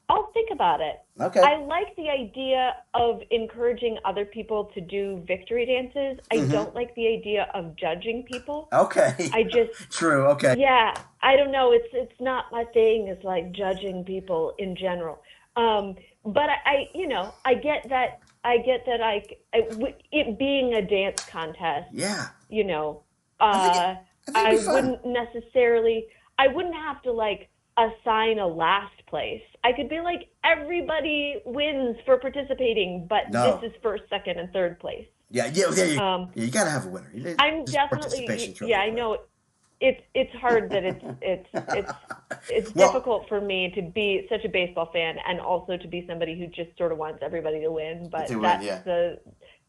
I'll think about it. Okay. I like the idea of encouraging other people to do victory dances. I don't like the idea of judging people. Okay. I just True. Okay. Yeah, I don't know. It's not my thing. Is like judging people in general. But I get that. It being a dance contest. Yeah. I it'd be fun. I wouldn't have to like assign a last place. I could be like, everybody wins for participating, but No. this is first, second, and third place. Yeah. You gotta have a winner. I'm It's a definitely, participation trophy, yeah, I right? know. It's hard that it's Well- difficult for me to be such a baseball fan and also to be somebody who just sort of wants everybody to win. But To win, that's yeah.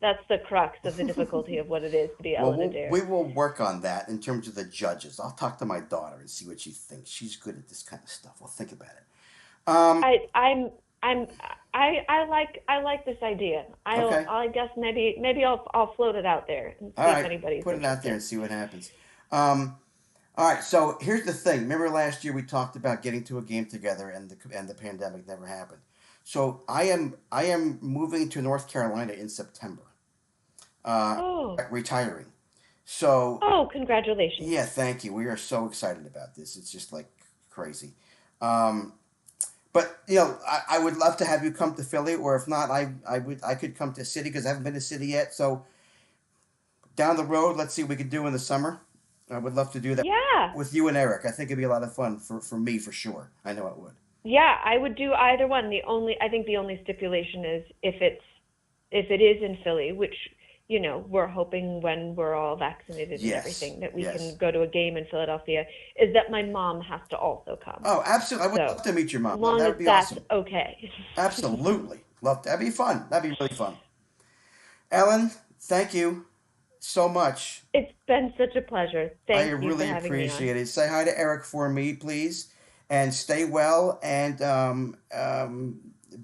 that's the crux of the difficulty of what it is to be Well, Ellen Adair. we will work on that in terms of the judges. I'll talk to my daughter and see what she thinks. She's good at this kind of stuff. We'll think about it. I like this idea. Okay. I guess maybe I'll float it out there and see All if right, anybody's put it out there and interested. see what happens. All right, so here's the thing. Remember last year we talked about getting to a game together, and the pandemic never happened. So I am moving to North Carolina in September. Retiring. So Oh, congratulations. yeah, thank you. We are so excited about this. It's just like crazy. But I would love to have you come to Philly, or if not, I could come to City because I haven't been to City yet. So down the road, let's see what we could do in the summer. I would love to do that Yeah. with you and Eric. I think it'd be a lot of fun for me for sure. I know it would. Yeah, I would do either one. I think the only stipulation is if it is in Philly, which we're hoping when we're all vaccinated and Yes, everything that we yes. can go to a game in Philadelphia, is that my mom has to also come. Oh, absolutely! I would So, love to meet your as mom. long That as would be that's awesome. okay. Absolutely, love. That'd be fun. That'd be really fun. Ellen, thank you so much. It's been such a pleasure. Thank I you really for having me on. appreciate it. Say hi to Eric for me, please, and stay well. And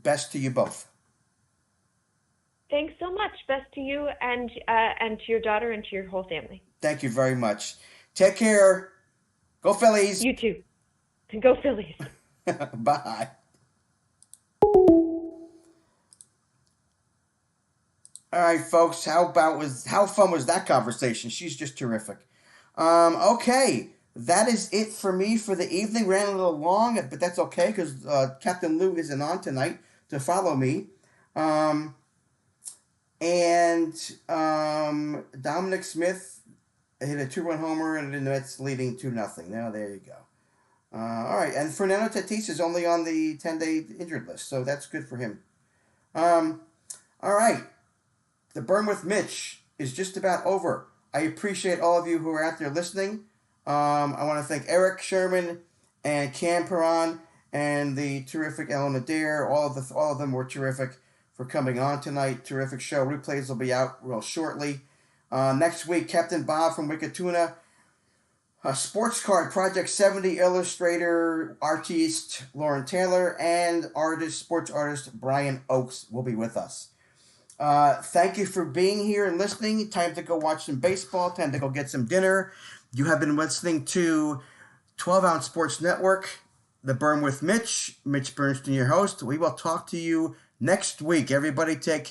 best to you both. Thanks so much. Best to you and to your daughter and to your whole family. Thank you very much. Take care. Go Phillies. You too. Go Phillies. Bye. All right, folks. How fun was that conversation? She's just terrific. Okay, that is it for me for the evening. Ran a little long, but that's okay because Captain Lou isn't on tonight to follow me. And Dominic Smith hit a 2-run homer, and the Mets leading 2-0. Now there you go. All right, and Fernando Tatis is only on the 10-day injured list, so that's good for him. All right, the Burn with Mitch is just about over. I appreciate all of you who are out there listening. I want to thank Eric Sherman and Cam Perron and the terrific Ellen Adair. All of them were terrific for coming on tonight. Terrific show. Replays will be out real shortly. Next week, Captain Bob from Wikituna, Sports Card Project 70 illustrator, artist Lauren Taylor, and sports artist Brian Oakes will be with us. Thank you for being here and listening. Time to go watch some baseball. Time to go get some dinner. You have been listening to 12 Ounce Sports Network, The Burn with Mitch. Mitch Bernstein, your host. We will talk to you next week. Everybody take care.